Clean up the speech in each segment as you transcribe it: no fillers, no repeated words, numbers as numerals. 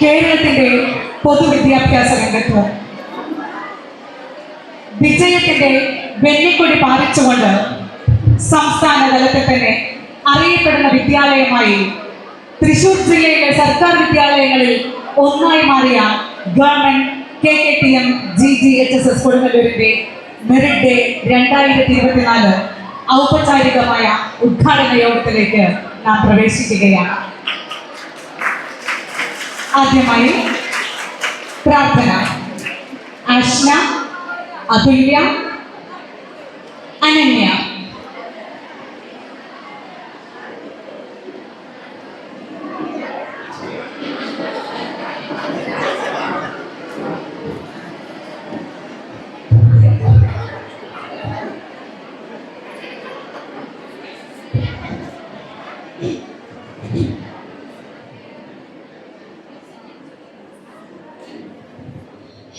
കേരളത്തിന്റെ പൊതുവിദ്യാഭ്യാസ രംഗത്ത് വിജയത്തിന്റെ വെന്നിക്കൊടി പാലിച്ചുകൊണ്ട് സംസ്ഥാന തലത്തിൽ തന്നെ അറിയപ്പെടുന്ന വിദ്യാലയമായി തൃശൂർ ജില്ലയിലെ സർക്കാർ വിദ്യാലയങ്ങളിൽ ഒന്നായി മാറിയ ഗവൺമെന്റ് KKTM GGHSS കൊടുങ്ങല്ലൂരിന്റെ മെറിറ്റ് ഡേ 2024 ഔപചാരികമായ ഉദ്ഘാടന യോഗത്തിലേക്ക് നാം പ്രവേശിക്കുകയാണ്. ആദ്യമായി പ്രാർത്ഥന. ആഷ്ന, അതുല്യ, അനന്യ.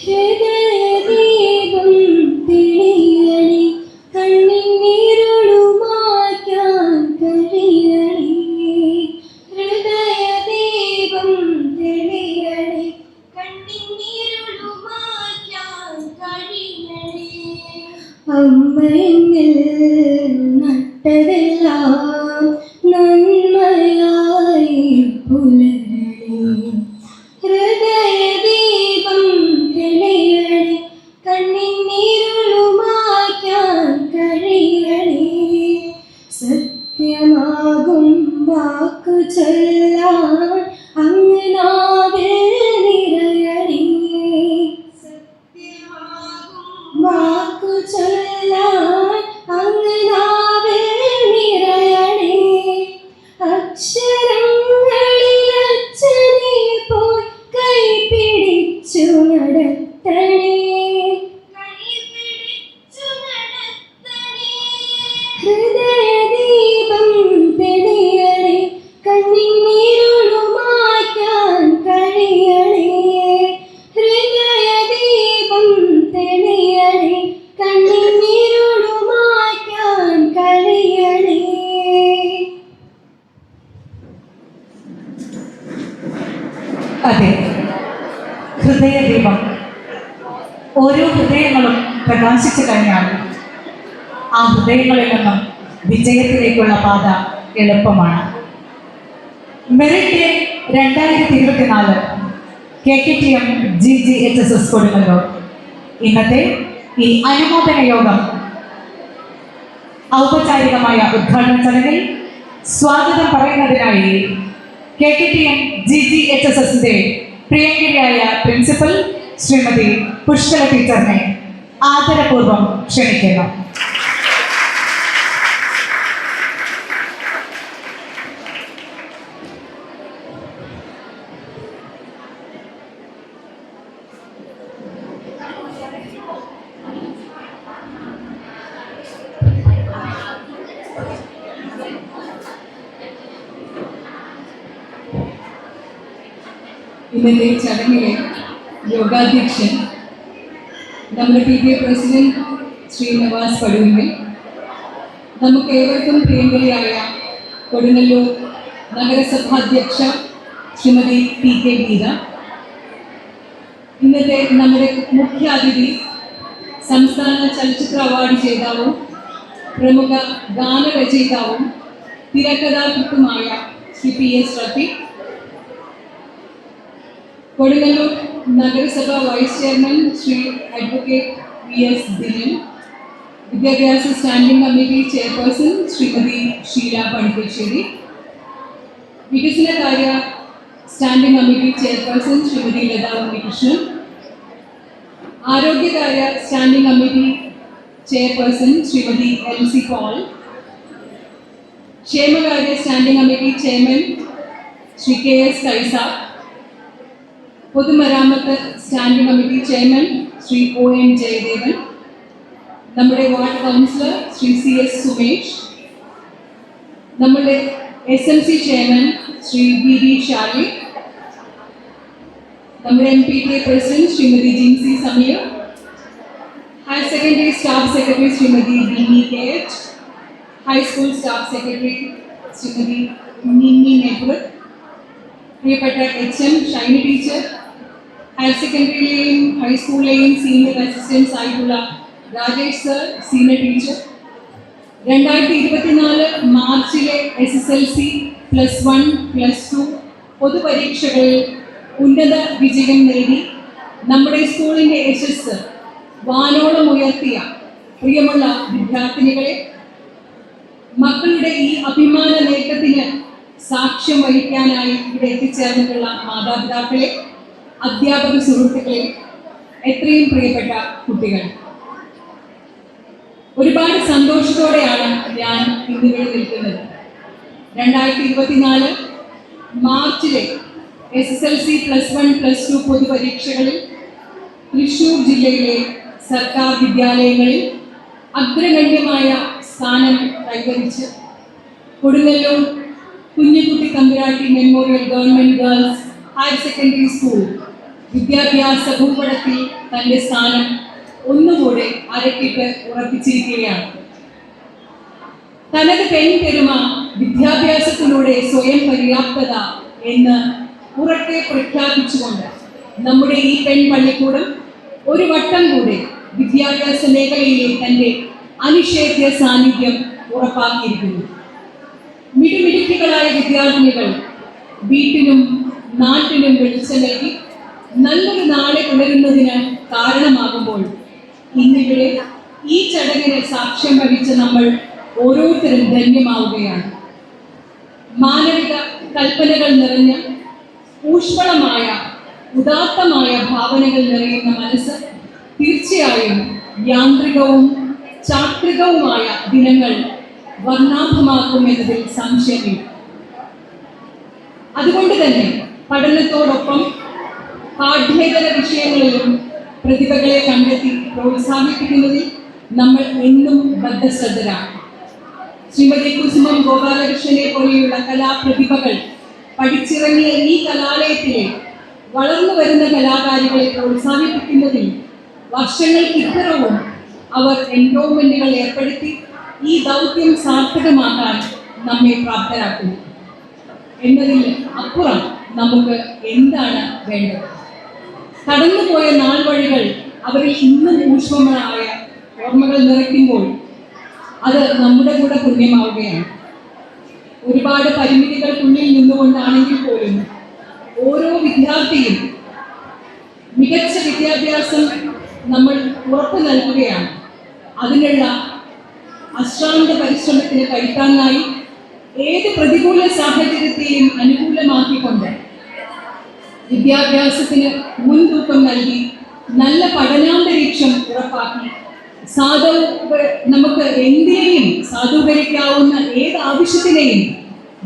ഹൃദയദീപം തെളിയണി, കണ്ണിനീരുളു മായ്ക്കാൻ കഴിയണി. ഹൃദയദീപം തെളിയണി, കണ്ണിനീരുളു മായ്ക്കാൻ കഴിയണി. അമ്മയെങ്കിൽ നട്ടതെല്ലാം നന്മയായി പുലരണി. ഹൃദയദീപം തെളിയണി, കണ്ണിനീരുളു മായ്ക്കാൻ കഴിയണി. സത്യമാകും വാക്കു ചൊല്ലാൻ അങ്ങ് നാവിൽ നിറയണി. സത്യമാകും വാക്കു ചൊല്ലാൻ അങ്ങ് നാവിൽ നിറയണി. അക്ഷരങ്ങളിൽ അച്ഛനെ പോയി കൈ പിടിച്ചു നടത്തണേ. ഹൃദയദീപം തെളിയണേ, കണ്ണിനീരുളു മായ്ക്കാൻ കഴിയണേ. ഹൃദയദീപം തെളിയണേ, കണ്ണിനീരുളു മായ്ക്കാൻ കഴിയണേ. അതെ, ഹൃദയദീപം. ഓരോ ഹൃദയങ്ങളും പ്രകാശിച്ചു കഴിഞ്ഞാൽ ആ ഹൃദയങ്ങളിൽ നിന്നും വിജയത്തിലേക്കുള്ള പാത എളുപ്പമാണ്. Merit day 2024 KKTM GGHSS Kodungallur ഇന്നത്തെ ഈ അനുമോദന യോഗം ഔപചാരികമായ ഉദ്ഘാടന ചടങ്ങിൽ സ്വാഗതം പറയുന്നതിനായി KKTM GGHSSന്റെ പ്രിയങ്കരിയായ പ്രിൻസിപ്പൽ ശ്രീമതി പുഷ്കല ടീച്ചറിനെ ആദരപൂർവ്വം ക്ഷണിക്കുന്നു. ഇന്നത്തെ ചടങ്ങിലെ യോഗാധ്യക്ഷൻ നമ്മുടെ PTA പ്രസിഡന്റ് ശ്രീ നവാസ് പടുവിൽ, നമുക്ക് ഏവർക്കും പ്രിയങ്കരിയായ കൊടുങ്ങല്ലൂർ നഗരസഭാധ്യക്ഷ ശ്രീമതി PK ഗീത, ഇന്നത്തെ നമ്മുടെ മുഖ്യാതിഥി സംസ്ഥാന ചലച്ചിത്ര അവാർഡ് ജേതാവും പ്രമുഖ ഗാനരചയിതാവും തിരക്കഥാകൃത്തുമായ ശ്രീ PS റഫീഖ്, കൊടുങ്ങല്ലൂർ നഗരസഭ vice chairman Shri advocate VS Dinan, വിദ്യാഭ്യാസ standing committee chairperson Shrimati Sheela Panikkassery, വികസനകാര്യ standing committee chairperson Shrimati Latha Unnikrishnan, ആരോഗ്യകാര്യ standing committee chairperson Shrimati LC Paul, ക്ഷേമകാര്യ standing committee chairman Shri KS Kaisa, പൊതുമരാമത്ത് standing committee chairman Shri OM Jayadevan, നമ്മുടെ ward councillor Shri CS Sumesh, നമ്മുടെ SMC chairman Shri BD Shali, നമ്മുടെ MPTA president Shrimati Jincy Sameer, higher secondary staff secretary Shrimati Bini KH, high school staff secretary Shrimati Ninni Nehru, പ്രിയപ്പെട്ട HM Shiny teacher, higher സെക്കൻഡറിയിലെയും ഹൈസ്കൂളിലെയും senior assistants ആയിട്ടുള്ള Rajesh sir, senior teacher, 2024 മാർച്ചിലെ SSLC +1 +2 പൊതുപരീക്ഷകളിൽ ഉന്നത വിജയം നേടി നമ്മുടെ സ്കൂളിൻ്റെ യശസ്സ് വാനോളം ഉയർത്തിയ പ്രിയമുള്ള വിദ്യാർത്ഥിനികളെ, മക്കളുടെ ഈ അഭിമാന നേട്ടത്തിന് സാക്ഷ്യം വഹിക്കാനായി ഇവിടെ എത്തിച്ചേർന്നിട്ടുള്ള മാതാപിതാക്കളെ, അധ്യാപക സുഹൃത്തുക്കളെ, എത്രയും പ്രിയപ്പെട്ട കുട്ടികൾ, ഒരുപാട് സന്തോഷത്തോടെയാണ് ഞാൻ ഇന്നിവിടെ നിൽക്കുന്നത്. 2024 മാർച്ചിലെ SSLC +1 +2 പൊതുപരീക്ഷകളിൽ തൃശ്ശൂർ ജില്ലയിലെ സർക്കാർ വിദ്യാലയങ്ങളിൽ അഗ്രഗണ്യമായ സ്ഥാനം കൈവരിച്ച് കൊടുങ്ങല്ലൂർ കുഞ്ഞുകുട്ടി തമ്പുരാട്ടി memorial government girls higher secondary school വിദ്യാഭ്യാസ ഭൂപടത്തിൽ തന്റെ സ്ഥാനം ഒന്നുകൂടെ അരക്കിട്ട് ഉറപ്പിച്ചിരിക്കുകയാണ്. തനത് പെൺപെരുമ വിദ്യാഭ്യാസത്തിലൂടെ സ്വയം പര്യാപ്തത എന്ന് ഉറക്കെ പ്രഖ്യാപിച്ചുകൊണ്ട് നമ്മുടെ ഈ പെൺപള്ളിക്കൂടം ഒരു വട്ടം കൂടെ വിദ്യാഭ്യാസ മേഖലയിലെ തന്റെ അനിഷേധ്യ സാന്നിധ്യം ഉറപ്പാക്കിയിരിക്കുന്നു. മിടുമിടുക്കികളായ വിദ്യാർത്ഥിനികൾ വീട്ടിനും നാട്ടിനും വെളിച്ചം നൽകി നല്ലൊരു നാളെ പുലരുന്നതിന് കാരണമാകുമ്പോൾ ഇന്നിവിടെ ഈ ചടങ്ങിന് സാക്ഷ്യം വഹിച്ച നമ്മൾ ഓരോരുത്തരും ധന്യമാവുകയാണ്. മാനവിക കൽപ്പനകൾ നിറഞ്ഞ ഊഷ്മളമായ ഉദാത്തമായ ഭാവനകൾ നിറയുന്ന മനസ്സ് തീർച്ചയായും യാന്ത്രികവും ചാക്രികവുമായ ദിനങ്ങൾ വർണ്ണാഭമാക്കുമെന്നതിൽ സംശയമില്ല. അതുകൊണ്ട് തന്നെ പഠനത്തോടൊപ്പം പാഠ്യേതര വിഷയങ്ങളിലും പ്രതിഭകളെ കണ്ടെത്തി പ്രോത്സാഹിപ്പിക്കുന്നതിൽ നമ്മൾ എന്നും ബദ്ധശ്രദ്ധരാണ്. ശ്രീമതി കുസുമം ഗോപാലകൃഷ്ണനെ പോലെയുള്ള കലാപ്രതിഭകൾ പഠിച്ചിറങ്ങിയ ഈ കലാലയത്തിലെ വളർന്നു വരുന്ന കലാകാരികളെ പ്രോത്സാഹിപ്പിക്കുന്നതിൽ വർഷങ്ങൾക്കിപ്പുറവും അവർ എൻഡോമെന്റുകൾ ഏർപ്പെടുത്തി ഈ ദൗത്യം സാർത്ഥകമാക്കാൻ നമ്മെ പ്രാപ്തരാക്കുന്നു. എന്നതിൽ അപ്പുറം നമുക്ക് എന്താണ് വേണ്ടത്? കടന്നുപോയ നാൾ വഴികൾ അവരിൽ ഇന്നും ഊഷ്മളമായ ഓർമ്മകൾ നിറയ്ക്കുമ്പോൾ അത് നമ്മുടെ കൂടെ പുണ്യമാവുകയാണ്. ഒരുപാട് പരിമിതികൾക്കുള്ളിൽ നിന്നുകൊണ്ടാണെങ്കിൽ പോലും ഓരോ വിദ്യാർത്ഥിയും മികച്ച വിദ്യാഭ്യാസം നമ്മൾ ഉറപ്പു നൽകുകയാണ്. അതിനുള്ള അശ്രാന്ത പരിശ്രമത്തിന് കൈത്താങ്ങായി ഏത് പ്രതികൂല സാഹചര്യത്തെയും അനുകൂലമാക്കിക്കൊണ്ട് വിദ്യാഭ്യാസത്തിന് മുൻതൂക്കം നൽകി നല്ല പഠനാന്തരീക്ഷം ഉറപ്പാക്കി നമുക്ക് എന്തിനേയും സാധൂകരിക്കാവുന്ന ഏത് ആവശ്യത്തിനെയും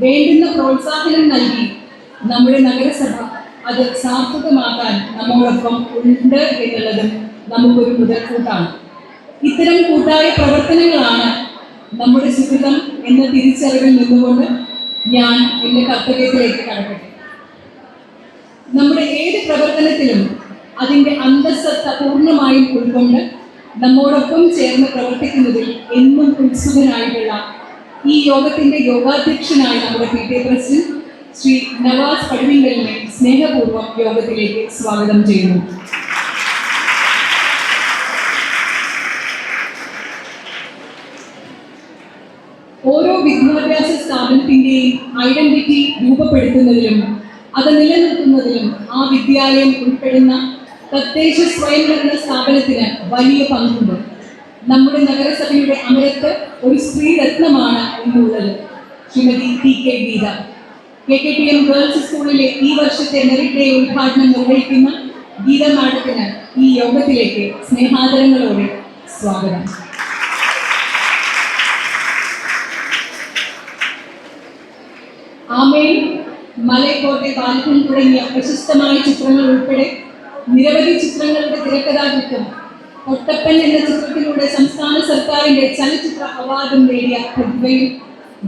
വേണ്ടുന്ന പ്രോത്സാഹനം നൽകി നമ്മുടെ നഗരസഭ അത് സാർത്ഥകമാക്കാൻ നമ്മോടൊപ്പം ഉണ്ട് എന്നുള്ളതും നമുക്കൊരു മുതൽക്കൂട്ടാണ്. ഇത്തരം കൂട്ടായ പ്രവർത്തനങ്ങളാണ് നമ്മുടെ സുഹൃതം എന്ന തിരിച്ചറിവിൽ നിന്നുകൊണ്ട് ഞാൻ എൻ്റെ കർത്തവ്യത്തിലേക്ക് കടക്കട്ടെ. നമ്മുടെ ഏത് പ്രവർത്തനത്തിലും അതിൻ്റെ അന്തസ്സത്ത പൂർണ്ണമായും ഉൾക്കൊണ്ട് നമ്മോടൊപ്പം ചേർന്ന് പ്രവർത്തിക്കുന്നതിൽ എന്നും ഉത്സുകനായിട്ടുള്ള ഈ യോഗത്തിൻ്റെ യോഗാധ്യക്ഷനായ നമ്മുടെ PTA പ്രസിഡന്റ് ശ്രീ നവാസ് പടിവിങ്കലിനെ സ്നേഹപൂർവ്വം യോഗത്തിലേക്ക് സ്വാഗതം ചെയ്യുന്നു. ഓരോ വിദ്യാഭ്യാസ സ്ഥാപനത്തിൻ്റെയും ഐഡന്റിറ്റി രൂപപ്പെടുത്തുന്നതിലും അത് നിലനിർത്തുന്നതിലും ആ വിദ്യാലയം ഉൾപ്പെടുന്ന തദ്ദേശ സ്വയംഭരണ സ്ഥാപനത്തിന് വലിയ പങ്കുണ്ട്. നമ്മുടെ നഗരസഭയുടെ അമരത്ത് ഒരു സ്ത്രീരത്നമാണ് ഇന്നുള്ളത്, Shrimati TK Geetha. KKTM girls സ്കൂളിലെ ഈ വർഷത്തെ മെറിറ്റ് ഡേ ഉദ്ഘാടനം നിർവഹിക്കുന്ന ഗീത മാഡത്തിന് ഈ യോഗത്തിലേക്ക് സ്നേഹാദരങ്ങളോടെ സ്വാഗതം. ആമേൻ, മലൈക്കോട്ടെ, ബാലകൻ തുടങ്ങിയ പ്രശസ്തമായ ചിത്രങ്ങൾ ഉൾപ്പെടെ നിരവധി ചിത്രങ്ങളുടെ തിരക്കഥാകൃത്തും ഒട്ടപ്പൻ എന്ന ചിത്രത്തിലൂടെ സംസ്ഥാന സർക്കാരിന്റെ ചലച്ചിത്ര അവാർഡും നേടിയ പ്രതിഭയും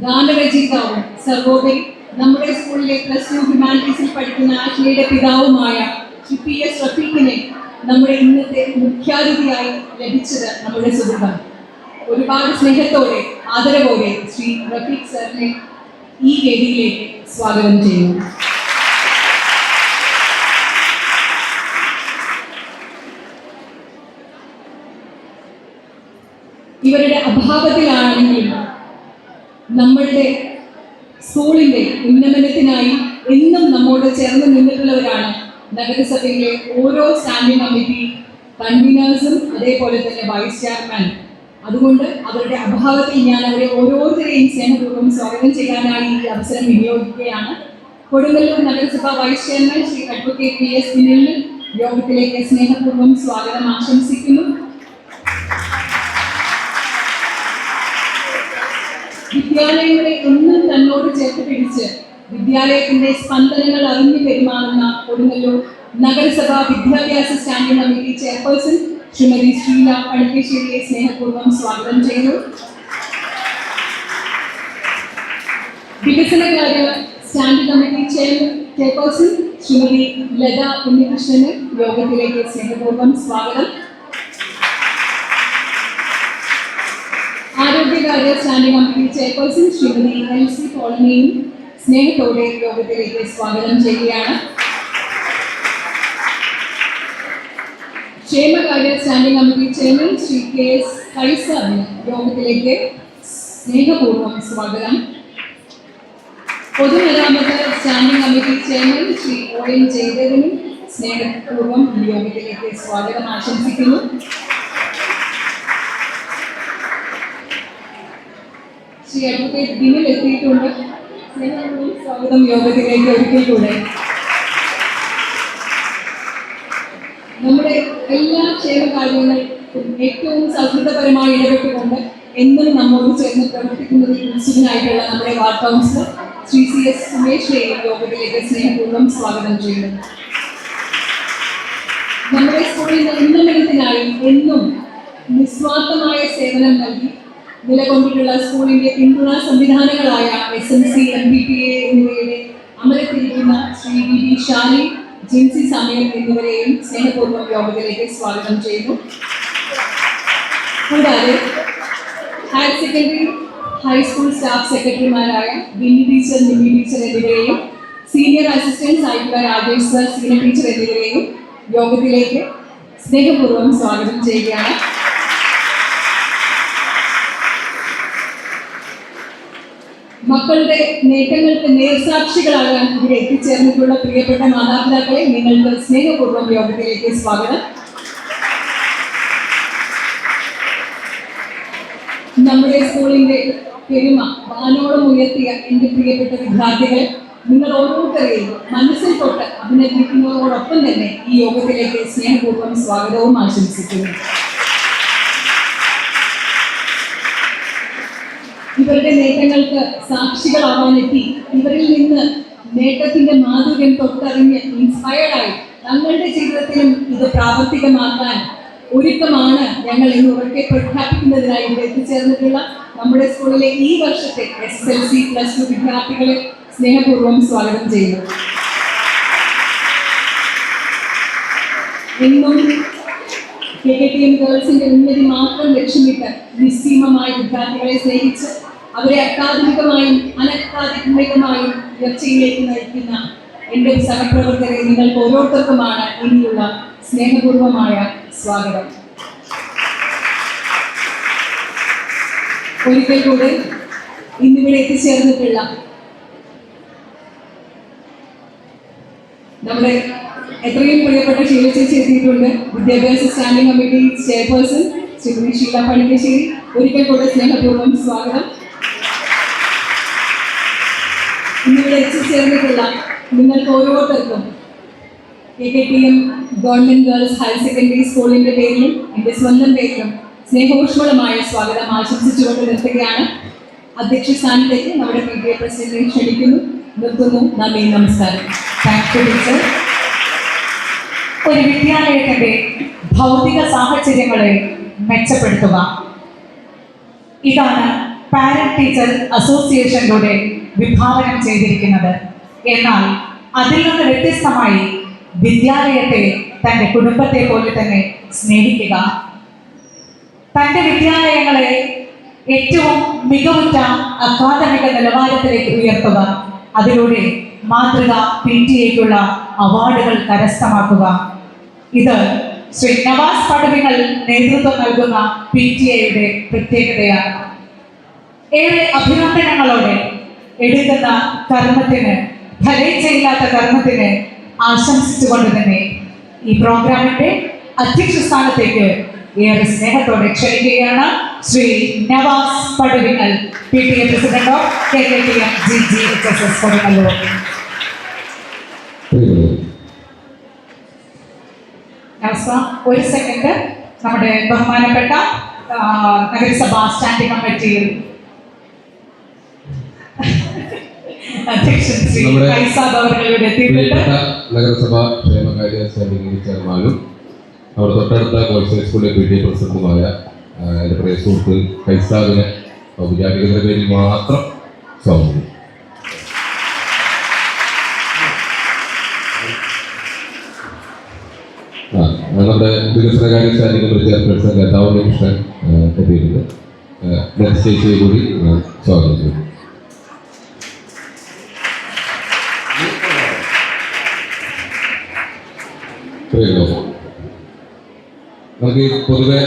ഗാനരചയിതാവും സർവോപരി നമ്മുടെ സ്കൂളിലെ +2 ഹ്യൂമാനിറ്റീസിൽ പഠിക്കുന്ന ആഷ്ലയുടെ പിതാവുമായ ശ്രീ PS റഫീഖിനെ നമ്മുടെ ഇന്നത്തെ മുഖ്യാതിഥിയായി ലഭിച്ചത് നമ്മുടെ സുഹൃത്താണ്. ഒരുപാട് സ്നേഹത്തോടെ ആദരവോടെ ശ്രീ റഫീഖ് സാറിനെ ഈ വേദിയിലേക്ക് സ്വാഗതം ചെയ്യുന്നു. ഇവരുടെ അഭാവത്തിലാണെങ്കിലും നമ്മളുടെ സ്കൂളിന്റെ ഉന്നമനത്തിനായി എന്നും നമ്മോട് ചേർന്ന് നിന്നിട്ടുള്ളവരാണ് നഗരസഭയിലെ ഓരോ സ്റ്റാൻഡിംഗ് കമ്മിറ്റി കൺവീനേഴ്സും അതേപോലെ തന്നെ വൈസ് ചെയർമാൻ. അതുകൊണ്ട് അവരുടെ അഭാവത്തിൽ ഞാൻ അവരെ ഓരോരുത്തരെയും സ്നേഹപൂർവ്വം സ്വാഗതം ചെയ്യാനായി ഈ അവസരം വിനിയോഗിക്കുകയാണ്. കൊടുങ്ങല്ലൂർ നഗരസഭ vice chairman Shri advocate PS വിനിലിന് യോഗത്തിലേക്ക് സ്നേഹപൂർവ്വം സ്വാഗതം ആശംസിക്കുന്നു. വിദ്യാലയങ്ങളെ എന്നും തന്നോട് ചേർത്ത് പിടിച്ച് വിദ്യാലയത്തിന്റെ സ്പന്ദനങ്ങൾ അറിഞ്ഞു പെരുമാറുന്ന കൊടുങ്ങല്ലൂർ നഗരസഭ വിദ്യാഭ്യാസ standing committee chairperson Shrimati Sheela പണിക്കശ്ശേരിയെ സ്നേഹപൂർവ്വം സ്വാഗതം ചെയ്യുന്നു. വികസനകാര്യ standing committee chairperson Shrimati Latha ഉണ്ണികൃഷ്ണന് യോഗത്തിലേക്ക് സ്നേഹപൂർവ്വം സ്വാഗതം. ആരോഗ്യകാര്യ standing committee chairperson Shrimati LC പോളനെയും സ്നേഹത്തോടെ യോഗത്തിലേക്ക് സ്വാഗതം ചെയ്യുകയാണ്. ക്ഷേമകാര്യ standing committee chairman Shri KS കൈസാറിന് യോഗത്തിലേക്ക് സ്നേഹപൂർവ്വം സ്വാഗതം. പൊതുമരാമത്ത് standing committee chairman Shri ON ജയദേവനും സ്നേഹപൂർവ്വം ഈ യോഗത്തിലേക്ക് സ്വാഗതം ആശംസിക്കുന്നു. ശ്രീ അഡ്വക്കേറ്റ് വിനിൽ എത്തിയിട്ടുണ്ട്. സ്നേഹപൂർവ്വം സ്വാഗതം യോഗത്തിലേക്ക് ഒരിക്കൽ കൂടെ. നമ്മുടെ എല്ലാ ക്ഷേമകാര്യങ്ങൾക്കും ഏറ്റവും സൗഹൃദപരമായി ഇടപെട്ടുകൊണ്ട് എന്നും നമ്മോട് ചേർന്ന് പ്രവർത്തിക്കുന്നതിൽ ഉത്സുകനായിട്ടുള്ള നമ്മുടെ വാർഡ് കൗൺസിലർ ശ്രീ CS സുമേഷിനെയും യോഗത്തിലേക്ക് സ്നേഹപൂർവ്വം സ്വാഗതം ചെയ്യുന്നു. നമ്മുടെ സ്കൂളിന്റെ ഉന്നമനത്തിനായി എന്നും നിസ്വാർത്ഥമായ സേവനം നൽകി നിലകൊണ്ടിട്ടുള്ള സ്കൂളിന്റെ പിന്തുണാ സംവിധാനങ്ങളായ SMC, MPTA എന്നിവയുടെ അമരത്തിരിക്കുന്ന ശ്രീ VD ഷാനി, ജിൻസി സമയം എന്നിവരെയും സ്നേഹപൂർവ്വം യോഗത്തിലേക്ക് സ്വാഗതം ചെയ്യുന്നു. കൂടാതെ ഹയർ സെക്കൻഡറി ഹൈസ്കൂൾ സ്റ്റാഫ് സെക്രട്ടറിമാരായ ബിന്നി ടീച്ചർ, നിമി ടീച്ചർ എന്നിവരെയും സീനിയർ അസിസ്റ്റൻസ് ആയിട്ടുള്ള രാജേഷ് സർ, സീന ടീച്ചർ എന്നിവരെയും യോഗത്തിലേക്ക് സ്നേഹപൂർവ്വം സ്വാഗതം ചെയ്യുകയാണ്. മക്കളുടെ നേട്ടങ്ങൾക്ക് നേർസാക്ഷികളാകാൻ ഇവിടെ എത്തിച്ചേർന്നിട്ടുള്ള പ്രിയപ്പെട്ട മാതാപിതാക്കളെ നിങ്ങൾക്ക് സ്നേഹപൂർവ്വം യോഗത്തിലേക്ക് സ്വാഗതം. നമ്മുടെ സ്കൂളിന്റെ പെരുമ വാനോളം ഉയർത്തിയ എൻ്റെ പ്രിയപ്പെട്ട വിദ്യാർത്ഥികളെ, നിങ്ങൾ ഓരോരുത്തരെയും മനസ്സിൽ തൊട്ട് അഭിനന്ദിക്കുന്നതോടൊപ്പം തന്നെ ഈ യോഗത്തിലേക്ക് സ്നേഹപൂർവ്വം സ്വാഗതവും ആശംസിക്കുന്നു. ഇവരുടെ നേട്ടങ്ങൾക്ക് സാക്ഷികളാവാനെത്തി ഇവരിൽ നിന്ന് നേട്ടത്തിന്റെ മാധുര്യം തൊട്ടറിഞ്ഞ് ഇൻസ്പയർഡായി തങ്ങളുടെ ജീവിതത്തിലും ഇത് പ്രാവർത്തികമാക്കാൻ ഒരുക്കമാണ് ഞങ്ങൾ ഇന്ന് ഉറക്കെ പ്രഖ്യാപിക്കുന്നതിനായി ഇവിടെ എത്തിച്ചേർന്നിട്ടുള്ള നമ്മുടെ സ്കൂളിലെ ഈ വർഷത്തെ SSLC +2 വിദ്യാർത്ഥികളെ സ്നേഹപൂർവ്വം സ്വാഗതം ചെയ്യുന്നു. എന്നും KKTM ഗേൾസിന്റെ ഉന്നതി മാത്രം ലക്ഷ്യമിട്ട് നിസ്സീമമായ വിദ്യാർത്ഥികളെ സ്നേഹിച്ച് അവരെ അക്കാദമികമായും അനക്കാദമികമായും ഉയർച്ചയിലേക്ക് നയിക്കുന്ന എൻ്റെ സഹപ്രവർത്തകരെ നിങ്ങൾക്ക് ഓരോരുത്തർക്കുമാണ് ഇനിയുള്ള സ്നേഹപൂർവമായ സ്വാഗതം. ഒരിക്കൽ കൂടെ ഇന്നിവിടെ എത്തിച്ചേർന്നിട്ടുള്ള നമ്മുടെ എത്രയും പ്രിയപ്പെട്ട ഷീല ചേച്ചി എത്തിയിട്ടുണ്ട്. വിദ്യാഭ്യാസ standing committee chairperson Shrimati Sheela Panikkassery, ഒരിക്കൽ കൂടെ സ്നേഹപൂർവ്വം സ്വാഗതം. ഇന്നിവിടെ എത്തിച്ചേർന്നിട്ടുള്ള നിങ്ങൾക്ക് ഓരോരുത്തർക്കും KKTM government girls higher secondary സ്കൂളിന്റെ പേരിലും എൻ്റെ സ്വന്തം പേരിലും സ്നേഹോഷ്മളമായ സ്വാഗതം ആശംസിച്ചുകൊണ്ട് നിർത്തുകയാണ്. അധ്യക്ഷ സ്ഥാനത്തേക്ക് നമ്മുടെ PTA പ്രസിഡന്റിനെ ക്ഷണിക്കുന്നു. നിർത്തുന്നു. നന്ദി, നമസ്കാരം. Thank you teacher. ഒരു വിദ്യാലയത്തിന്റെ ഭൗതിക സാഹചര്യങ്ങളെ മെച്ചപ്പെടുത്തുക. ഇതാണ് പാരന്റ് ടീച്ചർ അസോസിയേഷനിലൂടെ വിഭാവനം ചെയ്തിരിക്കുന്നത്. എന്നാൽ അതിൽ നിന്ന് വ്യത്യസ്തമായി വിദ്യാലയത്തെ തൻ്റെ കുടുംബത്തെ പോലെ തന്നെ സ്നേഹിക്കുക, തൻ്റെ വിദ്യാലയങ്ങളെ ഏറ്റവും മികവുറ്റ അക്കാദമിക നിലവാരത്തിലേക്ക് ഉയർത്തുക, അതിലൂടെ മാതൃക PTA-ക്കുള്ള അവാർഡുകൾ കരസ്ഥമാക്കുക. ഇത് ശ്രീ നവാസ് പടവികൾ നേതൃത്വം നൽകുന്ന PTA-യുടെ പ്രത്യേകതയാണ്. ഏറെ അഭിനന്ദനങ്ങളോടെ എടുക്കുന്ന കർമ്മത്തിന്, ഫലേച്ഛയില്ലാത്ത കർമ്മത്തിന് ആശംസിച്ചുകൊണ്ട് തന്നെ ഈ പ്രോഗ്രാമിന്റെ അധ്യക്ഷ സ്ഥാനത്തേക്ക് ഏറെ സ്നേഹത്തോടെ ക്ഷണിക്കുകയാണ് Shri Navas Padavingal, PTA president of KKTM GGHSS Kodungallur. നമസ്കാരം. ഒരു സെക്കൻഡ്. നമ്മുടെ ബഹുമാനപ്പെട്ട നഗരസഭാ സ്റ്റാൻഡിംഗ് കമ്മിറ്റിയിൽ അധ്യക്ഷൻ ശ്രീ ഫൈസാദ് അവരുടെ നഗരസഭാ ക്ഷേമകാര്യ സ്റ്റാൻഡിംഗ് ചെയർമാനും അവർ തൊട്ടടുത്ത ഗേൾസ് ഹൈസ്കൂളിലെ PTA പ്രസിഡന്റുമായ എൻ്റെ പ്രിയ സുഹൃത്ത് ഫൈസാദിനെ ഔപചാരികതയുടെ പേരിൽ മാത്രം സ്വാഗതം. നമ്മുടെ വികസനകാര്യ സ്റ്റാൻഡിംഗ് കമ്മിറ്റി ചെയർപേഴ്സൺ ലതാവതി കൃഷ്ണൻ എത്തിയിട്ടുണ്ട്. സ്റ്റേജിൽ കൂടി സ്വാഗതം ചെയ്തു. നമുക്ക് പൊതുവെ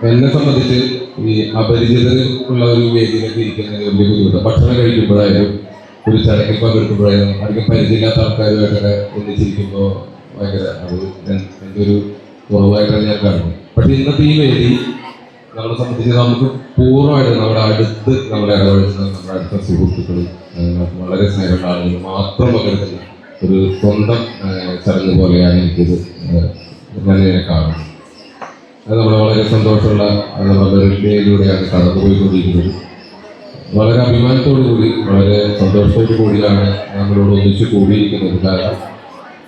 എന്നെ സംബന്ധിച്ച് ഈ അപരിചിതരുള്ള ഒരു വേദിയിലേക്ക് ഇരിക്കുന്നത് വലിയ ബുദ്ധിമുട്ടാണ്. ഭക്ഷണം കഴിക്കുമ്പോഴായാലും ഒരു ചടങ്ങിൽ പങ്കെടുക്കുമ്പോഴായാലും അധികം പരിചയമില്ലാത്ത ആൾക്കാരുമായിട്ടൊക്കെ ഒന്നിച്ചിരിക്കുമ്പോൾ ഭയങ്കര അത് എൻ്റെ ഒരു കുറവായിട്ടാണ് ഞാൻ കാണുന്നത്. പക്ഷേ ഇന്നത്തെ ഈ വേദി നമ്മളെ സംബന്ധിച്ച് നമുക്ക് പൂർണ്ണമായിട്ട് നമ്മുടെ അടുത്ത് നമ്മളെ ഇടപെടുന്ന നമ്മുടെ അടുത്ത സുഹൃത്തുക്കൾ, വളരെ സ്നേഹമുള്ള ആളുകൾ മാത്രം പങ്കെടുക്കുന്ന ഒരു സ്വന്തം ചടങ്ങ് പോലെയാണ് എനിക്കിത് ഞാൻ കാണുന്നത്. അത് നമ്മളെ വളരെ സന്തോഷമുള്ള നമ്മുടെ വെറുതെയിലൂടെയാണ് കടന്നുപോയിക്കൊണ്ടിരിക്കുന്നത്. വളരെ അഭിമാനത്തോടു കൂടി, വളരെ സന്തോഷത്തോടു കൂടിയാണ് നമ്മളോട് ഒന്നിച്ച് കൂടിയിരിക്കുന്നത്. കാരണം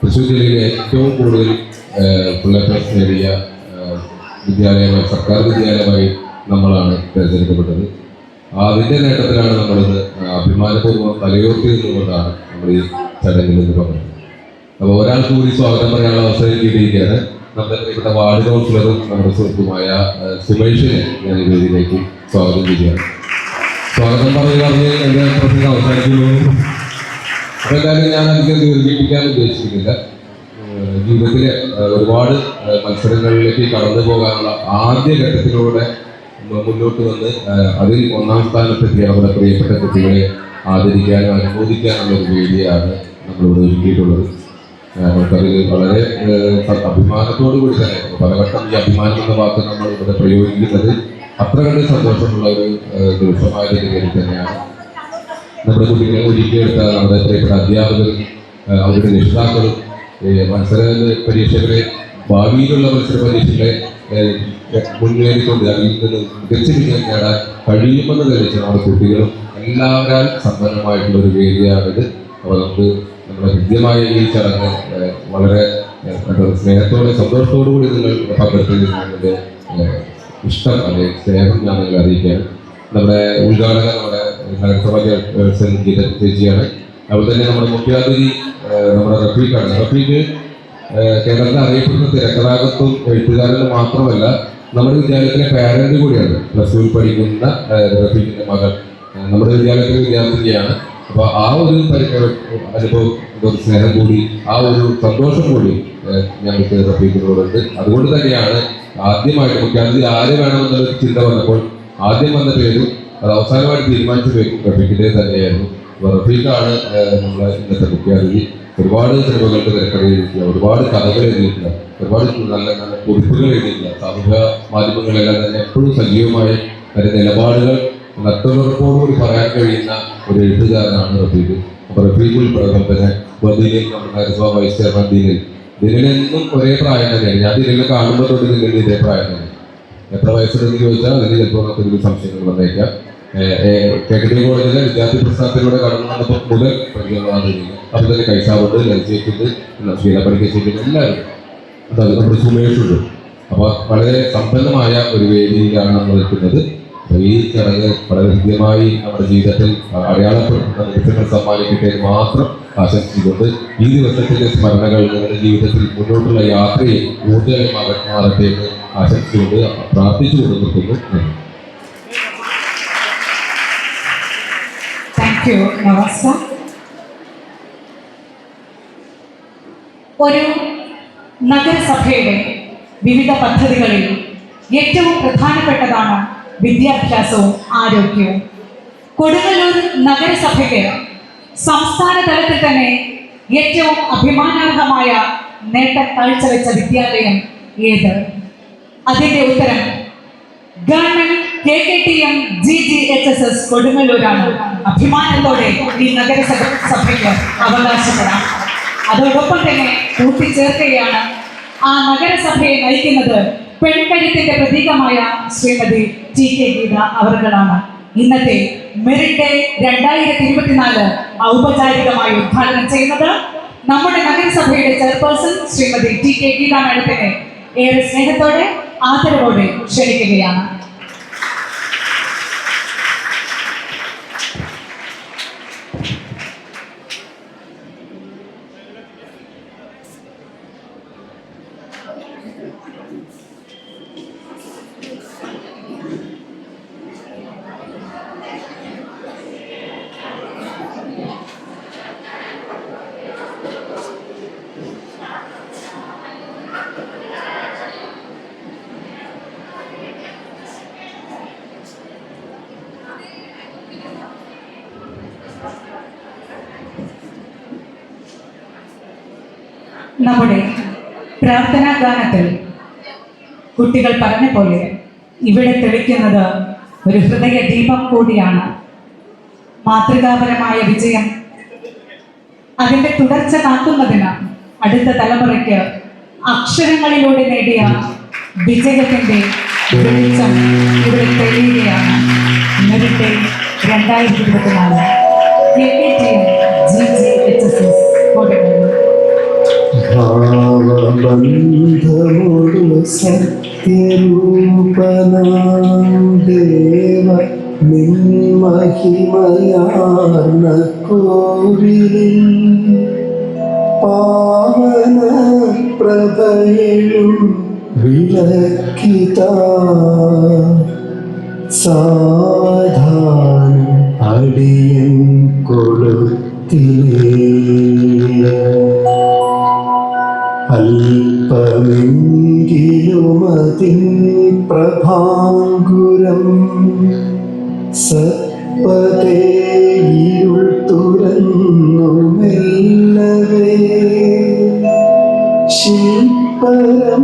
തൃശ്ശൂർ ജില്ലയിലെ ഏറ്റവും കൂടുതൽ ഫുള്ളേഴ്സ് നേടിയ വിദ്യാലയമായി, സർക്കാർ വിദ്യാലയമായി നമ്മളാണ് തിരഞ്ഞെടുക്കപ്പെട്ടത്. അതിൻ്റെ നേട്ടത്തിലാണ് നമ്മളിന്ന് അഭിമാനപൂർവ്വം തലയോർത്തി നിന്നുകൊണ്ടാണ് നമ്മൾ ഈ ചടങ്ങിൽ നിന്ന് പങ്കെടുക്കുന്നത്. അപ്പോൾ ഒരാൾക്ക് കൂടി സ്വാഗതം പറയാനുള്ള അവസരം കിട്ടിയിരിക്കുകയാണ്. നമ്മുടെ പ്രിയപ്പെട്ട വാർഡ് കൗൺസിലറും നമ്മുടെ സുഹൃത്തുമായ സുമേഷിനെ ഞാൻ ഈ വേദിയിലേക്ക് സ്വാഗതം ചെയ്യുകയാണ്. സ്വാഗതം പറഞ്ഞ് എൻ്റെ പ്രസംഗം അവസാനിക്കുന്നു. അതെന്തായാലും ഞാൻ അധികം ദീർഘിപ്പിക്കാൻ ഉദ്ദേശിക്കുന്നില്ല. ജീവിതത്തിൽ ഒരുപാട് മത്സരങ്ങളിലേക്ക് കടന്നു പോകാനുള്ള ആദ്യ ഘട്ടത്തിലൂടെ മുന്നോട്ട് വന്ന് അതിൽ ഒന്നാം സ്ഥാനത്തെത്തിയ നമ്മുടെ പ്രിയപ്പെട്ട കുട്ടികളെ ആദരിക്കാനും അനുമോദിക്കാനുള്ള ഒരു വേദിയാണ് നമ്മളിവിടെ ഒരുക്കിയിട്ടുള്ളത്. നമുക്കതിൽ വളരെ അഭിമാനത്തോടു കൂടി തന്നെ പലവട്ടം ഈ അഭിമാനം എന്ന വാക്ക് നമ്മൾ ഇവിടെ പ്രയോഗിക്കുന്നത് അത്ര കണ്ട് സന്തോഷമുള്ള ഒരു ദിവസമായതിൻ്റെ പേരിൽ തന്നെയാണ്. നമ്മുടെ കുട്ടികളെ ഒരുക്കിയെടുത്ത നമ്മുടെ പ്രിയപ്പെട്ട അധ്യാപകരും അവരുടെ രക്ഷിതാക്കളും മത്സര പരീക്ഷകളെ, ഭാവിയിലുള്ള മത്സര പരീക്ഷകളെ മുന്നേറിക്കൊണ്ട് അതിൽ നിന്ന് മികച്ച വിജയം നേടാൻ കഴിയുമെന്ന് തെളിയിച്ച നമ്മുടെ കുട്ടികളും എല്ലാവരാൽ സമ്പന്നമായിട്ടുള്ള ഒരു വേദിയാണിത്. അപ്പോൾ നമുക്ക് നമ്മുടെ ഹൃദ്യമായ ഈ ചടങ്ങ് വളരെ സ്നേഹത്തോടെ സന്തോഷത്തോടു കൂടി നിങ്ങൾ പങ്കെടുത്തതിന്റെ ഇഷ്ടം അല്ലെങ്കിൽ സ്നേഹം ഞാൻ നിങ്ങളെ അറിയിക്കുകയാണ്. നമ്മുടെ ഉദ്ഘാടക നമ്മുടെ നഗരസഭാ ചെയർപേഴ്സൺ ഗീത ചേച്ചിയാണ്. അതുപോലെ തന്നെ നമ്മുടെ മുഖ്യാതിഥി നമ്മുടെ റഫീഖാണ്. റഫീഖ് കേരളത്തിൽ അറിയപ്പെടുന്ന തിരക്കഥാകൃത്തും എഴുത്തുകാരനും മാത്രമല്ല നമ്മുടെ വിദ്യാലയത്തിലെ പാരന്റ് കൂടിയാണ്. +2 പഠിക്കുന്ന റഫീഖിന്റെ മകൾ നമ്മുടെ വിദ്യാലയത്തിലെ വിദ്യാർത്ഥിനിയാണ്. അപ്പോൾ ആ ഒരു അനുഭവം, ഒരു സ്നേഹം കൂടി, ആ ഒരു സന്തോഷം കൂടി ഞങ്ങൾക്ക് റഫീഖിനോടുണ്ട്. അതുകൊണ്ട് തന്നെയാണ് ആദ്യമായിട്ട് മുഖ്യാതിഥി ആര് വേണമെന്നുള്ള ചിന്ത വന്നപ്പോൾ ആദ്യം വന്ന പേരും അത് അവസാനമായിട്ട് തീരുമാനിച്ച പേരും റഫീഖിൻ്റെ തന്നെയായിരുന്നു. അപ്പോൾ റഫീഖാണ് നമ്മളെ ഇന്നത്തെ മുഖ്യാതിഥി. ഒരുപാട് സിനിമകൾക്ക് തിരക്കഥ എഴുതിയിട്ടില്ല, ഒരുപാട് കഥകൾ എഴുതിയിട്ടില്ല, ഒരുപാട് നല്ല നല്ല കുറിപ്പുകൾ എഴുതിയിട്ടില്ല. സാമൂഹ്യ മാധ്യമങ്ങളെല്ലാം തന്നെ എപ്പോഴും സജീവമായി അതിൻ്റെ നിലപാടുകൾ മറ്റുള്ളവർക്കോടുകൂടി പറയാൻ കഴിയുന്ന ഒരു എഴുത്തുകാരനാണ് റഫീഖ്. അപ്പോൾ റഫീഖ് ഉൾപ്പെടുന്ന തന്നെ ദിനിൽ, നമ്മുടെ നഗരസഭാ വൈസ് ചെയർമാൻ ദിനിലെന്നും ഒരേ പ്രായം തന്നെയാണ്. ഞാൻ ദിനിൽ കാണുമ്പോൾ തൊട്ട് ദിനിൽ ഇതേ പ്രായം തന്നെ. എത്ര വയസ്സുണ്ടെന്ന് ചോദിച്ചാൽ അതിന് ചിലപ്പോൾ നമുക്ക് സംശയങ്ങൾ വന്നേക്കാം. KKTM കോളേജിലെ വിദ്യാർത്ഥി പ്രസ്ഥാനത്തിലൂടെ കടന്നു വന്നപ്പോൾ മുതൽ പരിചയമാണ്. അപ്പോൾ തന്നെ കൈസാവുണ്ട്, ലളിതയ്ക്കുണ്ട്, ശീല പഠിക്കുന്നുണ്ട്, എല്ലാവരും നമ്മുടെ സുമേഷുണ്ട്. അപ്പോൾ വളരെ സമ്പന്നമായ ഒരു വേദിയിലാണ് നമ്മൾ നിൽക്കുന്നത്. ഈ ചടങ്ങ് വളരെ ഹൃദ്യമായി നമ്മുടെ ജീവിതത്തിൽ അടയാളപ്പെടുത്തുന്ന നിമിഷങ്ങൾ സമ്മാനിക്കട്ടെ മാത്രം ആശംസിച്ചുകൊണ്ട് ഈ ദിവസത്തിലെ സ്മരണകൾ നിങ്ങളുടെ ജീവിതത്തിൽ മുന്നോട്ടുള്ള യാത്രയിൽ കൂടുതൽ മാറട്ടെ എന്ന് ആശംസിച്ചുകൊണ്ട് പ്രാർത്ഥിച്ചുകൊണ്ട് നിർത്തുന്നു. Thank you Navas. ഒരു നഗരസഭയുടെ വിവിധ പദ്ധതികളിൽ ഏറ്റവും പ്രധാനപ്പെട്ടതാണ് വിദ്യാഭ്യാസവും ആരോഗ്യവും. കൊടുങ്ങല്ലൂർ നഗരസഭയ്ക്ക് സംസ്ഥാന തലത്തിൽ തന്നെ ഏറ്റവും അഭിമാനാർഹമായ നേട്ടം കാഴ്ചവെച്ച വിദ്യാലയം ഏത്? അതിന്റെ ഉത്തരം ഗവൺമെന്റ് KKTM GGHSS കൊടുങ്ങല്ലൂരാണ്. അഭിമാനത്തോടെ ഈ നഗരസഭയ്ക്ക് അവകാശപ്പെടാം. അതോടൊപ്പം തന്നെ കൂട്ടിച്ചേർക്കുകയാണ്, ആ നഗരസഭയെ നയിക്കുന്നത് പെൺകരുത്തിന്റെ പ്രതീകമായ ശ്രീമതി TK ഗീത അവർകളാണ്. ഇന്നത്തെ മെറിറ്റ് ഡേ 2024 ഔപചാരികമായി ഉദ്ഘാടനം ചെയ്യുന്നത് നമ്മുടെ നഗരസഭയുടെ ചെയർപേഴ്സൺ ശ്രീമതി TK ഗീത മാഡത്തിനെ ഏറെ സ്നേഹത്തോടെ ആദരവോടെ ക്ഷണിക്കുകയാണ്. നമ്മുടെ പ്രാർത്ഥനാ ഗാനത്തിൽ കുട്ടികൾ പറഞ്ഞ പോലെ ഇവിടെ തെളിക്കുന്നത് ഒരു ഹൃദയ ദീപം കൂടിയാണ്. മാതൃകാപരമായ വിജയം അതിൻ്റെ തുടർച്ച കാക്കുന്നതിന് അടുത്ത തലമുറയ്ക്ക് അക്ഷരങ്ങളിലൂടെ നേടിയ വിജയത്തിൻ്റെ വെളിച്ചം ഇവിടെ തെളിയുകയാണ്. Merit 2024 KKTM GGHSS Kodungallur. ഭാവബന്ധമൊരു സത്യരൂപനാം ദേവ നിൻമഹിമയാർന്ന കോവിലിൽ പാവന പ്രഭയും വിളക്കിതാ സാധാനം അടിയൻ കൊടുത്തിലേ അല്പമെങ്കിലുമതിൻ പ്രഭാങ്കുരം സപ്പതേ ഇരുൾ തുറന്നു മെല്ലവേ ശില്പരമ്യ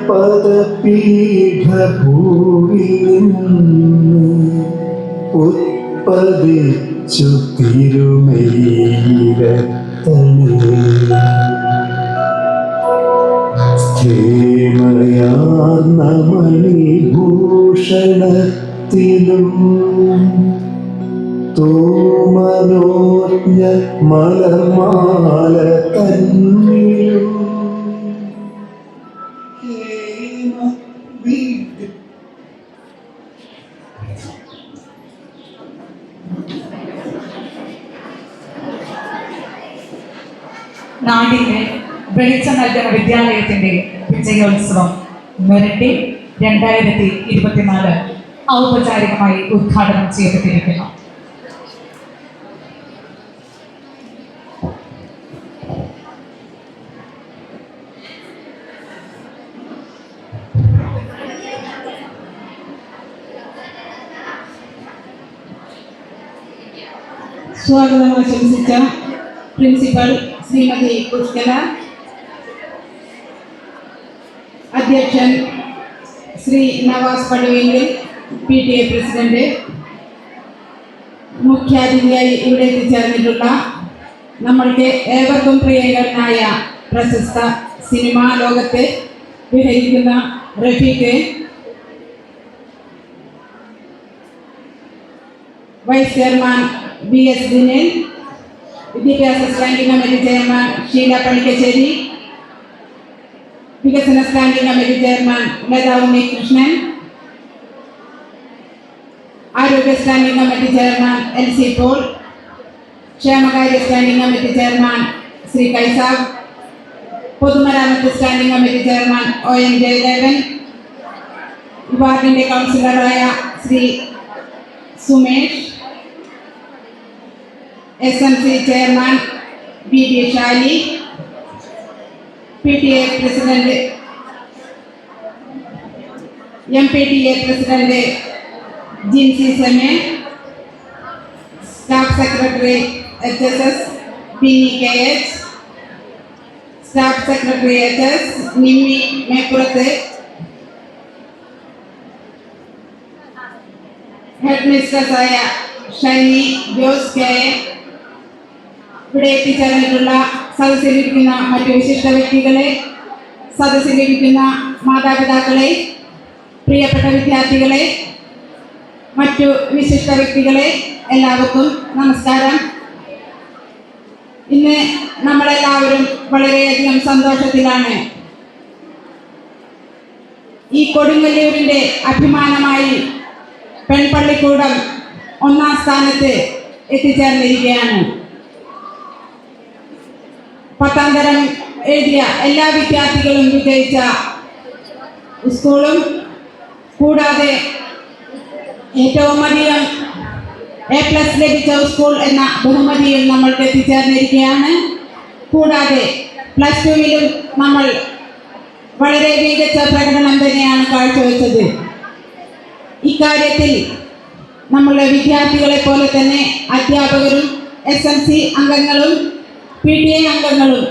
പദപീഠഭൂവിൽ നിന്ന് ഉത്പതിച്ചു തിരുമേയിരത്തണേ ക്ഷേമയാർന്ന മണിഭൂഷണത്തിലും തോമനോജ്ഞ മലർമാല തന്നിലും നാടിന് വെളിച്ചം നൽകുന്ന വിദ്യാലയത്തിന്റെ വിജയോത്സവം മെറിറ്റ് 2024 ഔപചാരികമായി ഉദ്ഘാടനം ചെയ്യപ്പെട്ടിരിക്കുന്നു. സ്വാഗതം ആശംസിച്ച പ്രിൻസിപ്പൽ ശ്രീമതി പുഷ്കല, അധ്യക്ഷൻ ശ്രീ നവാസ് പടുവെങ്കിൽ, PTA പ്രസിഡന്റ്, മുഖ്യാതിഥിയായി ഇവിടെ എത്തിച്ചേർന്നിട്ടുള്ള നമ്മൾക്ക് ഏവർക്കും പ്രിയങ്കരനായ പ്രശസ്ത സിനിമാ ലോകത്തെ വിഹരിക്കുന്ന Rafeeq, vice chairman BS Dinen, വിദ്യാഭ്യാസ standing committee chairman Sheela Panikkassery, വികസന standing committee chairman Latha Unnikrishnan, ആരോഗ്യ standing committee chairman LC Paul, ക്ഷേമകാര്യ standing committee chairman Shri Kaisab, പൊതുമരാമത്ത് standing committee chairman ON Jayadevan, വാർഡിന്റെ കൗൺസിലറായ Shri Sumesh, SMC chairman BD Shali, PTA president MPTA president Jincy Seme, staff secretary HSS Bini KH, staff secretary HS Nimmi Meppurath, head മിസ്റ്റേഴ്സായ Shiny Jose KA, ഇവിടെ എത്തിച്ചേർന്നിട്ടുള്ള സദസ്സിലിരിക്കുന്ന മറ്റു വിശിഷ്ട വ്യക്തികളെ, സദസ്സിലിരിക്കുന്ന മാതാപിതാക്കളെ, പ്രിയപ്പെട്ട വിദ്യാർത്ഥികളെ, മറ്റു വിശിഷ്ട വ്യക്തികളെ, എല്ലാവർക്കും നമസ്കാരം. ഇന്ന് നമ്മളെല്ലാവരും വളരെയധികം സന്തോഷത്തിലാണ്. ഈ കൊടുങ്ങല്ലൂരിൻ്റെ അഭിമാനമായി പെൺപള്ളിക്കൂടം 1ാം സ്ഥാനത്ത് എത്തിച്ചേർന്നിരിക്കുകയാണ്. 10ാം തരം എഴുതിയ എല്ലാ വിദ്യാർത്ഥികളും വിജയിച്ച സ്കൂളും, കൂടാതെ ഏറ്റവും അധികം A+ ലഭിച്ച സ്കൂൾ എന്ന ബഹുമതിയും നമ്മൾക്ക് എത്തിച്ചേർന്നിരിക്കുകയാണ്. കൂടാതെ +2-ലും നമ്മൾ വളരെ മികച്ച പ്രകടനം തന്നെയാണ് കാഴ്ചവെച്ചത്. ഇക്കാര്യത്തിൽ നമ്മളുടെ വിദ്യാർത്ഥികളെ പോലെ തന്നെ അധ്യാപകരും SMC അംഗങ്ങളും PTA അംഗങ്ങളും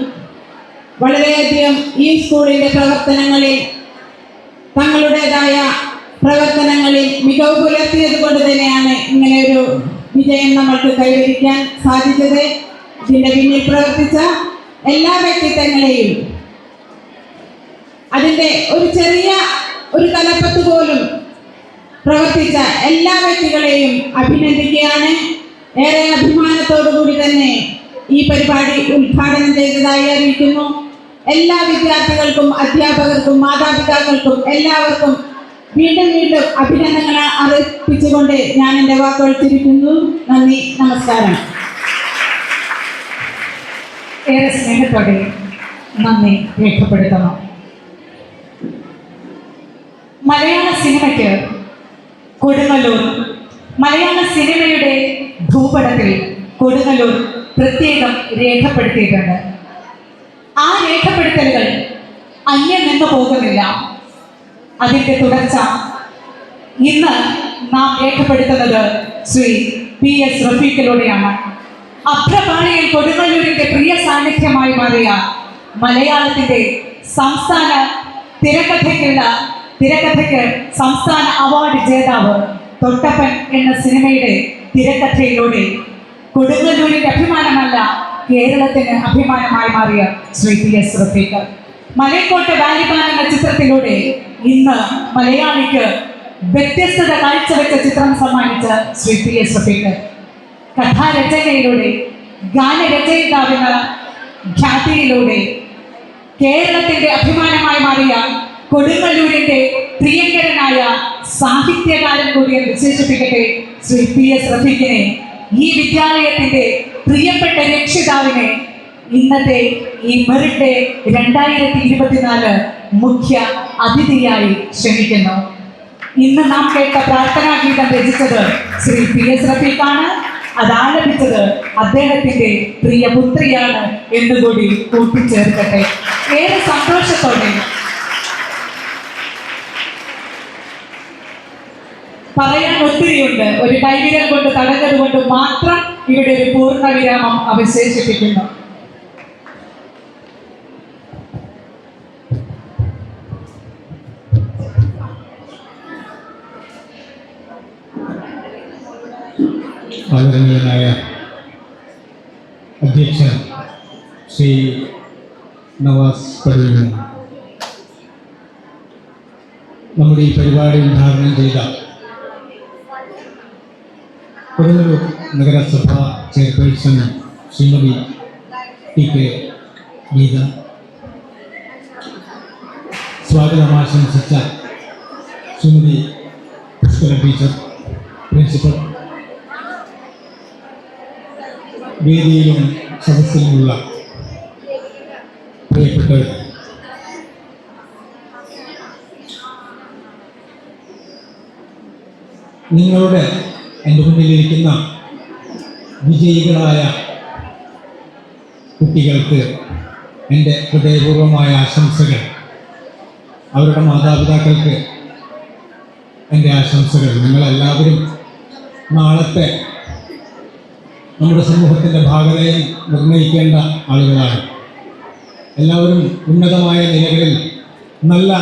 വളരെയധികം ഈ സ്കൂളിൻ്റെ പ്രവർത്തനങ്ങളിൽ തങ്ങളുടേതായ പ്രവർത്തനങ്ങളിൽ മികവ് പുലർത്തിയത് കൊണ്ട് തന്നെയാണ് ഇങ്ങനെ ഒരു വിജയം നമ്മൾക്ക് കൈവരിക്കാൻ സാധിച്ചത്. ഇതിൻ്റെ പിന്നിൽ പ്രവർത്തിച്ച എല്ലാ വ്യക്തിത്വങ്ങളെയും, അതിൻ്റെ ഒരു ചെറിയ ഒരു തലപ്പത്ത് പോലും പ്രവർത്തിച്ച എല്ലാ വ്യക്തികളെയും അഭിനന്ദിക്കുകയാണ്. ഏറെ അഭിമാനത്തോടു കൂടി തന്നെ ഈ പരിപാടി ഉദ്ഘാടനം ചെയ്തതായി അറിയിക്കുന്നു. എല്ലാ വിദ്യാർത്ഥികൾക്കും, അധ്യാപകർക്കും, മാതാപിതാക്കൾക്കും എല്ലാവർക്കും വീണ്ടും വീണ്ടും അഭിനന്ദനങ്ങൾ അറിയിച്ചുകൊണ്ട് ഞാൻ എൻ്റെ വാക്കുകൾ ചുരുക്കുന്നു. നന്ദി, നമസ്കാരം. ഏറെ സ്നേഹത്തോടെ നന്ദി രേഖപ്പെടുത്തുന്നു. മലയാള സിനിമയ്ക്ക് കൊടുങ്ങല്ലൂർ, മലയാള സിനിമയുടെ ഭൂപടത്തിൽ കൊടുങ്ങല്ലൂർ പ്രത്യേകം രേഖപ്പെടുത്തിയിട്ടുണ്ട്. ആ രേഖപ്പെടുത്തലുകൾ അന്യം നിന്ന് പോകുന്നില്ല. അതിൻ്റെ തുടർച്ച ഇന്ന് നാം രേഖപ്പെടുത്തുന്നത് ശ്രീ PS റഫീഖിലൂടെയാണ്. അഭ്രപാളിയിൽ കൊടുങ്ങല്ലൂരിൻ്റെ പ്രിയ സാന്നിധ്യമായി മാറിയ മലയാളത്തിൻ്റെ സംസ്ഥാന തിരക്കഥയ്ക്ക് സംസ്ഥാന അവാർഡ് ജേതാവ് തൊട്ടപ്പൻ എന്ന സിനിമയുടെ തിരക്കഥയിലൂടെ കൊടുങ്ങല്ലൂരിൻ്റെ അഭിമാനമല്ല, കേരളത്തിന് അഭിമാനമായി മാറിയ ശ്രീ PS റഫീഖ്. മലയക്കോട്ടെ വാലിബാൻ എന്ന ചിത്രത്തിലൂടെ ഇന്ന് മലയാളിക്ക് വ്യത്യസ്തത കാഴ്ചവെച്ച ചിത്രം സമ്മാനിച്ച ശ്രീ PS റഫീഖ് കഥാരചനയിലൂടെ, ഗാനരചയിതാവെന്ന ഖ്യാതിയിലൂടെ കേരളത്തിന്റെ അഭിമാനമായി മാറിയ കൊടുങ്ങല്ലൂരിന്റെ പ്രിയങ്കരനായ സാഹിത്യകാരൻ കൂടി എന്ന് വിശേഷിപ്പിക്കട്ടെ ശ്രീ PS റഫീഖിനെ, ഈ വിദ്യാലയത്തിന്റെ പ്രിയപ്പെട്ട രക്ഷിതാവിനെ ഇന്നത്തെ ഈ മെറിറ്റ് ഡേ 2024 മുഖ്യ അതിഥിയായി ക്ഷണിക്കുന്നു. ഇന്ന് നാം കേട്ട പ്രാർത്ഥനാ ഗീതം രചിച്ചത് ശ്രീ PS റഫീഖാണ്. അത് ആലപിച്ചത് അദ്ദേഹത്തിന്റെ പ്രിയപുത്രിയാണ് എന്നുകൂടി കൂട്ടിച്ചേർക്കട്ടെ. ഏറെ സന്തോഷത്തോടെ പറയാൻ ഒത്തിരിയുണ്ട്. ഒരു കൈവിരൽ കൊണ്ട് തടഞ്ഞത് കൊണ്ട് മാത്രം ഇവിടെ ഒരു പൂർണ്ണ വിരാമം അവശേഷിപ്പിക്കുന്നു. ആദരണീയനായ അധ്യക്ഷൻ ശ്രീ നവാസ് പടിയിൽ, നമ്മുടെ ഈ പരിപാടി ഉദ്ഘാടനം ചെയ്ത കൊടുങ്ങല്ലൂർ നഗരസഭ ചെയർപേഴ്സൺ ശ്രീമതി TK ഗീത, സ്വാഗതം ആശംസിച്ച ശ്രീമതി പുഷ്കല ടീച്ചർ, പ്രിൻസിപ്പൽ, വേദിയിലും സദസ്സിലുമുള്ള പ്രിയപ്പെട്ടവർ, നിങ്ങളുടെ എൻ്റെ മുന്നിലിരിക്കുന്ന വിജയികളായ കുട്ടികൾക്ക് എൻ്റെ ഹൃദയപൂർവമായ ആശംസകൾ, അവരുടെ മാതാപിതാക്കൾക്ക് എൻ്റെ ആശംസകൾ. നിങ്ങളെല്ലാവരും നാളത്തെ നമ്മുടെ സമൂഹത്തിൻ്റെ ഭാഗതയെ നിർണ്ണയിക്കേണ്ട ആളുകളാണ്. എല്ലാവരും ഉന്നതമായ നിലകളിൽ നല്ല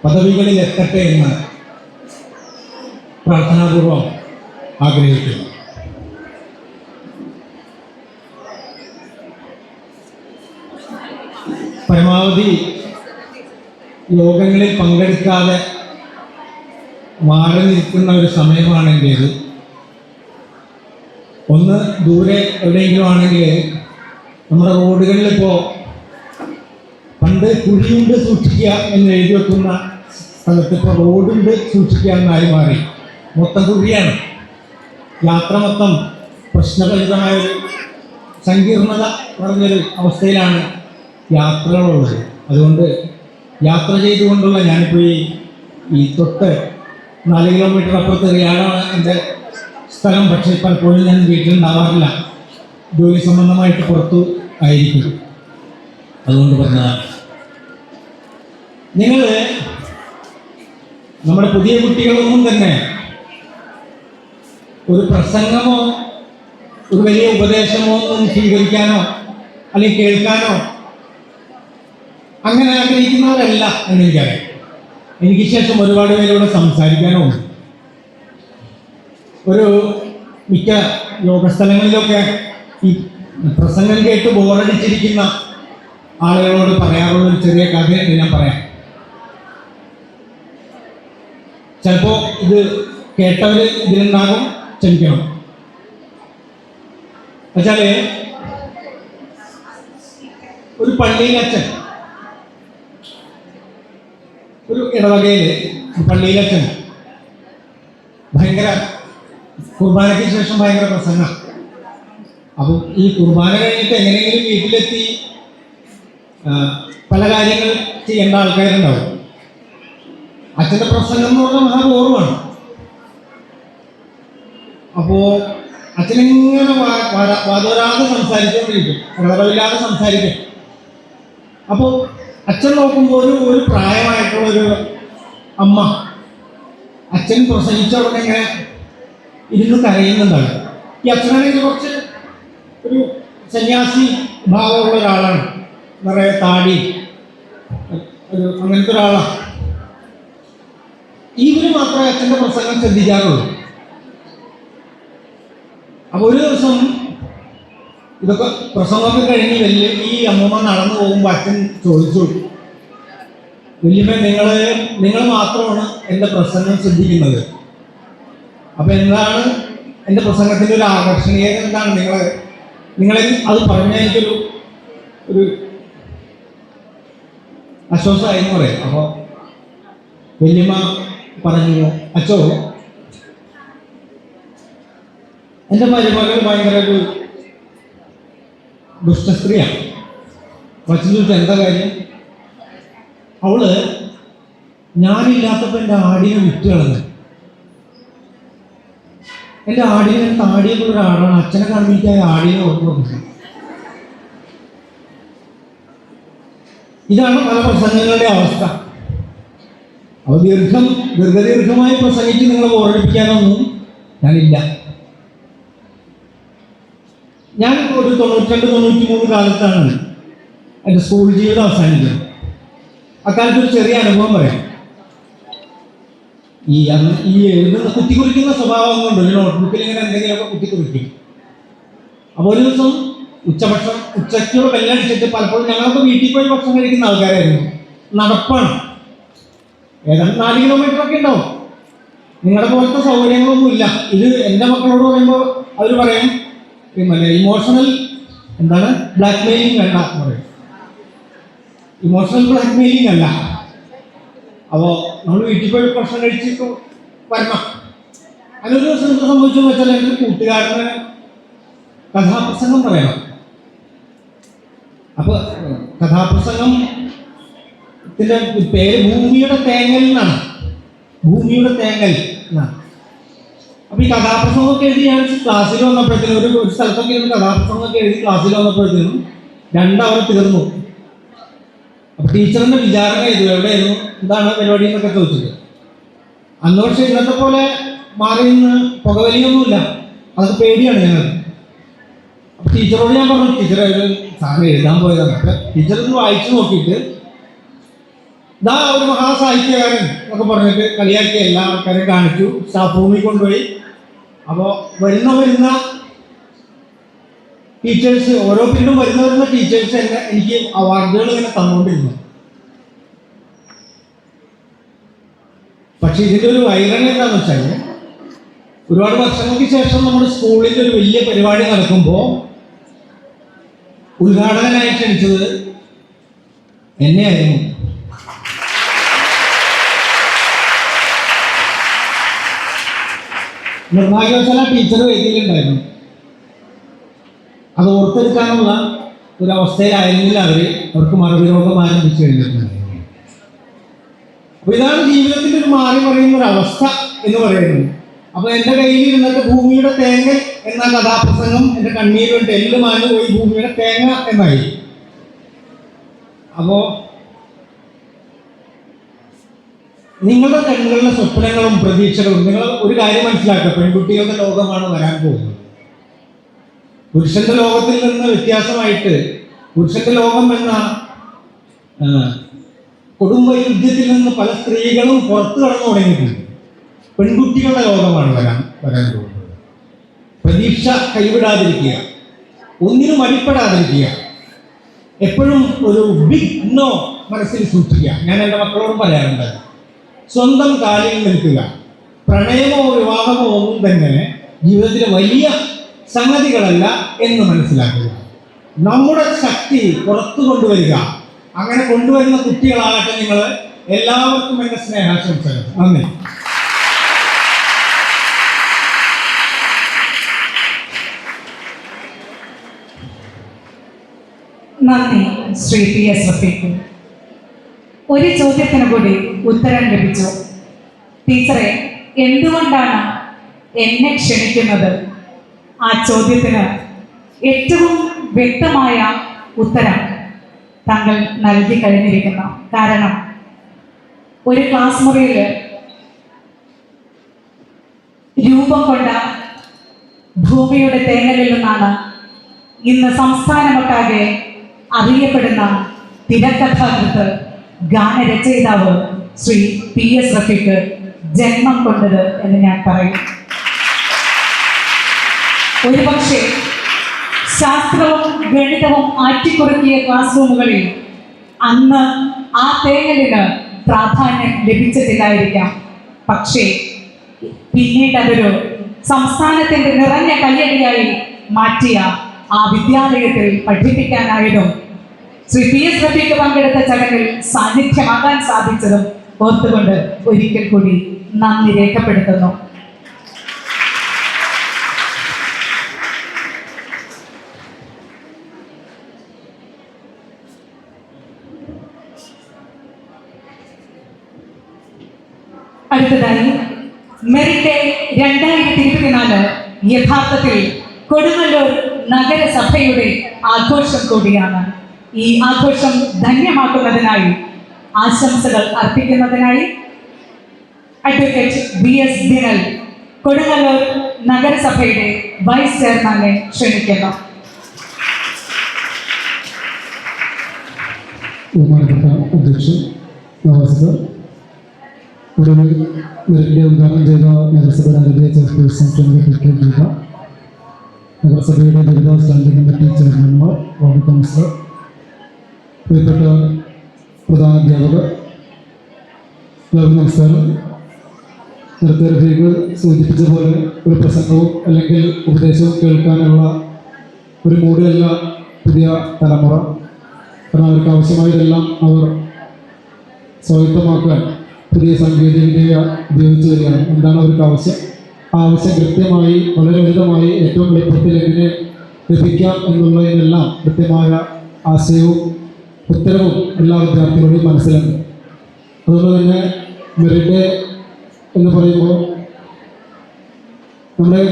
പദവികളിൽ എത്തട്ടെ എന്ന് പ്രാർത്ഥനാപൂർവം ആഗ്രഹിക്കുന്നു. പരമാവധി യോഗങ്ങളിൽ പങ്കെടുക്കാതെ മാറി നിൽക്കുന്ന ഒരു സമയമാണെങ്കില്, ഒന്ന് ദൂരെ എവിടെയെങ്കിലും ആണെങ്കിൽ നമ്മുടെ റോഡുകളിൽ ഇപ്പോൾ പണ്ട് കുഴിയുണ്ട് സൂക്ഷിക്കുക എന്ന് എഴുതി വെക്കുന്ന സ്ഥലത്ത് ഇപ്പോൾ റോഡുണ്ട് സൂക്ഷിക്കുക എന്നായി മാറി. മൊത്തം കുഴിയാണ്. യാത്ര മൊത്തം പ്രശ്നഭരിതമായൊരു സങ്കീർണത പറഞ്ഞൊരു അവസ്ഥയിലാണ് യാത്രകളുള്ളത്. അതുകൊണ്ട് യാത്ര ചെയ്തുകൊണ്ടുള്ള, ഞാനിപ്പോൾ ഈ തൊട്ട് 4 കിലോമീറ്റർ അപ്പുറത്ത് റിയാഡാണ് എൻ്റെ സ്ഥലം. പക്ഷേ പലപ്പോഴും ഞാൻ വീട്ടിലുണ്ടാവാറില്ല, ജോലി സംബന്ധമായിട്ട് പുറത്തു ആയിരിക്കും. അതുകൊണ്ട് പറഞ്ഞതാണ്. നിങ്ങൾ നമ്മുടെ പുതിയ കുട്ടികളൊന്നും തന്നെ ഒരു പ്രസംഗമോ ഒരു വലിയ ഉപദേശമോ ഒന്നും സ്വീകരിക്കാനോ അല്ലെങ്കിൽ കേൾക്കാനോ അങ്ങനെ ആഗ്രഹിക്കുന്നവരല്ല എന്നെനിക്കറിയാം. എനിക്ക് ശേഷം ഒരുപാട് പേരോട് സംസാരിക്കാനോ ഉണ്ട്. ഒരു മിക്ക യോഗസ്ഥലങ്ങളിലൊക്കെ ഈ പ്രസംഗം കേട്ട് ബോറടിച്ചിരിക്കുന്ന ആളുകളോട് പറയാറുള്ള ഒരു ചെറിയ കഥയുണ്ട്, ഞാൻ പറയാം. ചിലപ്പോൾ ഇത് കേട്ടവർ ഇതിലുണ്ടാകും, ക്ഷമിക്കണം. എന്നുവെച്ചാൽ ഒരു പള്ളിയിലച്ഛൻ, ഒരു ഇടവകയിൽ പള്ളിയിലച്ഛൻ ഭയങ്കര കുർബാനയ്ക്ക് ശേഷം ഭയങ്കര പ്രസംഗം. അപ്പം ഈ കുർബാന കഴിഞ്ഞിട്ട് എങ്ങനെയെങ്കിലും വീട്ടിലെത്തി പല കാര്യങ്ങൾ ചെയ്യേണ്ട ആൾക്കാരുണ്ടാവും. അച്ഛൻ്റെ പ്രസംഗം എന്ന് പറഞ്ഞാൽ മഹാപൂർവമാണ്. അപ്പോൾ അച്ഛനിങ്ങനെ വാദോരാതെ സംസാരിച്ചുകൊണ്ടിരിക്കും, ഇടപെടാതെ സംസാരിക്കും. അപ്പോൾ അച്ഛൻ നോക്കുമ്പോൾ ഒരു പ്രായമായിട്ടുള്ളൊരു അമ്മ അച്ഛൻ പ്രസംഗിച്ച ഉടനെ ഇങ്ങനെ ഇരുന്ന് കരയുന്നുണ്ടാണ്. ഈ അച്ഛനാണെങ്കിൽ കുറച്ച് ഒരു സന്യാസി ഭാവമുള്ള ഒരാളാണ്, നിറയെ താടി, ഒരു അങ്ങനത്തെ ഒരാളാണ്. ഇവര് മാത്രമേ അച്ഛൻ്റെ പ്രസംഗം ശ്രദ്ധിക്കാറുള്ളൂ. അപ്പോൾ ഒരു ദിവസം ഇതൊക്കെ പ്രസംഗമൊക്കെ കഴിഞ്ഞ് ഈ അമ്മൂമ്മ നടന്നു പോകുമ്പോൾ അച്ഛൻ ചോദിച്ചു, വല്യമ്മ, നിങ്ങൾ മാത്രമാണ് എൻ്റെ പ്രസംഗം ശ്രദ്ധിക്കുന്നത്. അപ്പം എന്താണ് എൻ്റെ പ്രസംഗത്തിൻ്റെ ഒരു ആകർഷണീയത? എന്താണ് നിങ്ങളെ അത് പറഞ്ഞാൽ എനിക്കൊരു ആശ്വാസമായി എന്ന് പറയും. അപ്പോൾ വല്യമ്മ പറഞ്ഞു, അച്ചോ, എൻ്റെ മരുമകൾ ഭയങ്കര ഒരു ദുഷ്ടസ്ത്രീയാണ്. വച്ചു ചോദിച്ചാൽ എന്താ കാര്യം? അവള് ഞാനില്ലാത്തപ്പോൾ എൻ്റെ ആടിനെ വിറ്റ് കളഞ്ഞു. എൻ്റെ ആടിനെ താടിയൊക്കെ ഒരു ആടാണ്. അച്ഛനെ കാണുമ്പോൾ ആടിനെ ഓർമ്മ. ഇതാണ് പല പ്രസംഗങ്ങളുടെ അവസ്ഥ. അപ്പോൾ ദീർഘമായി പ്രസംഗിച്ച് നിങ്ങളെ ബോറടിപ്പിക്കാനൊന്നും ഞാനില്ല. ഞാൻ ഒരു 92-93 കാലത്താണ് എൻ്റെ സ്കൂൾ ജീവിതം അവസാനിക്കുന്നത്. അക്കാലത്ത് ഒരു ചെറിയ അനുഭവം പറയാം. ഈ എഴുതുന്ന കുത്തിക്കുറിക്കുന്ന സ്വഭാവം കൊണ്ട് ഒരു നോട്ട്ബുക്കിൽ ഇങ്ങനെ എന്തെങ്കിലുമൊക്കെ കുത്തിക്കുറിക്കും. അപ്പോൾ ഒരു ദിവസം ഉച്ചയ്ക്കുള്ള ബെല്ലടിച്ചിട്ട്, പലപ്പോഴും ഞങ്ങളൊക്കെ വീട്ടിൽ പോയി ഭക്ഷണം കഴിക്കുന്ന ആൾക്കാരായിരുന്നു. നടപ്പാണ്, ഏതാണ്ട് 4 കിലോമീറ്ററൊക്കെ ഉണ്ടാവും. നിങ്ങളുടെ പോലത്തെ സൗകര്യങ്ങളൊന്നുമില്ല. ഇത് എൻ്റെ മക്കളോട് പറയുമ്പോൾ അവർ പറയും, ഇമോഷണൽ ബ്ലാക്ക് മെയിലിംഗ് വേണ്ട പറയും. ഇമോഷണൽ ബ്ലാക്ക് മെയിലിംഗ് അല്ല. അപ്പോൾ നമ്മൾ വീട്ടിൽ പോയി ഭക്ഷണം കഴിച്ചിട്ട് വരണം. അതിനൊരു ദിവസം എന്ത് സംഭവിച്ചെന്ന് വെച്ചാൽ എൻ്റെ കൂട്ടുകാരന് കഥാപ്രസംഗം പറയണം. അപ്പോൾ കഥാപ്രസംഗത്തിൻ്റെ പേര് ഭൂമിയുടെ തേങ്ങൽ എന്നാണ്. ഭൂമിയുടെ തേങ്ങൽ എന്നാണ്. അപ്പോൾ ഈ കഥാപ്രസംഗമൊക്കെ എഴുതി ഞാൻ ക്ലാസ്സിൽ വന്നപ്പോഴത്തേനും ഒരു സ്ഥലത്തൊക്കെ ഇരുന്ന് കഥാപ്രസംഗമൊക്കെ എഴുതി ക്ലാസ്സിൽ വന്നപ്പോഴത്തേനും 2 അവർ തീർന്നു. അപ്പോൾ ടീച്ചറിൻ്റെ വിചാരണ ചെയ്തു, എവിടെയായിരുന്നു, എന്താണ് പരിപാടി എന്നൊക്കെ ചോദിച്ചത്. അന്ന് പക്ഷേ ഇന്നത്തെ പോലെ മാറി നിന്ന് പുകവലിയൊന്നുമില്ല, അതൊക്കെ പേടിയാണ് ഞങ്ങൾ. അപ്പോൾ ടീച്ചറോട് ഞാൻ പറഞ്ഞു, ടീച്ചറെ ഒരു സാധനം എഴുതാൻ പോയതാണ്. അപ്പം ടീച്ചർ ഒന്ന് വായിച്ചു നോക്കിയിട്ട് ഇതാ ഒരു മഹാസാഹിത്യകാരൻ എന്നൊക്കെ പറഞ്ഞിട്ട് കളിയാക്കി എല്ലാ ആൾക്കാരെയും കാണിച്ചു. സ്റ്റാഫ് റൂമിൽ കൊണ്ടുപോയി. അപ്പോൾ വരുന്ന ടീച്ചേഴ്സ്, ഓരോ പിന്നും വരുന്ന ടീച്ചേഴ്സ് തന്നെ എനിക്ക് അവാർഡുകൾ ഇങ്ങനെ തന്നുകൊണ്ടിരുന്നു. പക്ഷെ ഇതിൻ്റെ ഒരു വൈറൽ എന്താണെന്ന് വെച്ചാൽ, ഒരുപാട് വർഷങ്ങൾക്ക് ശേഷം നമ്മുടെ സ്കൂളിൽ ഒരു വലിയ പരിപാടി നടക്കുമ്പോൾ ഉദ്ഘാടകനായി ക്ഷണിച്ചത് എന്നെയായിരുന്നു. നിർഭാഗ്യവശാൽ ടീച്ചർ വേദിയിലുണ്ടായിരുന്നു. അത് ഓർത്തെടുക്കാനുള്ള ഒരവസ്ഥയിലായിരുന്നില്ല അവർക്ക് മറവി രോഗം ആരംഭിച്ചു കഴിഞ്ഞിട്ടുണ്ടായിരുന്നു. അപ്പോൾ ഇതാണ് ജീവിതത്തിൻ്റെ ഒരു മാറി പറയുന്ന ഒരു അവസ്ഥ എന്ന് പറയുന്നത്. അപ്പോൾ എൻ്റെ കയ്യിൽ ഇരുന്നിട്ട് ഭൂമിയുടെ തേങ്ങ എന്ന കഥാപ്രസംഗം എൻ്റെ കണ്ണീരുണ്ട് എല്ലാം മാഞ്ഞു പോയി, ഭൂമിയുടെ തേങ്ങ എന്നായി. അപ്പോൾ നിങ്ങളുടെ കണ്ണുകളിലെ സ്വപ്നങ്ങളും പ്രതീക്ഷകളും, നിങ്ങൾ ഒരു കാര്യം മനസ്സിലാക്കുക, പെൺകുട്ടികളുടെ ലോകമാണ് വരാൻ പോകുന്നത്. പുരുഷന്റെ ലോകത്തിൽ നിന്ന് വ്യത്യാസമായിട്ട് പുരുഷന്റെ ലോകം എന്ന കൊടും വൈരുദ്ധ്യത്തിൽ നിന്ന് പല സ്ത്രീകളും പുറത്തു കടന്നു തുടങ്ങിയിട്ടുണ്ട്. പെൺകുട്ടികളുടെ ലോകമാണ് വരാൻ പോകുന്നത്. പ്രതീക്ഷ കൈവിടാതിരിക്കുക, ഒന്നിനും അടിപ്പെടാതിരിക്കുക, എപ്പോഴും ഒരു ബിഗ് നോ മനസ്സിൽ സൂക്ഷിക്കുക. ഞാൻ എൻ്റെ മക്കളോടും പറയാറുണ്ട്, സ്വന്തം കാലിൽ നിൽക്കുക. പ്രണയമോ വിവാഹമോ ഒന്നും തന്നെ ജീവിതത്തിലെ വലിയ സംഗതികളല്ല എന്ന് മനസ്സിലാക്കുക. നമ്മുടെ ശക്തി പുറത്തു കൊണ്ടുവരിക. അങ്ങനെ കൊണ്ടുവരുന്ന കുട്ടികളാകട്ടെ നിങ്ങൾ. എല്ലാവർക്കും എൻ്റെ സ്നേഹാശംസകൾ. നന്ദി. നന്ദി ശ്രീ PS റഫീഖ്. ഒരു ചോദ്യത്തിന് കൂടി ഉത്തരം ലഭിച്ചു. ടീച്ചറെ, എന്തുകൊണ്ടാണ് എന്നെ ക്ഷണിക്കുന്നത്? ആ ചോദ്യത്തിന് ഏറ്റവും വ്യക്തമായ ഉത്തരം താങ്കൾ നൽകി കഴിഞ്ഞിരിക്കുന്നു. കാരണം ഒരു ക്ലാസ് മുറിയിൽ രൂപം കൊണ്ട ഭൂമിയുടെ തേങ്ങലിൽ നിന്നാണ് ഇന്ന് സംസ്ഥാനമൊട്ടാകെ അറിയപ്പെടുന്ന തിരക്കഥാകൃത്ത്, ഗാനരചയിതാവ് ശ്രീ PS റഫീഖ് ജന്മം കൊണ്ടത് എന്ന് ഞാൻ പറയും. ഒരുപക്ഷെ ശാസ്ത്രവും ഗണിതവും ആറ്റിക്കുറുക്കിയ ക്ലാസ് റൂമുകളിൽ അന്ന് ആ തേങ്ങലിന് പ്രാധാന്യം ലഭിച്ചിട്ടില്ലായിരിക്കാം. പക്ഷേ പിന്നീട് അതൊരു സംസ്ഥാനത്തിന്റെ നിറഞ്ഞ കയ്യടിയായി മാറ്റിയ ആ വിദ്യാലയത്തിൽ പഠിപ്പിക്കാനായതും ശ്രീ PS റഫീഖ് പങ്കെടുത്ത ചടങ്ങിൽ സാന്നിധ്യമാകാൻ സാധിച്ചതും ഓർത്തുകൊണ്ട് ഒരിക്കൽ കൂടി നന്ദി രേഖപ്പെടുത്തുന്നു. അടുത്തതായി മെറിറ്റ് 2024 യഥാർത്ഥത്തിൽ കൊടുങ്ങല്ലൂർ നഗരസഭയുടെ ആഘോഷം കൂടിയാണ്. ഈ ആഘോഷം ധന്യമാക്കുന്നതിനായി ആശംസകൾ അർപ്പിക്കുന്നതിനായി അഡ്വക്കേറ്റ് BS ദിനൽ കൊടുങ്ങല്ലൂർ നഗരസഭയുടെ വൈസ് ചെയർമാനെ ക്ഷണിക്കുന്നു. ബഹുമാനപ്പെട്ട അധ്യക്ഷൻ നവാസ്, ഉടനെ മെറിറ്റിന്റെ ഉദ്ഘാടനം ചെയ്ത നഗരസഭയുടെ ആരോഗ്യ ചെയർപേഴ്സൺ ചെയ്ത നഗരസഭയുടെ ദുരിത സ്റ്റാൻഡിംഗ് കമ്മിറ്റി ചെയർമാൻമാർ, വാർഡ് കൗൺസിലർ, പ്രിയപ്പെട്ട പ്രധാന അധ്യാപകർ, എല്ലാവർക്കും നമസ്കാരം. നേരത്തെ റഫീഖ് സൂചിപ്പിച്ച പോലെ ഒരു പ്രസംഗവും അല്ലെങ്കിൽ ഉപദേശവും കേൾക്കാനുള്ള ഒരു മൂടിയല്ല പുതിയ തലമുറ. കാരണം അവർക്ക് ആവശ്യമായതെല്ലാം അവർ സ്വായത്തമാക്കാൻ പുതിയ സാങ്കേതികവിദ്യ ഉപയോഗിച്ച് വരികയാണ്. എന്താണ് അവർക്ക് ആവശ്യം? ആവശ്യം കൃത്യമായി വളരെ ലളിതമായി ഏറ്റവും എളുപ്പത്തിൽ എങ്ങനെ ലഭിക്കാം എന്നുള്ളതിനെല്ലാം കൃത്യമായ ആശയവും ഉത്തരവും എല്ലാ വിദ്യാർത്ഥികളുടെയും മനസ്സിലുണ്ട്. അതുകൊണ്ട് തന്നെ മെറിറ്റ് എന്ന് പറയുമ്പോൾ നമ്മുടെ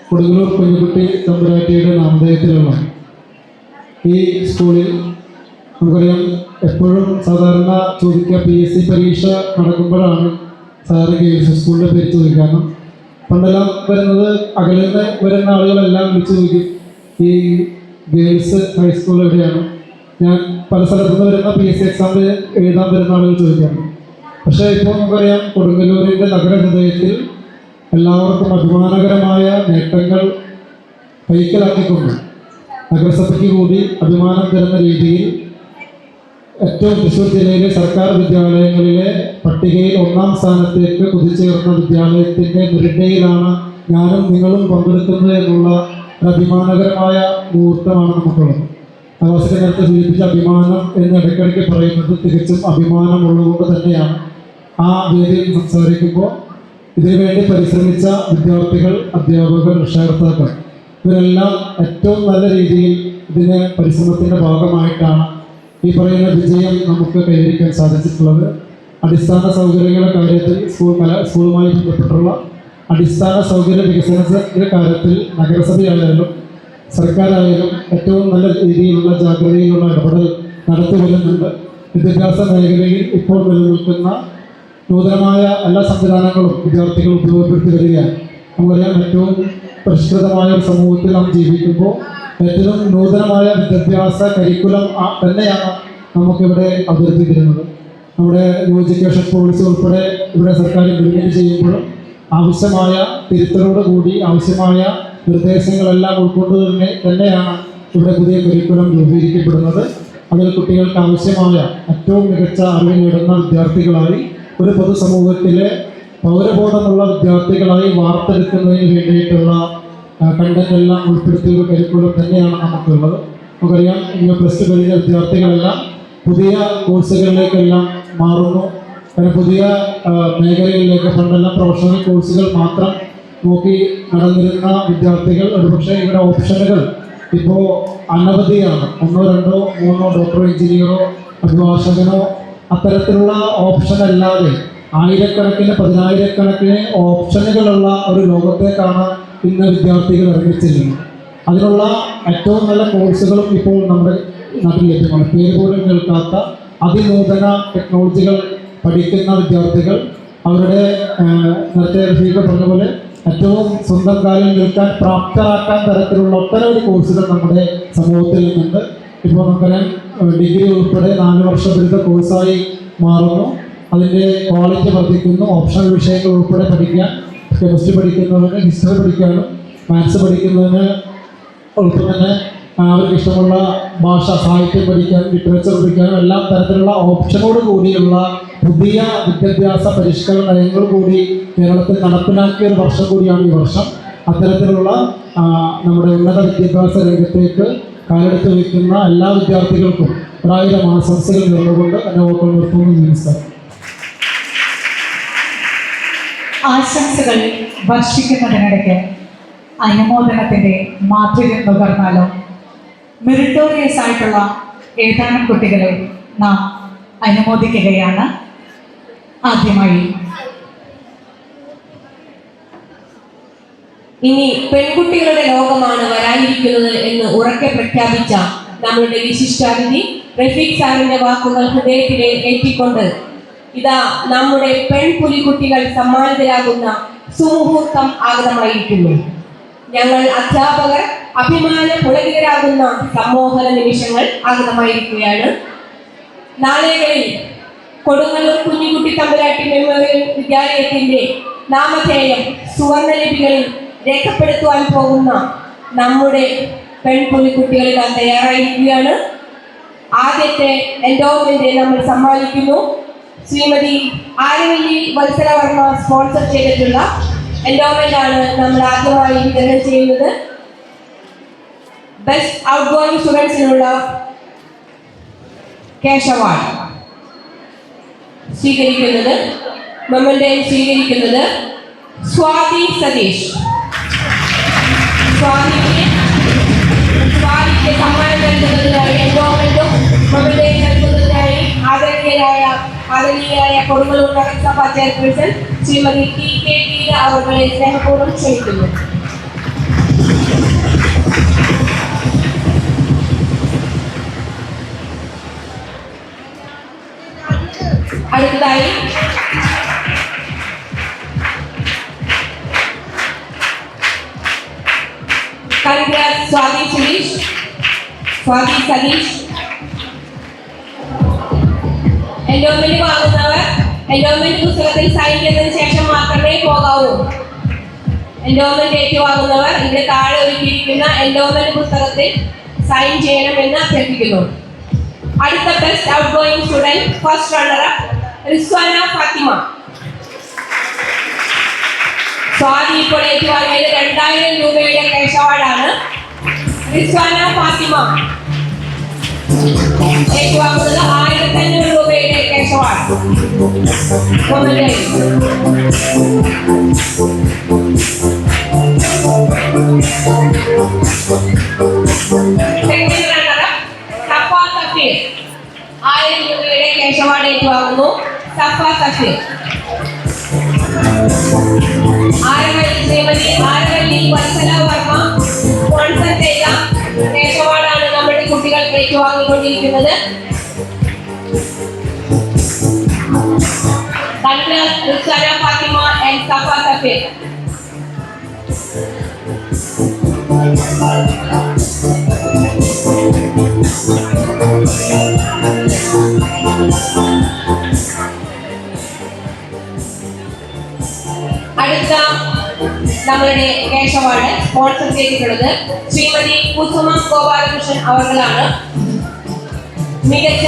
കൊടുങ്ങല്ലൂർ കുഞ്ഞുകുട്ടി തമ്പുരാട്ടിയുടെ നാമധേയത്തിലുള്ള ഈ സ്കൂളിൽ നമുക്കറിയാം എപ്പോഴും സാധാരണ ചോദിക്കുക PSC പരീക്ഷ നടക്കുമ്പോഴാണ് സാധാരണ ഗേൾസ് സ്കൂളിൻ്റെ പേര് ചോദിക്കുക. കാരണം പണ്ടെല്ലാം വരുന്നത് അകലെ നിന്ന് വരുന്ന ആളുകളെല്ലാം വിളിച്ചു ചോദിക്കും ഈ ഗേൾസ് ഹൈസ്കൂൾ എവിടെയാണ്. ഞാൻ പല സ്ഥലത്തുനിന്ന് വരുന്ന PSC എക്സാമിൽ എഴുതാൻ വരുന്ന ആളുകൾ ചോദിക്കാറുണ്ട്. പക്ഷേ ഇപ്പോൾ നമുക്കറിയാം കൊടുങ്ങല്ലൂരിൻ്റെ നഗരഹൃദയത്തിൽ എല്ലാവർക്കും അഭിമാനകരമായ നേട്ടങ്ങൾ കൈക്കലാക്കിക്കൊണ്ട് നഗരസഭയ്ക്ക് കൂടി അഭിമാനം തരുന്ന രീതിയിൽ ഏറ്റവും തൃശ്ശൂർ ജില്ലയിലെ സർക്കാർ വിദ്യാലയങ്ങളിലെ പട്ടികയിൽ 1ാം സ്ഥാനത്തേക്ക് കുതിച്ചുയർന്ന വിദ്യാലയത്തിൻ്റെ മെറിറ്റയിലാണ് ഞാനും നിങ്ങളും പങ്കെടുക്കുന്നത് എന്നുള്ള ഒരു അഭിമാനകരമായ മുഹൂർത്തമാണ് നമുക്കുള്ളത്. നവാസിന്റെ നേരത്തെ സൂചിപ്പിച്ച അഭിമാനം എന്ന് ഇടയ്ക്കിടയ്ക്ക് പറയുന്നത് തികച്ചും അഭിമാനമുള്ളതുകൊണ്ട് തന്നെയാണ്. ആ വേദിയിൽ സംസാരിക്കുമ്പോൾ ഇതിനുവേണ്ടി പരിശ്രമിച്ച വിദ്യാർത്ഥികൾ, അധ്യാപകർ, രക്ഷകർത്താക്കൾ ഇവരെല്ലാം ഏറ്റവും നല്ല രീതിയിൽ ഇതിന് പരിശ്രമത്തിൻ്റെ ഭാഗമായിട്ടാണ് ഈ പറയുന്ന വിജയം നമുക്ക് കൈവരിക്കാൻ സാധിച്ചിട്ടുള്ളത്. അടിസ്ഥാന സൗകര്യങ്ങളുടെ കാര്യത്തിൽ സ്കൂളുമായി ബന്ധപ്പെട്ടുള്ള അടിസ്ഥാന സൗകര്യ വികസനത്തിൻ്റെ കാര്യത്തിൽ നഗരസഭയായാലും സർക്കാരായാലും ഏറ്റവും നല്ല രീതിയിലുള്ള ജാഗ്രതയിലുള്ള ഇടപെടൽ നടത്തി വരുന്നുണ്ട്. വിദ്യാഭ്യാസ മേഖലയിൽ ഇപ്പോൾ നിലനിൽക്കുന്ന നൂതനമായ എല്ലാ സംവിധാനങ്ങളും വിദ്യാർത്ഥികൾ ഉപയോഗപ്പെടുത്തി വരികയാണ്. നമുക്കറിയാം ഏറ്റവും പരിഷ്കൃതമായ ഒരു സമൂഹത്തിൽ നാം ജീവിക്കുമ്പോൾ ഏറ്റവും നൂതനമായ വിദ്യാഭ്യാസ കരിക്കുലം തന്നെയാണ് നമുക്കിവിടെ അവതരിപ്പിക്കുന്നത്. നമ്മുടെ ന്യൂ എഡ്യൂക്കേഷൻ പോളിസി ഉൾപ്പെടെ ഇവിടെ സർക്കാർ ഇംപ്ലിമെൻറ്റ് ചെയ്യുമ്പോഴും ആവശ്യമായ തിരുത്തലോടുകൂടി ആവശ്യമായ നിർദ്ദേശങ്ങളെല്ലാം ഉൾക്കൊണ്ട് തന്നെയാണ് ഇവിടെ പുതിയ കരിക്കുലം രൂപീകരിക്കപ്പെടുന്നത്. അതിൽ കുട്ടികൾക്ക് ആവശ്യമായ ഏറ്റവും മികച്ച അറിവ് നേടുന്ന വിദ്യാർത്ഥികളായി ഒരു പൊതുസമൂഹത്തിലെ പൗരബോധമുള്ള വിദ്യാർത്ഥികളായി വാർത്തെടുക്കുന്നതിന് വേണ്ടിയിട്ടുള്ള കണ്ടന്റ് എല്ലാം ഉൾപ്പെടുത്തിയ ഒരു കരിക്കുലം തന്നെയാണ് നമുക്കുള്ളത്. നമുക്കറിയാം ഇന്ന് പ്ലസ് ടു കഴിഞ്ഞ വിദ്യാർത്ഥികളെല്ലാം പുതിയ കോഴ്സുകളിലേക്കെല്ലാം മാറുന്നു. അങ്ങനെ പുതിയ മേഖലകളിലേക്ക് പണ്ടെല്ലാം പ്രൊഫഷണൽ കോഴ്സുകൾ മാത്രം നോക്കി നടന്നിരുന്ന വിദ്യാർത്ഥികൾ ഒരുപക്ഷെ ഇവിടെ ഓപ്ഷനുകൾ ഇപ്പോൾ അനവധിയാണ്. 1, 2, 3 ഡോക്ടറോ എഞ്ചിനീയറോ അഭിഭാഷകനോ അത്തരത്തിലുള്ള ഓപ്ഷൻ അല്ലാതെ ആയിരക്കണക്കിന് 10,000-കണക്കിന് ഓപ്ഷനുകളുള്ള ഒരു ലോകത്തേക്കാണ് ഇന്ന് വിദ്യാർത്ഥികൾ ഇറങ്ങിച്ചെല്ലുന്നത്. അതിനുള്ള ഏറ്റവും നല്ല കോഴ്സുകളും ഇപ്പോൾ നമ്മുടെ നാട്ടിൽ ലഭ്യമാണ്. പേര് പോലും കേൾക്കാത്ത അതിനൂതന ടെക്നോളജികൾ പഠിക്കുന്ന വിദ്യാർത്ഥികൾ അവരുടെ നേരത്തെ റഫീഖ പറഞ്ഞ പോലെ ഏറ്റവും സ്വന്തം കാലിൽ നിൽക്കാൻ പ്രാപ്തരാക്കാൻ തരത്തിലുള്ള ഒട്ടനവധി കോഴ്സുകൾ നമ്മുടെ സമൂഹത്തിൽ നിന്നുണ്ട്. ഇപ്പോൾ നമുക്കറിയാം ഡിഗ്രി ഉൾപ്പെടെ 4 വർഷ ബിരുദ കോഴ്സായി മാറുന്നു. അതിൻ്റെ ക്വാളിറ്റി വർദ്ധിക്കുന്നു. ഓപ്ഷണൽ വിഷയങ്ങൾ ഉൾപ്പെടെ പഠിക്കാൻ, കെമിസ്ട്രി പഠിക്കുന്നതിന് ഹിസ്റ്ററി പഠിക്കാനും മാത്സ് പഠിക്കുന്നതിന് ഒപ്പം തന്നെ അവർക്ക് ഇഷ്ടമുള്ള ഭാഷ, സാഹിത്യം പഠിക്കാനും ലിറ്ററേച്ചർ പഠിക്കാനും എല്ലാം തരത്തിലുള്ള ഓപ്ഷനോട് കൂടിയുള്ള പുതിയ വിദ്യാഭ്യാസ പരിഷ്കരണ നയങ്ങൾ കൂടി കേരളത്തിൽ നടപ്പിലാക്കിയ ഒരു വർഷം കൂടിയാണ് ഈ വർഷം. അത്തരത്തിലുള്ള നമ്മുടെ ഉന്നത വിദ്യാഭ്യാസ രംഗത്തേക്ക് കാലെടുത്ത് വയ്ക്കുന്ന എല്ലാ വിദ്യാർത്ഥികൾക്കും 1000 ആശംസകൾ നേർന്നുകൊണ്ട് എന്നെ ഓർമ്മ നിർത്തുന്നു. നമസ്കാരം. ആശംസകൾ വർഷിക്കുന്നതിനിടയ്ക്ക് അനുമോദനത്തിൻ്റെ മാധുര്യം നുകർന്നാലോ? മെറിറ്റോറിയസ് ആയിട്ടുള്ള ഏതാനും കുട്ടികളെ നാം അനുമോദിക്കുകയാണ്. ആദ്യമായി ഇനി പെൺകുട്ടികളുടെ ലോകമാണ് വരാനിരിക്കുന്നത് എന്ന് ഉറക്കെ പ്രഖ്യാപിച്ച നമ്മളുടെ വിശിഷ്ടാതിഥി റഫീഖ് സാറിന്റെ വാക്കുകൾ ഹൃദയത്തിൽ ഏറ്റിക്കൊണ്ട് ഇതാ നമ്മുടെ പെൺപുലിക്കുട്ടികൾ സമ്മാനിതരാകുന്ന സുമുഹൂർത്തം ആഗതമായിരിക്കുന്നു. ഞങ്ങൾ അധ്യാപകർ അഭിമാന പുളകിതരാകുന്ന സമ്മോഹന നിമിഷങ്ങൾ ആഗതമായിരിക്കുകയാണ്. നാളുകളിൽ കൊടുങ്ങല്ലൂർ കുഞ്ഞുകുട്ടി തമ്പുരാട്ടി മെമ്മോറിയൽ വിദ്യാലയത്തിന്റെ നാമധേയം സുവർണലിപികളിൽ രേഖപ്പെടുത്തുവാൻ പോകുന്ന നമ്മുടെ പെൺപുലിക്കുട്ടികളിൽ തയ്യാറായിരിക്കുകയാണ്. ആദ്യത്തെ എൻഡോമെന്റ് നമ്മൾ സമ്മാനിക്കുന്നു. ശ്രീമതി ആരവല്ലി വത്സലവർമ്മ സ്പോൺസർ ചെയ്തിട്ടുള്ള എൻഡോമെന്റ് ആണ് നമ്മൾ ആദ്യമായി വിതരണം ചെയ്യുന്നത്. ബെസ്റ്റ് ഔട്ട്ഗോയിങ് സ്റ്റുഡൻസിനുള്ള ക്യാഷ് അവാർഡ് സ്വീകരിക്കുന്നത് സ്വാതി സതീഷ്. സ്വാതിക്ക് സമ്മാനം നൽകുന്നതിനായി എൻഡോമെന്റും മൊമെന്റേയും നൽകുന്നതിനായി ആദരണീയായ കൊടുങ്ങല്ലൂർ നഗരസഭാ ചെയർപേഴ്സൺ ശ്രീമതി TK ഗീത അവരെ സ്നേഹപൂർവ്വം ക്ഷണിക്കുന്നു. അടുത്തതായി സ്വാതി സതീഷ്. എൻഡോമെന്റ് വാങ്ങുന്നവർ എൻഡോമെന്റ് പുസ്തകത്തിൽ സൈൻ ചെയ്തതിനു ശേഷം മാത്രമേ പോകാവൂ. എൻഡോമെന്റ് ഏറ്റുവാങ്ങുന്നവർ ഇവിടെ താഴെ ഒരുക്കിയിരിക്കുന്ന എൻഡോമെന്റ് പുസ്തകത്തിൽ സൈൻ ചെയ്യണമെന്ന് അഭ്യർത്ഥിക്കുന്നു. അടുത്ത best outgoing student first runner Rizwana Fathima. Swathi ഇപ്പോൾ ഏറ്റുവാങ്ങിയത് 2000 രൂപയുടെ ക്യാഷ് അവാർഡാണ്. റിസ്വാന ഫാത്തിമ ഏറ്റുവാങ്ങുന്നത് 1500 രൂപയുടെ ക്യാഷ് അവാർഡ്. സെക്കൻഡ് റണ്ണർ സഫ സഫീർ 1000 രൂപയുടെ ക്യാഷ് അവാർഡ് ഏറ്റുവാങ്ങുന്നു. സഫ സഫീർ. ശ്രീമതി ആരവല്ലി വത്സല വർമ്മ സ്പോൺസർ ചെയ്ത ക്യാഷ് അവാർഡാണ് നമ്മുടെ കുട്ടികൾ ഏറ്റുവാങ്ങിക്കൊണ്ടിരിക്കുന്നത്. റിസ്വാന ഫാത്തിമ ആൻഡ് സഫ സഫീർ. അടുത്ത നമ്മളുടെ ക്യാഷ് അവാർഡ് സ്പോൺസർ ചെയ്തിട്ടുള്ളത് ശ്രീമതി കുസുമം ഗോപാലകൃഷ്ണൻ അവർകളാണ്. മികച്ച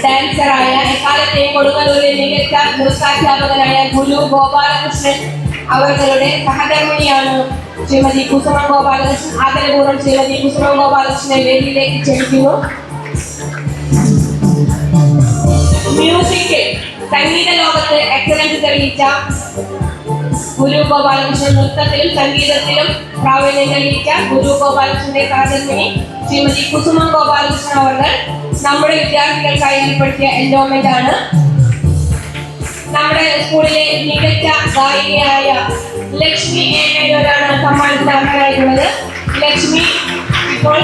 ഡാൻസറായ എക്കാലത്തെയും കൊടുങ്ങല്ലൂരിലെ മികച്ച നൃത്താധ്യാപകനായ ഗുരു ഗോപാലകൃഷ്ണൻ അവരുടെ സഹധർമ്മിണിയാണ് ശ്രീമതി കുസുമം ഗോപാലകൃഷ്ണൻ. ആദരപൂർവ്വം ശ്രീമതി കുസുമം ഗോപാലകൃഷ്ണനെ വേദിയിലേക്ക് ക്ഷണിക്കുന്നു. മ്യൂസിക്കിൽ സംഗീത ലോകത്ത് എക്സലൻസ് തെളിയിച്ച ഗുരു ഗോപാലകൃഷ്ണൻ, നൃത്തത്തിലും സംഗീതത്തിലും പ്രാവീണ്യം തെളിയിച്ച ഗുരു ഗോപാലകൃഷ്ണന്റെ സഹധർമ്മിണി ശ്രീമതി കുസുമം ഗോപാലകൃഷ്ണൻ അവർ നമ്മുടെ വിദ്യാർത്ഥികൾക്കായി ഏർപ്പെടുത്തിയ എൻഡോമെന്റ് ആണ്. നമ്മുടെ സ്കൂളിലെ മികച്ച ഗായികയായ ലക്ഷ്മി എന്നവരാണ് സമ്മാനത്തിന് അർഹരായിട്ടുള്ളത്. ലക്ഷ്മി ഇപ്പോൾ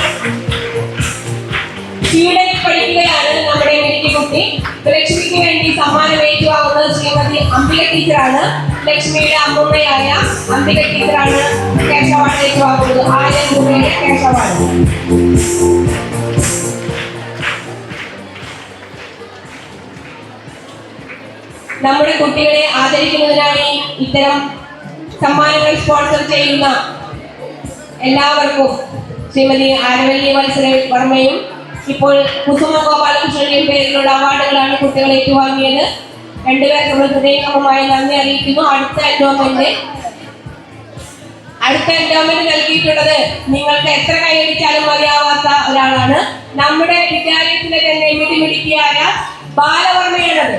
സ്വീഡനിൽ പഠിക്കുകയാണ് നമ്മുടെ മിടുക്കി കുട്ടി. ലക്ഷ്മിക്ക് വേണ്ടി സമ്മാനം ഏറ്റുവാങ്ങുന്നത് ശ്രീമതി അംബിക ടീച്ചറാണ്. ലക്ഷ്മിയുടെ അമ്മൂമ്മയായ അംബിക ടീച്ചറാണ് ക്യാഷ് അവാർഡ് ഏറ്റുവാങ്ങുന്നത്. 1000 രൂപയുടെ ക്യാഷ് അവാർഡ്. നമ്മുടെ കുട്ടികളെ ആദരിക്കുന്നതിനായി ഇത്തരം സമ്മാനങ്ങൾ സ്പോൺസർ ചെയ്യുന്ന എല്ലാവർക്കും ശ്രീമതി ആരവല്ലി വത്സല വർമ്മയും ഇപ്പോൾ കുസുമ ഗോപാലകൃഷ്ണന്റെയും പേരിലുള്ള അവാർഡുകളാണ് കുട്ടികൾ ഏറ്റുവാങ്ങിയത്. രണ്ടുപേർക്കും ഹൃദയംഗമമായി നന്ദി അറിയിക്കുന്നു. അടുത്ത എൻഡോമെന്റ് നൽകിയിട്ടുള്ളത് നിങ്ങൾക്ക് എത്ര കൈയടിച്ചാലും മതിയാവാത്ത ഒരാളാണ്. നമ്മുടെ വിദ്യാലയത്തിലെ തന്നെ മിടിമിടുക്കിയായ ബാലവർമ്മയാണത്.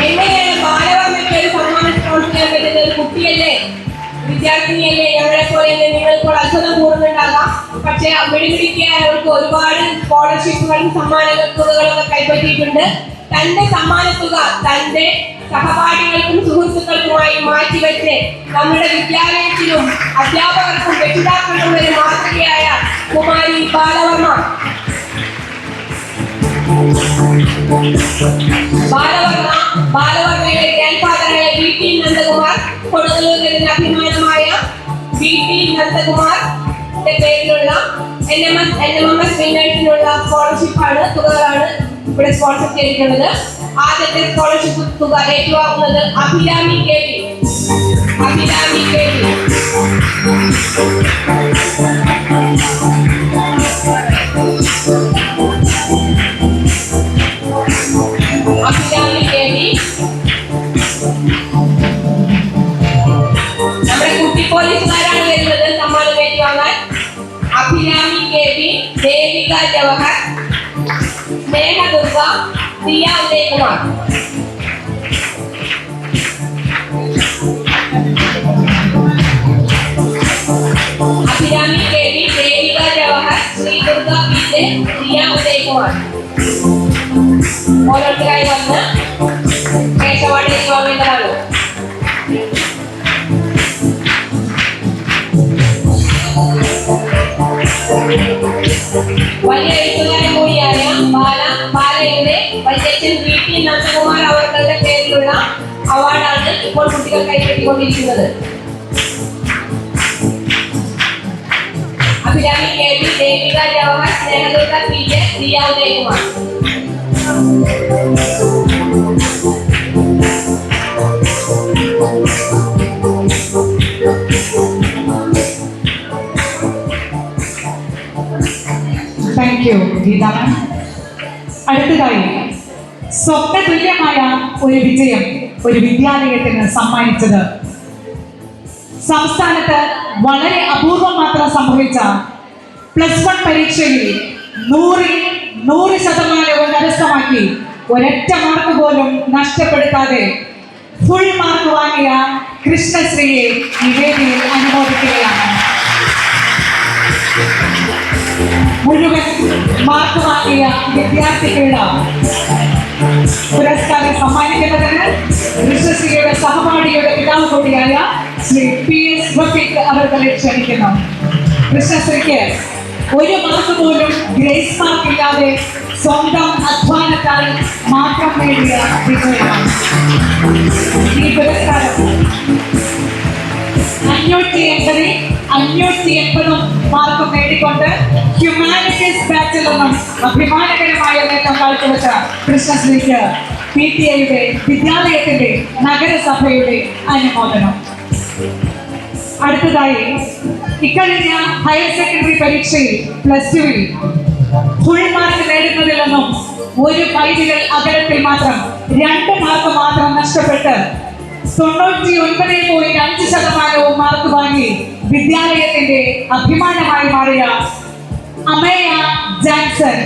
എങ്ങനെയാണ് ബാലവർമ്മയ്ക്ക് ഒരു സമ്മാനം സ്പോൺസർ ചെയ്യാൻ പറ്റുന്നത്? ഒരു കുട്ടിയല്ലേ, വിദ്യാർത്ഥിനിയല്ലേ, ഞങ്ങളെ പോലെ നിങ്ങളിപ്പോൾ അത്ഭുതം കൂടുന്നുണ്ടാകാം. പക്ഷെ മിടിമിടുക്കിയായവർക്ക് ഒരുപാട് സ്കോളർഷിപ്പുകളും സമ്മാനത്തുകകളൊക്കെ കൈപ്പറ്റിയിട്ടുണ്ട്. തന്റെ സമ്മാനത്തുക തന്റെ സഹപാഠികൾക്കും സുഹൃത്തുക്കൾക്കുമായി മാറ്റിവെച്ച് നമ്മുടെ വിദ്യാലയത്തിലും അധ്യാപകർക്കും രക്ഷിതാക്കൾക്കും ഒരു മാതൃകയായ കുമാരി ബാലവർമ്മ. ബാലവർമ്മയുടെ ഗ്രാൻഡ് ഫാദറായ VT നന്ദകുമാർ, കൊടുങ്ങല്ലൂരിന്റെ അഭിമാനമായ VT നന്ദകുമാറിന്റെ പേരിലുള്ള NMMS വിന്നേഴ്സിനുള്ള സ്കോളർഷിപ്പാണ്, തുകകളാണ് ഇവിടെ സ്പോൺസർ ചെയ്തിട്ടുള്ളത്. ആദ്യത്തെ സ്കോളർഷിപ്പ് തുക ഏറ്റുവാങ്ങുന്നത് അഭിരാമി KV. അഭിരാമി KV നമ്മുടെ കുട്ടി പോലീസുകാരാണ് വരുന്നത് സമ്മാനം ഏറ്റുവാങ്ങാൻ. അഭിരാമി KV, ദേവിക ദേവിക ജവഹർ, സ്നേഹ ദുർഗ, ദിയ ഉദയകുമാർ. അഭിരാമി ദേവി, ദേവിക ജവഹർ, ശ്രീ ദുർഗ പി, ദിയ ഉദയകുമാർ. ഓരോരുത്തരായി വന്ന് കേശവാടി ഏറ്റുവാങ്ങേണ്ടതാണ്. വലിയ എഴുത്തുകാരൻ കൂടിയായ ബാലയുടെ വല്യച്ഛൻ VP നന്ദകുമാർ അവരുടെ പേരിലുള്ള അവാർഡാണ് ഇപ്പോൾ കുട്ടികൾ കൈപ്പറ്റിക്കൊണ്ടിരിക്കുന്നത്. Abhirami KP, Devika Jawahar, Snehadurga PJ, Diya Udayakumar. Thank you Geetha. അടുത്തതായി സ്വപ്ന തുല്യമായ ഒരു വിജയം ഒരു വിദ്യാലയത്തിന് സമ്മാനിച്ചത് സംസ്ഥാനത്ത് വളരെ അപൂർവം മാത്രം സംഭവിച്ച +1 പരീക്ഷയിൽ 100% കരസ്ഥമാക്കി ഒരൊറ്റ മാർക്ക് പോലും നഷ്ടപ്പെടുത്താതെ ഫുൾ മാർക്ക് വാങ്ങിയ കൃഷ്ണശ്രീയെ ഈ വേദിയിൽ അനുമോദിക്കുകയാണ്. മുഴുവൻ മാർക്ക് വാങ്ങിയ വിദ്യാർത്ഥികളുടെ പുരസ്കാരം സമ്മാനിക്കുന്നതിന് കൃഷ്ണശ്രീയുടെ സഹപാഠിയുടെ പിതാവ് കൂടിയായ ശ്രീ PS റഫീഖ് അവരെ ക്ഷണിക്കുന്നു. കൃഷ്ണശ്രീക്ക് 1 മാർക്ക് പോലും ഗ്രേസ് മാർക്ക് ഇല്ലാതെ സ്വന്തം അധ്വാനത്താൽ മാത്രം നേടിയ വിജയമാണ്. ഈ പുരസ്കാരം 580 മാർക്കും നേടിക്കൊണ്ട് ഹ്യൂമാനിറ്റീസ് ബാച്ചിൽ നിന്നും അഭിമാനകരമായ നേട്ടം കാഴ്ചവെച്ച കൃഷ്ണശ്രീക്ക് PTA-യുടെ വിദ്യാലയത്തിന്റെ നഗരസഭയുടെ അനുമോദനം. അടുത്തതായി ഇക്കഴിഞ്ഞ ഹയർ സെക്കൻഡറി പരീക്ഷയിൽ +2-ൽ ഫുൾ മാർക്ക് നേടുന്നതിൽ നിന്നും 1 പൈലുകൾ അകലത്തിൽ മാത്രം 2 മാർക്ക് മാത്രം നഷ്ടപ്പെട്ട് 99.5% മാർക്ക് വാങ്ങി വിദ്യാലയത്തിന്റെ അഭിമാനമായി മാറിയ അമേയ ജാൻസൺ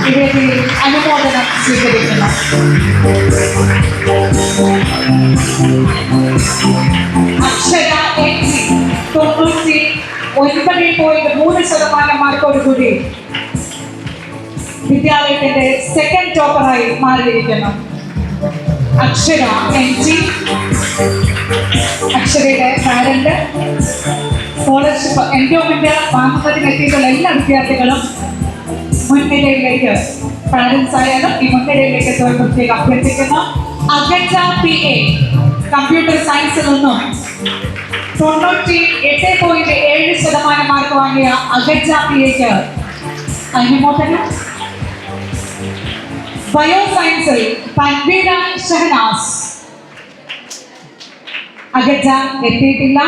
ഇവരുടെ അനുമോദനം സ്വീകരിക്കുന്നു. അക്ഷര NG 99.3% മാർക്കോടുകൂടി വിദ്യാലയത്തിന്റെ സെക്കൻഡ് ടോപ്പറായി മാറിയിരിക്കുന്നു. അക്ഷര NG, അക്ഷരയുടെ പാരന്റ് സ്കോളർഷിപ്പ് എൻഡോമെന്റ് വാങ്ങുന്നതിനെത്തിയിട്ടുള്ള എല്ലാ വിദ്യാർത്ഥികളും മുൻനിരയിലേക്ക്, പാരന്റ്സ് ആയാലും ഈ മുൻനിരയിലേക്ക് പ്രത്യേകം അഭ്യർത്ഥിക്കുന്നു. അഗജ PA കമ്പ്യൂട്ടർ സയൻസിൽ നിന്നും 98.7% മാർക്ക് വാങ്ങിയ അഗജ PAക്ക് അനുമോദനം. ബയോസയൻസിൽ തൻവീര ഷഹനാസ് അഗജ എത്തിയിട്ടില്ല.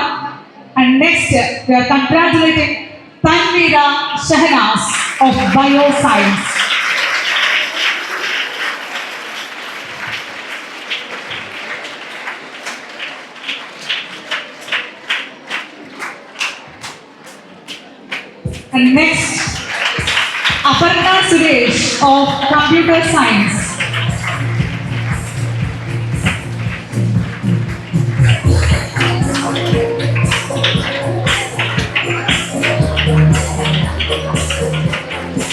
And next we are congratulating Tanveera Shahnas of Bioscience. And next Aparna Suresh of Computer Science.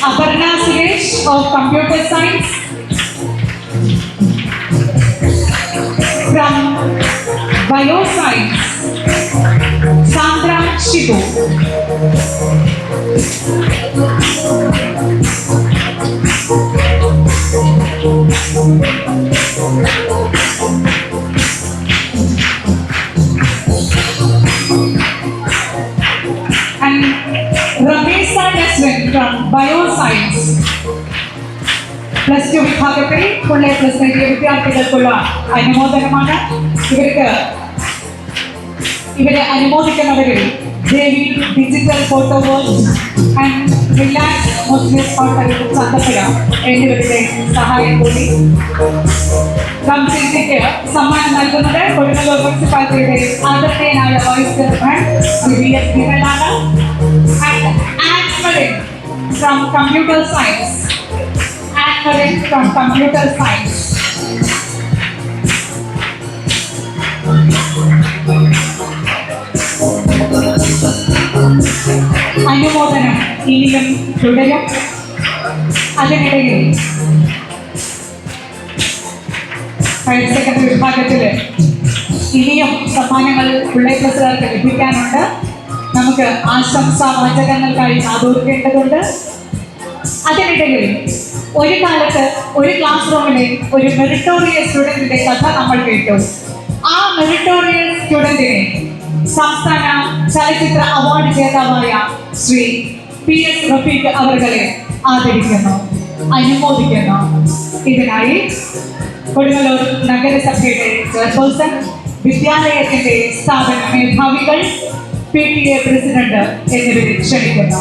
Aparna Suresh of Computer Science. From Bioscience, Sandra Shibu. And Ramesa Neswin from Bioscience. +2 വിഭാഗത്തിൽ full A+ നേടിയ വിദ്യാർത്ഥികൾക്കുള്ള അനുമോദനമാണ്. ഇവരെ അനുമോദിക്കുന്നവരിൽ Devi digital photo works and relax Muslim hotel Chanthappura എന്നിവരുടെ സഹായം കൂടി. കംസിക്ക് സമ്മാനം നൽകുന്നത് കൊടുങ്ങല്ലൂർ മുനിസിപ്പാലിറ്റിയുടെ ആദരണീയനായ വൈസ് ചെയർമാൻ ശ്രീ VS വിമലാണ്. from Computer Science. Anne-Marie from Computer Science. അനുമോദനം ഇനിയും തുടരും. അതിനിടയിൽ ഹയർ സെക്കൻഡറി വിഭാഗത്തിൽ ഇനിയും സമ്മാനങ്ങൾ പിള്ളേർക്കാർക്ക് ലഭിക്കാനുണ്ട്. നമുക്ക് ആശംസാ വാചകങ്ങൾക്കായി കാതോർക്കേണ്ടതുണ്ട്. അതിനിടയിൽ ഒരു കാലത്ത് ഒരു ക്ലാസ് റൂമിലെ ഒരു മെറിറ്റോറിയസ് സ്റ്റുഡന്റിന്റെ കഥ നമ്മൾ കേട്ടു. ആ മെറിറ്റോറിയസ് സ്റ്റുഡന്റിനെ സംസ്ഥാന ചലച്ചിത്ര അവാർഡ് ജേതാവായ ശ്രീ PS റഫീഖ് അവർകളെ ആദരിക്കുന്നു, അനുമോദിക്കുന്നു. ഇതിനായി കൊടുങ്ങല്ലൂർ നഗരസഭയുടെ ചെയർപേഴ്സൺ, വിദ്യാലയത്തിന്റെ സ്ഥാപന മേധാവികൾ, PTA പ്രസിഡന്റ് എന്നിവരെ ക്ഷണിക്കുന്നു.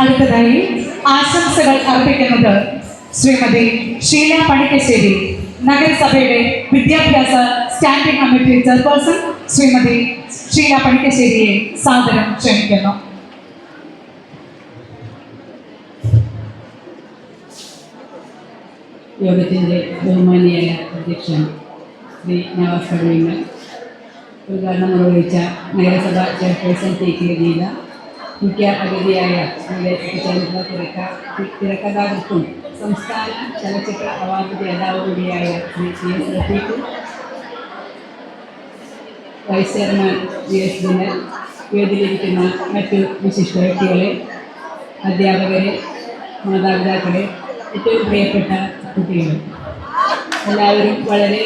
അടുത്തതായി ആശംസകൾ അർപ്പിക്കുന്നത് ശ്രീമതി ഷീല പണിക്കശ്ശേരി, നഗരസഭയുടെ വിദ്യാഭ്യാസ standing committee chairperson Shrimati Sheela പണിക്കശ്ശേരിയെ സാദരം ക്ഷണിക്കുന്നു. യോഗത്തിൻ്റെ ബഹുമാനിയായ അധ്യക്ഷൻ ശ്രീ നവാസ് കടുവിങ്ങൾ, ഉദ്ഘാടനം നിർവഹിച്ച നഗരസഭ ചെയർപേഴ്സൺ TK ഗീത, മുഖ്യ അതിഥിയായ തിരക്കഥാകൃത്തും സംസ്ഥാന ചലച്ചിത്ര അവാർഡ് ജേതാവ് കൂടിയായ Shri PS Rafeeq, vice chairman GS Dinal, വേദിയിലിരിക്കുന്ന മറ്റു വിശിഷ്ട വ്യക്തികളെ, അധ്യാപകരെ, മാതാപിതാക്കളെ, ഏറ്റവും പ്രിയപ്പെട്ട കുട്ടികൾ, എല്ലാവരും വളരെ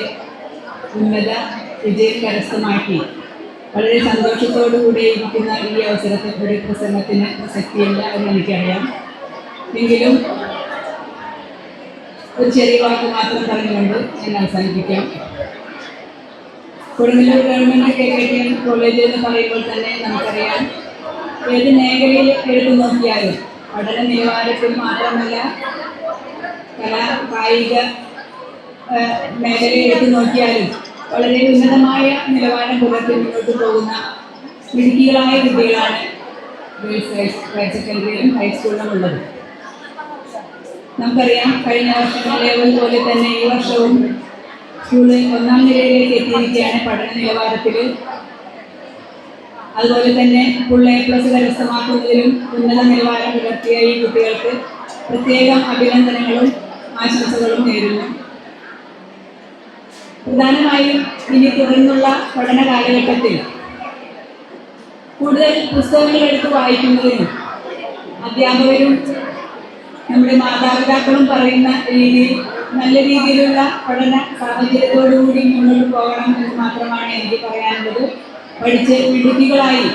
ഉന്നത വിജയം കരസ്ഥമാക്കി വളരെ സന്തോഷത്തോടുകൂടി ഇരിക്കുന്ന ഈ അവസരത്തിൽ ഒരു പ്രസംഗത്തിന് പ്രസക്തിയില്ല എന്ന് എനിക്കറിയാം. എങ്കിലും ഒരു ചെറിയ വാക്ക് മാത്രം പറഞ്ഞുകൊണ്ട് ഞാൻ അവസാനിപ്പിക്കാം. കൊടുങ്ങല്ലൂർ ഗവൺമെൻറ് KKTM കോളേജ് എന്ന് പറയുമ്പോൾ തന്നെ നമുക്കറിയാം, ഏത് മേഖലയിൽ എടുത്തു നോക്കിയാലും പഠന നിലവാരത്തിൽ മാത്രമല്ല കായിക മേഖലയിൽ എടുത്തു നോക്കിയാലും വളരെ ഉന്നതമായ നിലവാരം പുലർത്തി മുന്നോട്ട് പോകുന്ന മിടുക്കികളായ കുട്ടികളാണ് ഗേൾസ് ഹയർ സെക്കൻഡറിയിലും ഹൈസ്കൂളിലും ഉള്ളത്. നമുക്കറിയാം, കഴിഞ്ഞ വർഷങ്ങളിലെ പോലെ തന്നെ ഈ വർഷവും സ്കൂളിൽ 1ാം നിലയിലേക്ക് എത്തിയിരിക്കുകയാണ് പഠന നിലവാരത്തിൽ. അതുപോലെ തന്നെ ഫുൾ A+ കരസ്ഥമാക്കുന്നതിലും ഉന്നത നിലവാരം പുലർത്തിയ ഈ കുട്ടികൾക്ക് പ്രത്യേകം അഭിനന്ദനങ്ങളും ആശംസകളും നേരുന്നു. പ്രധാനമായും ഇനി തുടർന്നുള്ള പഠന കാലഘട്ടത്തിൽ കൂടുതൽ പുസ്തകങ്ങൾ എടുത്ത് വായിക്കുന്നതിനും അധ്യാപകരും നമ്മുടെ മാതാപിതാക്കളും പറയുന്ന രീതിയിൽ നല്ല രീതിയിലുള്ള പഠന സാഹചര്യത്തോടുകൂടി മുന്നോട്ട് പോകണം എന്ന് മാത്രമാണ് എനിക്ക് പറയാനുള്ളത്. പഠിച്ച് മിടുക്കികളായി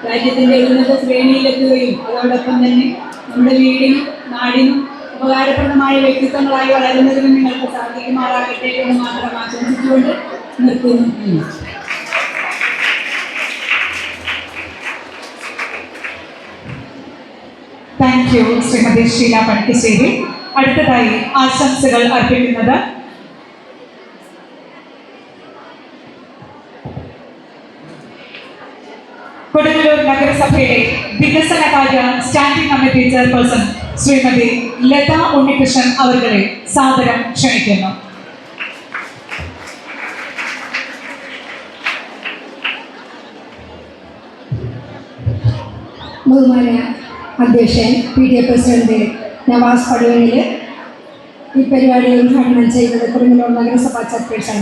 രാജ്യത്തിൻ്റെ ഉന്നത ശ്രേണിയിലെത്തുകയും അതോടൊപ്പം തന്നെ നമ്മുടെ വീടിനും നാടിനും ഉപകാരപ്രദമായ വ്യക്തിത്വങ്ങളായി വളരുന്നതിനും നിങ്ങൾക്ക് സാധിക്കുമാറാകട്ടെ എന്ന് മാത്രം ആശംസിച്ചുകൊണ്ട് നിർത്തുന്നു. Thank you Shrimati Sheela Panikkassery. അടുത്തതായി ആശംസകൾ അർപ്പിക്കുന്നത് കൊടുങ്ങല്ലൂർ നഗരസഭയുടെ വികസനകാര്യ standing committee chairperson Shrimati Latha Unnikrishnan അവരുടെ സാദരം ക്ഷണിക്കുന്നു. ബഹുമാന്യ അധ്യക്ഷൻ PTA പ്രസിഡന്റ് നവാസ് കടുവനിൽ, ഈ പരിപാടി ഉദ്ഘാടനം ചെയ്തത് കൊടുങ്ങല്ലൂർ നഗരസഭാ ചെയർപേഴ്സൺ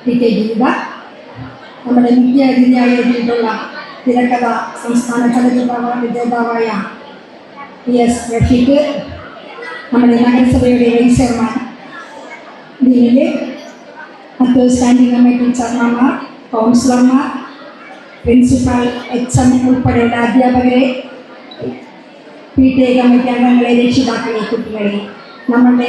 TK ഗീത, നമ്മുടെ മുഖ്യ അതിഥിയായി എത്തിയിട്ടുള്ള തിരക്കഥ സംസ്ഥാന ചലച്ചിത്ര അവാർഡ് ജേതാവായ PS റഫീഖ്, നമ്മുടെ നഗരസഭയുടെ വൈസ് ചെയർമാൻ ദിനിൽ, മറ്റ് സ്റ്റാൻഡിംഗ് കമ്മിറ്റി ചെയർമാൻമാർ, കൗൺസിലർമാർ, പ്രിൻസിപ്പൽ, HM ഉൾപ്പെടെയുള്ള അധ്യാപകരെ, PTA കമ്മിറ്റി അംഗങ്ങളെ, രക്ഷിതാക്കളെ, കുട്ടികളെ, നമ്മളുടെ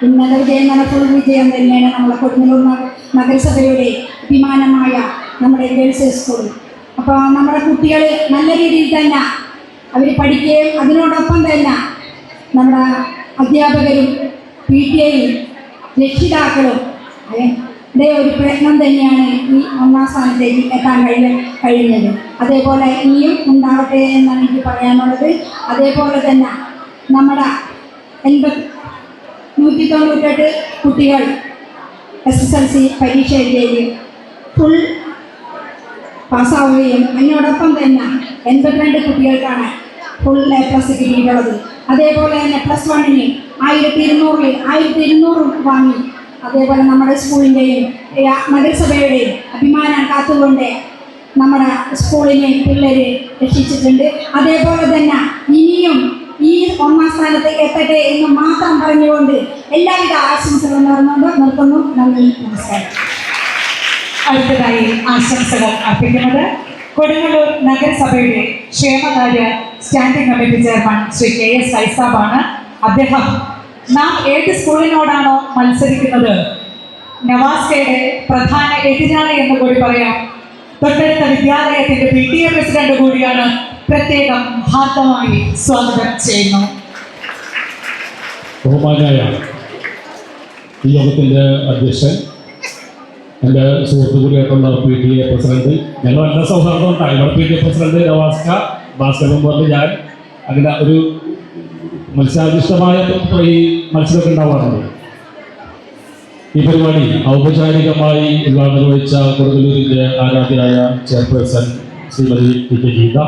ഇന്നലെ വിജയം നടക്കുന്ന വിജയം തന്നെയാണ് നമ്മളെ കൊടുങ്ങല്ലൂർ നഗരസഭയുടെ അഭിമാനമായ നമ്മുടെ ഗേൾസ് സ്കൂൾ. അപ്പോൾ നമ്മുടെ കുട്ടികൾ നല്ല രീതിയിൽ തന്നെ അവർ പഠിക്കുകയും അതിനോടൊപ്പം തന്നെ നമ്മുടെ അധ്യാപകരും PTA-യും രക്ഷിതാക്കളും ഒരു പ്രയത്നം തന്നെയാണ് ഈ 1ാം സ്ഥാനത്തേക്ക് എത്താൻ കഴിഞ്ഞത്. അതേപോലെ ഇനിയും ഉണ്ടാവട്ടെ എന്നാണ് എനിക്ക് പറയാനുള്ളത്. അതേപോലെ തന്നെ നമ്മുടെ 198 കുട്ടികൾ SSLC പരീക്ഷ എഴുതുകയും ഫുൾ പാസ്സാവുകയും അതിനോടൊപ്പം തന്നെ 82 കുട്ടികൾക്കാണ് ഫുൾ A+ കിട്ടിയിട്ടുള്ളത്. അതേപോലെ തന്നെ +1-ന് 1200 വാങ്ങി. അതേപോലെ നമ്മുടെ സ്കൂളിൻ്റെയും നഗരസഭയുടെയും അഭിമാനം കാത്തുകൊണ്ട് നമ്മുടെ സ്കൂളിനെ പിള്ളേർ രക്ഷിച്ചിട്ടുണ്ട്. അതേപോലെ തന്നെ ഇനിയും ഈ 1ാം സ്ഥാനത്തേക്ക് എത്തട്ടെ എന്ന് മാത്രം പറഞ്ഞുകൊണ്ട് എല്ലാവിധ ആശംസകളും നേർന്നുകൊണ്ട് നിർത്തുന്നു. നന്ദി, നമസ്കാരം. അടുത്തതായി ആശംസകൾ അർപ്പിക്കുന്നത് കൊടുങ്ങല്ലൂർ നഗരസഭയുടെ ക്ഷേമകാര്യ standing committee chairman Shri KS ഐസാബാണ്. അദ്ദേഹം നാം ഏത് സ്കൂളിനോടാണോ മത്സരിക്കുന്നത് നവാസ്കയുടെ പ്രധാന എതിരാളി എന്ന് കൂടി പറയാം. തൊട്ടടുത്ത വിദ്യാലയത്തിന്റെ PTA പ്രസിഡന്റ് കൂടിയാണ്. പ്രത്യേകം ഹാർദമായി സ്വാഗതം ചെയ്യുന്നു. ബഹുമാനായ ഈ യോഗത്തിൻ്റെ അധ്യക്ഷൻ, എൻ്റെ സുഹൃത്തു കൂടിയായിട്ടുള്ള PTA പ്രസിഡന്റ്, ഞങ്ങൾ നല്ല സൗഹാർദ്ദം ഉണ്ടായി. ഇവിടെ PTA പ്രസിഡന്റ് നവാസ്ക ഭാസ്കരൻ പറഞ്ഞ് ഞാൻ അങ്ങനെ ഒരു മത്സരാധിഷ്ഠമായ ഈ മത്സരമൊക്കെ ഉണ്ടാവാറുണ്ട്. ഈ പരിപാടി ഔപചാരികമായി ഉദ്ഘാടനം നിർവഹിച്ച കൊടുങ്ങല്ലൂരിൻ്റെ ആരാധ്യരായ ചെയർപേഴ്സൺ ശ്രീമതി TK ഗീത,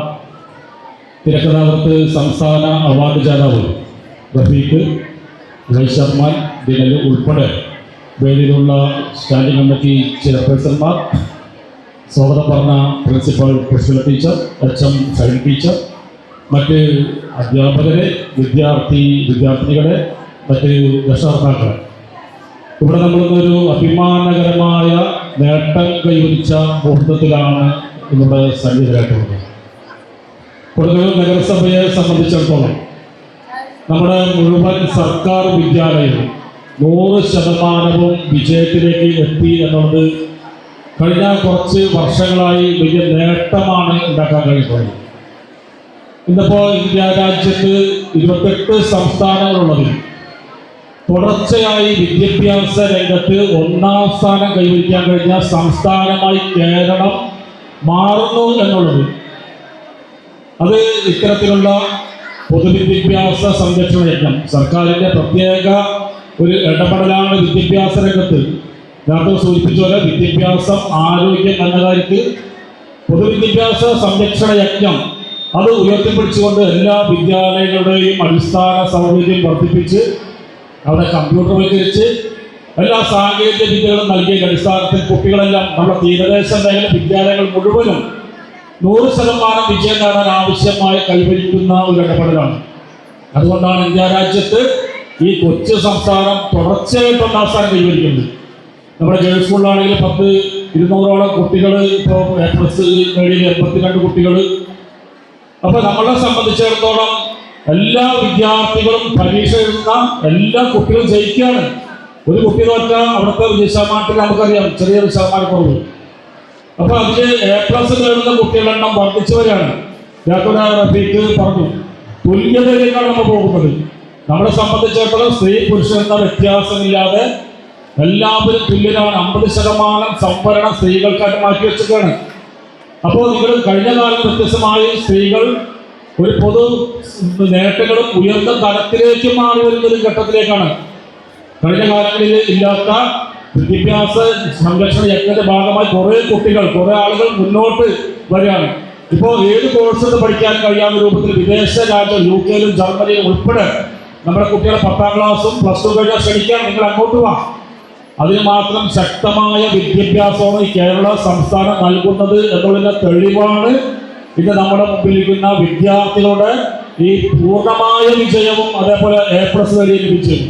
തിരക്കഥാകൃത്ത് സംസ്ഥാന അവാർഡ് ജേതാവ് റഫീഖ്, വൈസ് ചെയർമാൻ ദിനൽ ഉൾപ്പെടെ വേദിയിലുള്ള സ്റ്റാൻഡിംഗ് കമ്മിറ്റി ചെയർപേഴ്സൺമാർ, സ്വാഗതം പറഞ്ഞ പ്രിൻസിപ്പൽ പുഷ്പല ടീച്ചർ, HM സൈൻ ടീച്ചർ, മറ്റ് അധ്യാപകരെ, വിദ്യാർത്ഥിനികളെ, മറ്റ് രക്ഷകർത്താക്കളെ, ഇവിടെ നമ്മളിന്നൊരു അഭിമാനകരമായ നേട്ടം കൈവരിച്ച മുഹൂർത്തത്തിലാണ് ഇവിടെ സന്നിഹിതരായിട്ടുള്ളത്. കൊടുങ്ങല്ലൂർ നഗരസഭയെ സംബന്ധിച്ചിടത്തോളം നമ്മുടെ മുഴുവൻ സർക്കാർ വിദ്യാലയവും 100% വിജയത്തിലേക്ക് എത്തി എന്നുള്ളത് കഴിഞ്ഞ കുറച്ച് വർഷങ്ങളായി വലിയ നേട്ടമാണ് ഉണ്ടാക്കാൻ കഴിയുന്നത്. ഇന്നിപ്പോൾ ഇന്ത്യ രാജ്യത്ത് 28 സംസ്ഥാനങ്ങളുള്ളതിൽ തുടർച്ചയായി വിദ്യാഭ്യാസ രംഗത്ത് 1ാം സ്ഥാനം കൈവരിക്കാൻ കഴിഞ്ഞ സംസ്ഥാനമായി കേരളം മാറുന്നു എന്നുള്ളത് അത് ഇത്തരത്തിലുള്ള പൊതുവിദ്യാഭ്യാസ സംരക്ഷണ യജ്ഞം സർക്കാരിൻ്റെ പ്രത്യേക ഒരു ഇടപെടലാണ് വിദ്യാഭ്യാസ രംഗത്ത്. നേരത്തെ സൂചിപ്പിച്ച പോലെ വിദ്യാഭ്യാസം, ആരോഗ്യം എന്ന കാര്യത്തിൽ പൊതുവിദ്യാഭ്യാസ സംരക്ഷണ യജ്ഞം അത് ഉയർത്തിപ്പിടിച്ചുകൊണ്ട് എല്ലാ വിദ്യാലയങ്ങളുടെയും അടിസ്ഥാന സൗകര്യം വർദ്ധിപ്പിച്ച് അവിടെ കമ്പ്യൂട്ടർവൽക്കരിച്ച് എല്ലാ സാങ്കേതിക വിദ്യകളും നൽകിയ അടിസ്ഥാനത്തിൽ കുട്ടികളെല്ലാം നമ്മുടെ തീരദേശ മേഖല വിദ്യാലയങ്ങൾ മുഴുവനും 100% വിജയം നേടാൻ ആവശ്യമായി കൈവരിക്കുന്ന ഒരു ഇടപെടലാണ്. അതുകൊണ്ടാണ് ഇന്ത്യ രാജ്യത്ത് ഈ കൊച്ചു സംസ്ഥാനം തുടർച്ചയായിട്ട് 1ാം സ്ഥാനം കൈവരിക്കുന്നത്. നമ്മുടെ ഗേൾസ് സ്കൂളിലാണെങ്കിൽ 200ഓളം കുട്ടികൾ ഇപ്പോൾ A+ നേടിയ 82 കുട്ടികൾ. അപ്പോൾ നമ്മളെ സംബന്ധിച്ചിടത്തോളം എല്ലാ വിദ്യാർത്ഥികളും പരീക്ഷ എഴുതുന്ന എല്ലാ കുട്ടികളും ജയിക്കുകയാണ്. ഒരു കുട്ടി തോറ്റാൽ അവിടുത്തെ വിജയശതമാനത്തിൽ നമുക്കറിയാം ചെറിയൊരു ശതമാനക്കുറവ്. അപ്പോൾ അതിൽ A+ നേടുന്ന കുട്ടികളുടെ എണ്ണം വർദ്ധിച്ചു വരികയാണ്. റഫീഖ് പറഞ്ഞു, തുല്യതയിലേക്കാണ് നമ്മൾ പോകുന്നത്. നമ്മളെ സംബന്ധിച്ചിടത്തോളം സ്ത്രീ പുരുഷൻ എന്ന വ്യത്യാസമില്ലാതെ എല്ലാവരും തുല്യരാണ്. 50% സംവരണം സ്ത്രീകൾക്കായിട്ട് മാറ്റി വെച്ചിട്ടാണ്. അപ്പോൾ നിങ്ങൾ കഴിഞ്ഞ കാലം വ്യത്യസ്തമായി സ്ത്രീകൾ ഒരു പൊതു നേട്ടങ്ങളും ഉയർന്ന തലത്തിലേക്ക് മാറി വരുന്ന ഒരു ഘട്ടത്തിലേക്കാണ്. കഴിഞ്ഞ കാലങ്ങളിൽ ഇല്ലാത്ത വിദ്യാഭ്യാസ സംരക്ഷണ യജ്ഞത്തിന്റെ ഭാഗമായി കുറേ ആളുകൾ മുന്നോട്ട് വരികയാണ്. ഇപ്പോൾ ഏത് കോഴ്സ് പഠിക്കാൻ കഴിയാവുന്ന രൂപത്തിൽ വിദേശ രാജ്യം UK-യിലും ജർമ്മനിയിലും ഉൾപ്പെടെ നമ്മുടെ കുട്ടികളെ 10ാം ക്ലാസ്സും +2 കഴിഞ്ഞാൽ ക്ഷണിക്കാൻ നിങ്ങൾ അങ്ങോട്ട് വാ. അതിന് മാത്രം ശക്തമായ വിദ്യാഭ്യാസമാണ് ഈ കേരള സംസ്ഥാനം നൽകുന്നത് എന്നുള്ളതിന്റെ തെളിവാണ് ഇന്ന് നമ്മുടെ മുമ്പിലിരിക്കുന്ന വിദ്യാർത്ഥികളുടെ ഈ പൂർണ്ണമായ വിജയവും അതേപോലെ A+ നേടിയ ലഭിച്ചത്.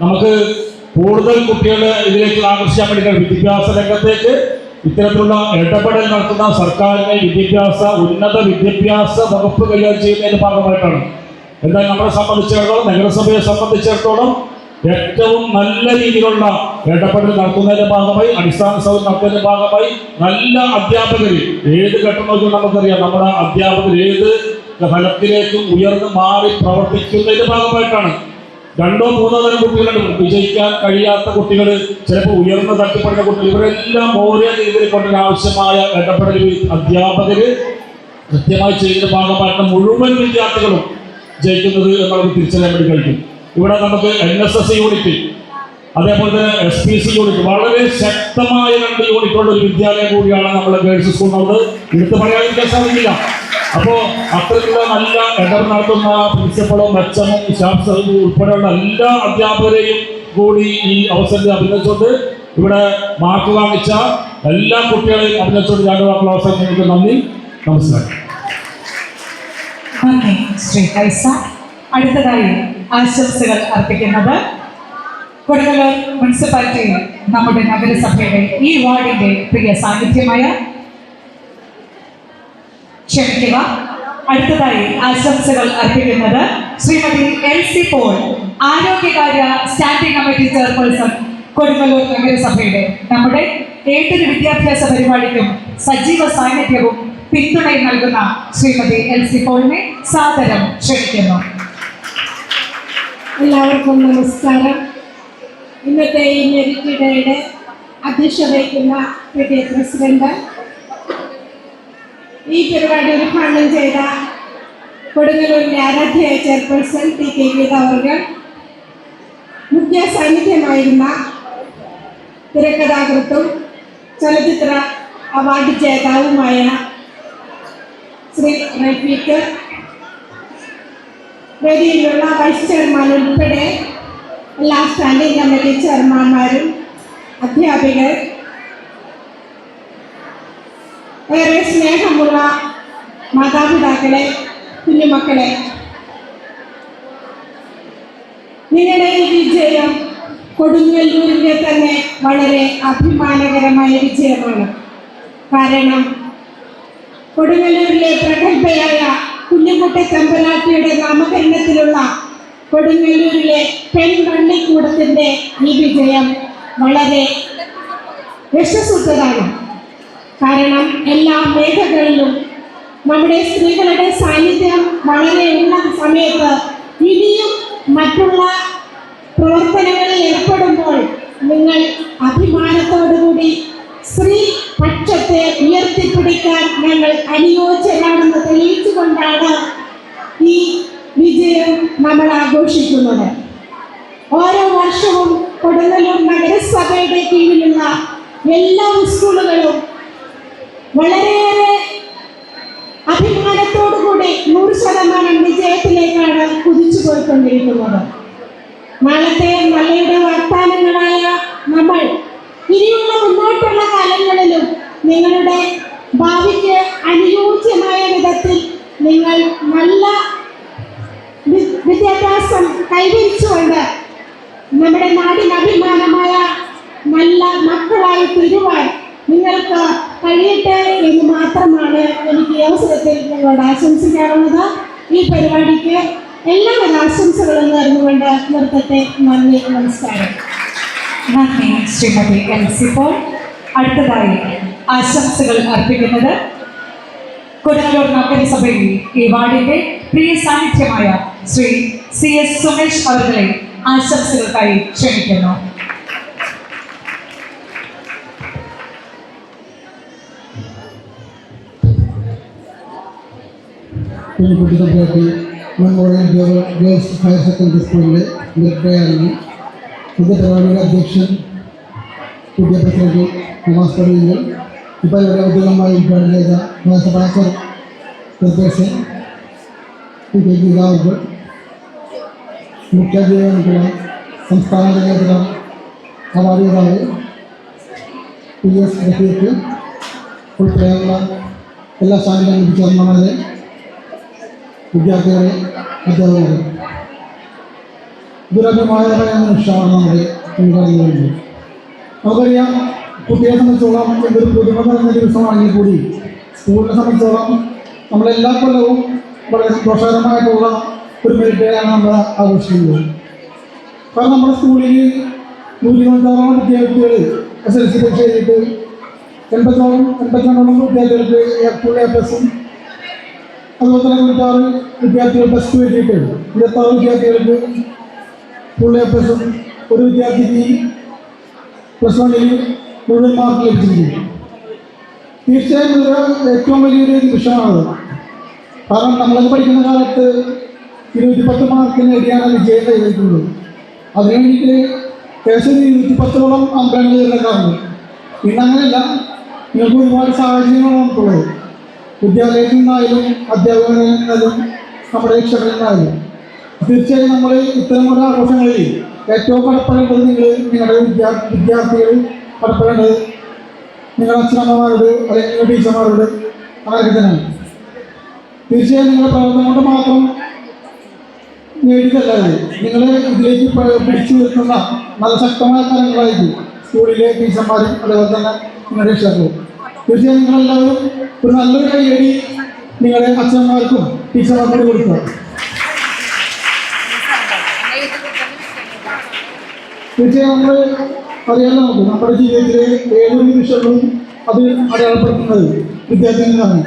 നമുക്ക് കൂടുതൽ കുട്ടികളെ ഇതിലേക്ക് ആകർഷിക്കാൻ വേണ്ടി വിദ്യാഭ്യാസ രംഗത്തേക്ക് ഇത്തരത്തിലുള്ള ഇടപെടൽ നടത്തുന്ന സർക്കാരിനെ ഉന്നത വിദ്യാഭ്യാസ വകുപ്പ് കൈകാര്യം ചെയ്യുന്നതിന്റെ ഭാഗമായിട്ടാണ് എന്നാൽ നമ്മളെ സംബന്ധിച്ചിടത്തോളം, നഗരസഭയെ സംബന്ധിച്ചിടത്തോളം ഏറ്റവും നല്ല രീതിയിലുള്ള ഇടപെടൽ നടത്തുന്നതിന്റെ ഭാഗമായി, അടിസ്ഥാന സൗകര്യം നടത്തുന്നതിന്റെ ഭാഗമായി നല്ല അധ്യാപകർ, ഏത് ഘട്ടം നോക്കിയാൽ നമുക്കറിയാം നമ്മുടെ അധ്യാപകർ ഏത് ഫലത്തിലേക്കും ഉയർന്ന് മാറി പ്രവർത്തിക്കുന്നതിന്റെ ഭാഗമായിട്ടാണ്. 2 or 3 തരം കുട്ടികളുണ്ട്. വിജയിക്കാൻ കഴിയാത്ത കുട്ടികൾ, ചിലപ്പോൾ ഉയർന്ന തട്ടിപ്പെടുന്ന കുട്ടികൾ, ഇവരെല്ലാം ഓരോ രീതിയിൽ കൊണ്ടൊരാവശ്യമായ ഇടപെടൽ അധ്യാപകർ കൃത്യമായി ചെയ്യുന്ന ഭാഗമായിട്ട് മുഴുവൻ വിദ്യാർത്ഥികളും ജയിക്കുന്നത് എന്നുള്ളത് തിരിച്ചറിയാൻ വേണ്ടി കഴിയും. ഇവിടെ നമുക്ക് NSS യൂണിറ്റ്, അതേപോലെ തന്നെ SPC യൂണിറ്റ്, വളരെ ശക്തമായ 2 യൂണിറ്റുള്ള ഒരു വിദ്യാലയം കൂടിയാണ് നമ്മുടെ ഗേൾസ് സ്കൂൾ. നമ്മൾ എടുത്ത് പറയാതിരിക്കാൻ സാധിക്കില്ല. അപ്പോൾ അത്തരത്തിലുള്ള നല്ല ഇടപെടൽ നടത്തുന്ന പ്രിൻസിപ്പളും മെച്ചമും സ്റ്റാഫ് ഉൾപ്പെടെയുള്ള എല്ലാ അധ്യാപകരെയും കൂടി ഈ അവസരത്തിൽ അഭിനന്ദിച്ചുകൊണ്ട്, ഇവിടെ മാർക്ക് വാങ്ങിച്ച എല്ലാ കുട്ടികളെയും അഭിനന്ദിച്ചുകൊണ്ട് ഞാൻ വാക്കുള്ള അവസരം നിങ്ങൾക്ക് നന്ദി, നമസ്കാരം. നന്ദി ശ്രീ കൈസ. അടുത്തതായി ആശംസകൾ അർപ്പിക്കുന്നത് കൊടുങ്ങല്ലൂർ മുനിസിപ്പാലിറ്റി, നമ്മുടെ നഗരസഭയുടെ ഈ വാർഡിന്റെ പ്രിയ സാന്നിധ്യമായ, ക്ഷമിക്കുക, അടുത്തതായി ആശംസകൾ അർപ്പിക്കുന്നത് ശ്രീമതി LC പോൾ, ആരോഗ്യകാര്യ സ്റ്റാൻഡിംഗ് കമ്മിറ്റി ചെയർപേഴ്സൺ, കൊടുങ്ങല്ലൂർ നഗരസഭയുടെ. നമ്മുടെ ഏതൊരു വിദ്യാഭ്യാസ പരിപാടിക്കും സജീവ സാന്നിധ്യവും പിന്തുണയും നൽകുന്ന ശ്രീമതി LC പോളിനെ സാദരം ക്ഷണിക്കുന്നു. എല്ലാവർക്കും നമസ്കാരം. ഇന്നത്തെ ഈ മെറിറ്റ് ഡേയുടെ അധ്യക്ഷത വഹിക്കുന്ന PTA പ്രസിഡന്റ്, ഈ പരിപാടി ഉദ്ഘാടനം ചെയ്ത കൊടുങ്ങല്ലൂരിൻ്റെ ആരാധ്യയായ ചെയർപേഴ്സൺ TK ഗീത അവർ, മുഖ്യ സാന്നിധ്യമായിരുന്ന തിരക്കഥാകൃത്തും ചലച്ചിത്ര അവാർഡ് ജേതാവുമായ ശ്രീ റഫീഖ്, വേദിയിലുള്ള വൈസ് ചെയർമാൻ ഉൾപ്പെടെ എല്ലാ സ്റ്റാൻഡിംഗ് കമ്മിറ്റി ചെയർമാന്മാരും, അധ്യാപകർ, ഏറെ സ്നേഹമുള്ള മാതാപിതാക്കളെ, കുഞ്ഞുമക്കളെ, നിങ്ങളുടെ ഈ വിജയം കൊടുങ്ങല്ലൂരിൻ്റെ തന്നെ വളരെ അഭിമാനകരമായ വിജയമാണ്. കാരണം കൊടുങ്ങല്ലൂരിലെ പ്രഗത്ഭയായ കുഞ്ഞുകുട്ടി തമ്പലാട്ടിയുടെ നാമകരണത്തിലുള്ള കൊടുങ്ങല്ലൂരിലെ പെൺവള്ളിക്കൂടത്തിൻ്റെ ഈ വിജയം വളരെ യശസ്സുറ്റതാണ്. കാരണം എല്ലാ മേഖലകളിലും നമ്മുടെ സ്ത്രീകളുടെ സാന്നിധ്യം വളരെ ഉള്ള സമയത്ത് ഇനിയും മറ്റുള്ള പ്രവർത്തനങ്ങളിൽ ഏർപ്പെടുമ്പോൾ നിങ്ങൾ അഭിമാനത്തോടുകൂടി സ്ത്രീ പക്ഷത്തെ ഉയർത്തിപ്പിടിക്കാൻ ഞങ്ങൾ അനുയോജ്യരാണെന്ന് തെളിയിച്ചുകൊണ്ടാണ് ഈ വിജയം നമ്മൾ ആഘോഷിക്കുന്നത്. ഓരോ വർഷവും കൊടുങ്ങല്ലൂർ നഗരസഭയുടെ കീഴിലുള്ള എല്ലാ സ്കൂളുകളും വളരെയേറെ അഭിമാനത്തോടുകൂടി 100% വിജയത്തിലേക്കാണ് കുതിച്ചു പോയിക്കൊണ്ടിരിക്കുന്നത്. നാളത്തെ നല്ലയുടെ വാഗ്ദാനങ്ങളായ നമ്മൾ ഇനിയുള്ള മുന്നോട്ടുള്ള കാലങ്ങളിലും നിങ്ങളുടെ ഭാവിക്ക് അനുയോജ്യമായ വിധത്തിൽ നിങ്ങൾ നല്ല വിദ്യാഭ്യാസം കൈവരിച്ചുകൊണ്ട് നമ്മുടെ നാടിന് അഭിമാനമായ നല്ല മക്കളായി തീരുവാൻ നിങ്ങൾക്ക് കഴിയട്ടെ എന്ന് മാത്രമാണ് എനിക്ക് ഈ അവസരത്തിൽ നിങ്ങളോട് ആശംസിക്കാറുള്ളത്. ഈ പരിപാടിക്ക് എല്ലാവിധ ആശംസകളും നേർന്നുകൊണ്ട് നിർത്തട്ടെ. നന്ദി, നമസ്കാരം. നന്ദി ശ്രീമതി LC പോൾ. അടുത്തതായി ആശംസകൾ അർപ്പിക്കുന്നത് കൊടുങ്ങല്ലൂർ നഗരസഭയിൽ ഈ വാർഡിന്റെ പ്രിയ സാന്നിധ്യമായ ശ്രീ CS സുമേഷ് അവരുടെ ആശംസകൾക്കായി ക്ഷണിക്കുന്നു. കുഞ്ഞുകുട്ടി തമ്പലാട്ടി മെമ്മോറിയൽ ഗേൾസ് ഹയർ സെക്കൻഡറി സ്കൂളിലെ നിർഭയാണ് പുതിയ പരിപാടിയുടെ അധ്യക്ഷൻ, പുതിയ പ്രസിഡന്റ് നവാസ് പള്ളിയിൽ, ഇപ്പോൾ ഇവിടെ ഔദ്യോഗികമായി ഉദ്ഘാടനം ചെയ്ത നഗരസഭാ ചെയർപേഴ്സൺ TK ഗീതാവ്, മുഖ്യാധ്യാപകനുള്ള സംസ്ഥാന ജനകീയ അവാർഡ് ജേതാവ് PS റഫീഖ് ഉൾപ്പെടെയുള്ള എല്ലാ സ്റ്റാൻഡിംഗ് ചെയർമാന്മാരെ, വിദ്യാർത്ഥികളെ, അധ്യാപകരെ, ദുരഭിമാനമായ നിമിഷമാണ് നമ്മുടെ കടന്നുവരുന്നത്. നമുക്കറിയാം, കുട്ടികളെ സംബന്ധിച്ചോളം ഇതൊരു പുതുമ നിറഞ്ഞ ദിവസമാണെങ്കിൽ കൂടി സ്കൂളിനെ സംബന്ധിച്ചോളം നമ്മളെല്ലാ കൊല്ലവും വളരെ സന്തോഷകരമായിട്ടുള്ള ഒരു മെറിറ്റ് ഡേ ആണ് നമ്മൾ ആഘോഷിക്കുന്നത്. കാരണം നമ്മുടെ സ്കൂളിൽ 196 വിദ്യാർത്ഥികൾ SSLC പരീക്ഷ എഴുതിയിട്ട് 82 വിദ്യാർത്ഥികൾക്ക് ഫുൾ A+, അതുപോലെ തന്നെ 96 വിദ്യാർത്ഥികൾ +2 എഴുതിയിട്ട് 26 വിദ്യാർത്ഥികൾക്ക് ഫുൾ A+, ഒരു വിദ്യാർത്ഥിക്ക് +1 മുഴുവൻ മാർക്ക് ലഭിച്ചിരിക്കുന്നു. തീർച്ചയായും ഇതൊരു ഏറ്റവും വലിയൊരു നിമിഷമാണത്. കാരണം നമ്മളൊക്കെ പഠിക്കുന്ന കാലത്ത് 110 മാർക്ക് നേടിയാണ് വിജയം കൈവരിക്കുന്നത്. അതിനു വേണ്ടിയിട്ട് ഏകദേശം 110ഓളം അമ്പലങ്ങൾ ചേർന്നിട്ടാണ്. ഇന്നങ്ങനെയല്ല, നിങ്ങൾക്ക് ഒരുപാട് സാഹചര്യങ്ങളാണ് നമുക്കുള്ളത്. വിദ്യാലയത്തിൽ നിന്നായാലും അധ്യാപകരിൽ നിന്നായാലും നമ്മുടെ രക്ഷകരിൽ നിന്നായാലും. തീർച്ചയായും നമ്മൾ ഇത്തരം ഒരു ആഘോഷങ്ങളിൽ ഏറ്റവും കടപ്പെടേണ്ടത് നിങ്ങളുടെ വിദ്യാർത്ഥികൾ കടപ്പെടേണ്ടത് നിങ്ങളുടെ അച്ഛനമ്മമാരോട് അല്ലെങ്കിൽ നിങ്ങളുടെ ടീച്ചർമാരോട് അങ്ങനെ തന്നെയാണ്. തീർച്ചയായും നിങ്ങളുടെ പ്രവർത്തനം കൊണ്ട് മാത്രം നേടിയതല്ലാതെ നിങ്ങൾ ഇതിലേക്ക് പിടിച്ചു നിർത്തുന്ന നല്ല ശക്തമായ കാര്യങ്ങളായിരിക്കും സ്കൂളിലെ ടീച്ചർമാരും അതുപോലെ തന്നെ നിങ്ങളുടെ രക്ഷിതാക്കളും. തീർച്ചയായും നിങ്ങളെല്ലാവരും ഒരു നല്ലൊരു കൈയടി നിങ്ങളുടെ അച്ഛന്മാർക്കും ടീച്ചർമാർക്കും കൊടുക്കുക. തീർച്ചയായും നമ്മൾ അറിയാമല്ലോ, നമ്മുടെ ജീവിതത്തിലെ ഏതൊരു നിമിഷങ്ങളും അത് അടയാളപ്പെടുത്തുന്നത് വിദ്യാർത്ഥിയിൽ നിന്നാണ്.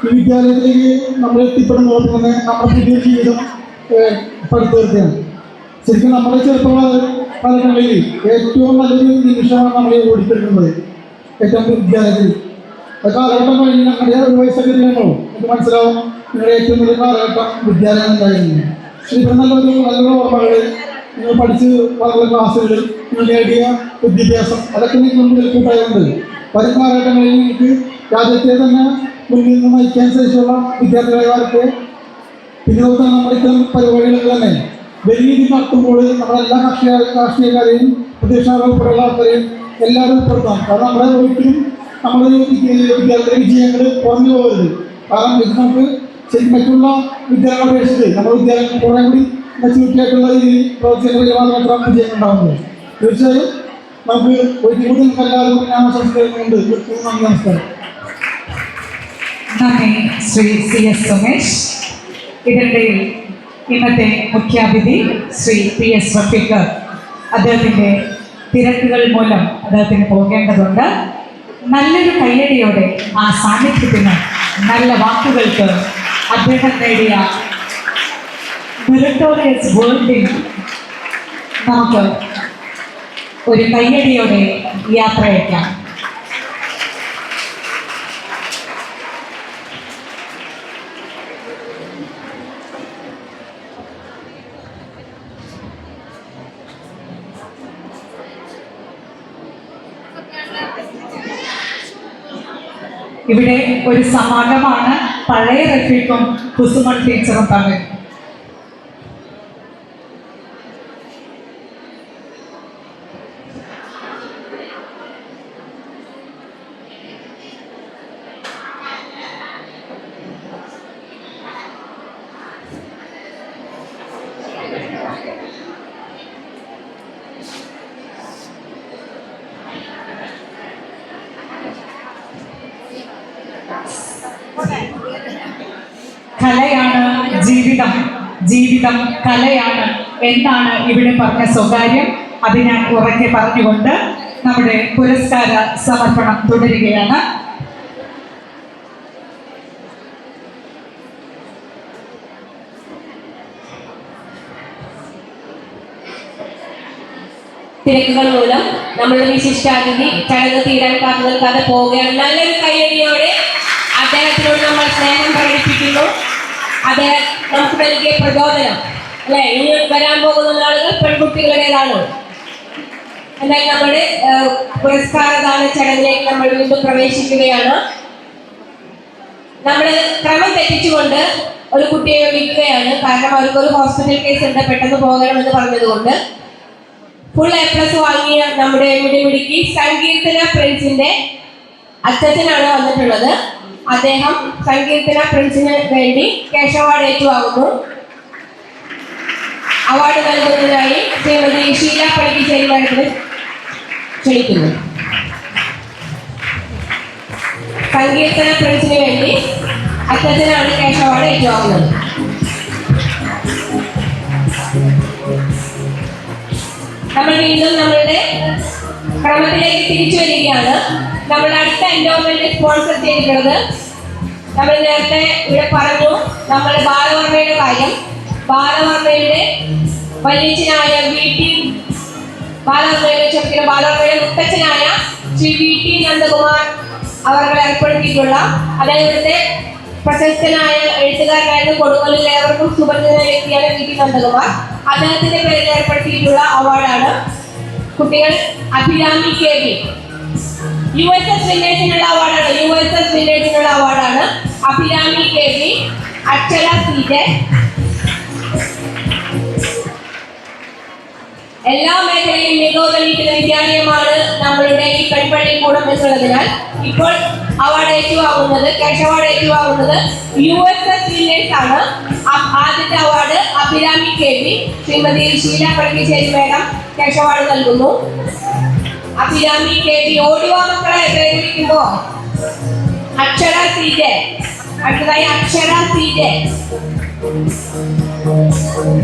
ഈ വിദ്യാലയത്തിലേക്ക് നമ്മൾ എത്തിപ്പെടുന്നതോടൊപ്പം തന്നെ നമ്മുടെ പുതിയ ജീവിതം പടുത്തുയർത്തുകയാണ്. ശരിക്കും നമ്മുടെ ചെറുപ്പകാലങ്ങളിൽ ഏറ്റവും നല്ലൊരു നിമിഷമാണ് നമ്മൾ ഓടിത്തെടുക്കുന്നത് ഏറ്റവും വിദ്യാലയത്തിൽ. കാലഘട്ടം കഴിഞ്ഞ് ഞങ്ങളുടെ ഒരു വയസ്സൊക്കെ ചെയ്യുമ്പോൾ എനിക്ക് മനസ്സിലാവും നിങ്ങളുടെ ഏറ്റവും വലിയ കാലഘട്ടം വിദ്യാലയം ഉണ്ടായിരുന്നു. ശരിക്കും നല്ലൊരു ഓർമ്മകൾ, നിങ്ങൾ പഠിച്ച് വളർന്ന ക്ലാസ്സുകൾ, നിങ്ങൾ നേടിയ വിദ്യാഭ്യാസം, അതൊക്കെ നിങ്ങൾ മുതൽക്കൂട്ടായുണ്ട്. വരും കാലഘട്ടങ്ങളിൽ നിങ്ങൾക്ക് രാജ്യത്തെ തന്നെ മുന്നിൽ നിന്ന് നയിക്കാൻ ശേഷിയുള്ള വിദ്യാർത്ഥികളെ കാലത്ത് പിന്നെ നമ്മുടെ ഇത്തരം പരിപാടികളിൽ തന്നെ വലിയ രീതിയിൽ നടത്തുമ്പോൾ നമ്മളെല്ലാ രാഷ്ട്രീയക്കാരെയും പ്രതിപക്ഷ ഉൾപ്പെടെയുള്ള ആൾക്കാരെയും എല്ലാവരും ഉൾപ്പെടുത്താം. കാരണം നമ്മുടെ ഒരിക്കലും നമ്മളൊരു വിദ്യാർത്ഥി വിജയങ്ങൾ കുറഞ്ഞു പോകരുത്. കാരണം ഇത് നമുക്ക് ശരിക്കും മറ്റുള്ള വിദ്യാലയങ്ങളെ അപേക്ഷിച്ച് നമ്മുടെ വിദ്യാലയങ്ങൾ കുറേ കൂടി മെച്ചൂരിറ്റിയായിട്ടുള്ള രീതിയിൽ പ്രവർത്തിക്കുന്ന മാത്രം വിജയം ഉണ്ടാകുന്നത്. തീർച്ചയായും നമുക്ക് ഒരു കൂടുതൽ എല്ലാവരും ഞാൻ ആശംസിക്കുന്നുണ്ട്. നന്ദി, നമസ്കാരം. നന്ദി ശ്രീ CS സുമേഷ്. ഇതിനിടയിൽ ഇന്നത്തെ മുഖ്യാതിഥി ശ്രീ PS റഫീഖ്, അദ്ദേഹത്തിൻ്റെ തിരക്കുകൾ മൂലം അദ്ദേഹത്തിന് പോകേണ്ടതുണ്ട്. നല്ലൊരു കയ്യടിയോടെ ആ സാന്നിധ്യത്തിന്, നല്ല വാക്കുകൾക്ക് അദ്ദേഹം നേടിയ മെറിറ്റോറിയസ് വേൾഡിൽ നമുക്ക് ഒരു കയ്യടിയോടെ യാത്രയക്കാം. ഇവിടെ ഒരു സമാഗമാണ് പഴയ റഫീഖും കുസുമൺ ടീച്ചറും തമ്മിൽ. കലയാണ് ജീവിതം, ജീവിതം കലയാണ് എന്നാണ് ഇവിടെ പറഞ്ഞ സ്വകാര്യം. അത് ഞാൻ ഉറക്കെ പറഞ്ഞുകൊണ്ട് നമ്മുടെ പുരസ്കാര സമർപ്പണം തുടരുകയാണ്. തിരക്കുകൾ മൂലം നമ്മളുടെ വിശിഷ്ടാതിഥി ചടങ്ങ് തീരാൻ കാത്തു നിൽക്കാതെ പോവുകയാണ്. നല്ലൊരു കയ്യടിയോടെ അദ്ദേഹത്തിനോട് നമ്മൾ സ്നേഹം പ്രകടിപ്പിക്കുന്നു. അദ്ദേഹം നമുക്ക് നൽകിയ പ്രചോദനം, അല്ലെ, ഇനി വരാൻ പോകുന്ന നാളുകൾ പെൺകുട്ടികളുടേതാണ്. എന്നാൽ നമ്മുടെ പുരസ്കാരദാന ചടങ്ങിലേക്ക് നമ്മൾ വീണ്ടും പ്രവേശിക്കുകയാണ്. നമ്മൾ ക്രമം തെറ്റിച്ചുകൊണ്ട് ഒരു കുട്ടിയെ വിളിക്കുകയാണ്. കാരണം അവർക്കൊരു ഹോസ്പിറ്റൽ കേസ് ഉണ്ട്, പെട്ടെന്ന് പോകണമെന്ന് പറഞ്ഞതുകൊണ്ട്. ഫുൾ A+ വാങ്ങിയ നമ്മുടെ മിടിമിടുക്കി സങ്കീർത്തന പ്രിൻസിന്റെ അച്ഛനാണ് വന്നിട്ടുള്ളത്. അദ്ദേഹം സങ്കീർത്തന പ്രിൻസിന് വേണ്ടി ക്യാഷ് അവാർഡ് ഏറ്റുവാങ്ങുന്നു. അവാർഡ് നൽകുന്നതിനായി ശ്രീമതി ഷീല പണിക്കിശ്ശേരി മാഡത്തിനെ ക്ഷണിക്കുന്നു. സങ്കീർത്തന പ്രിൻസിന് വേണ്ടി അച്ഛനാണ് ക്യാഷ് അവാർഡ് ഏറ്റുവാങ്ങുന്നത്. നമ്മൾ വീണ്ടും നമ്മളുടെ ക്രമത്തിലേക്ക് തിരിച്ചു വരികയാണ്. നമ്മുടെ അടുത്ത എൻഡോമെന്റ് സ്പോൺസർ ചെയ്തിട്ടുള്ളത് നമ്മൾ നേരത്തെ ഇവിടെ പറഞ്ഞു, നമ്മുടെ ബാലവർമ്മയുടെ കാര്യം. ബാലവർമ്മയുടെ വലിയച്ഛനായ ബാലവർമ്മയുടെ മുത്തച്ഛനായ ശ്രീ VT നന്ദകുമാർ അവർ ഏർപ്പെടുത്തിയിട്ടുള്ള, അതായത് ഇവിടുത്തെ പ്രശസ്തനായ എഴുത്തുകാരനായിരുന്നു. കൊടുങ്ങല്ലൂരിൽ ഏവർക്കും സുപരിചിതനായ വ്യക്തിയാണ് VT നന്ദകുമാർ. അദ്ദേഹത്തിന്റെ പേരിൽ ഏർപ്പെടുത്തിയിട്ടുള്ള അവാർഡാണ് കുട്ടികൾ അഭിരാമി KB USS വില്ലേജിനുള്ള അവാർഡാണ്. അഭിരാമി KB, അക്ഷര CJ. എല്ലാ മേഖലയിലും മികവ് തെളിയിക്കുന്ന വിദ്യാലയമാണ് നമ്മളുടെ ഈ പെൺപള്ളിക്കൂടം എന്നുള്ളതിനാൽ ഇപ്പോൾ അവാർഡ് ഏറ്റുവാങ്ങുന്നത്, ക്യാഷ് അവാർഡ് ഏറ്റുവാങ്ങുന്നത് USS വില്ലേജ് ആണ്. ആദ്യത്തെ award Abhirami KB, Shrimati Sheela Pallissery madam cash award നൽകുന്നു. അഭിരാമി KB, ഓടിവാ മക്കളെ പേര് വിളിക്കുമ്പോ അക്ഷര CJ. അടുത്തതായി അക്ഷര CJ.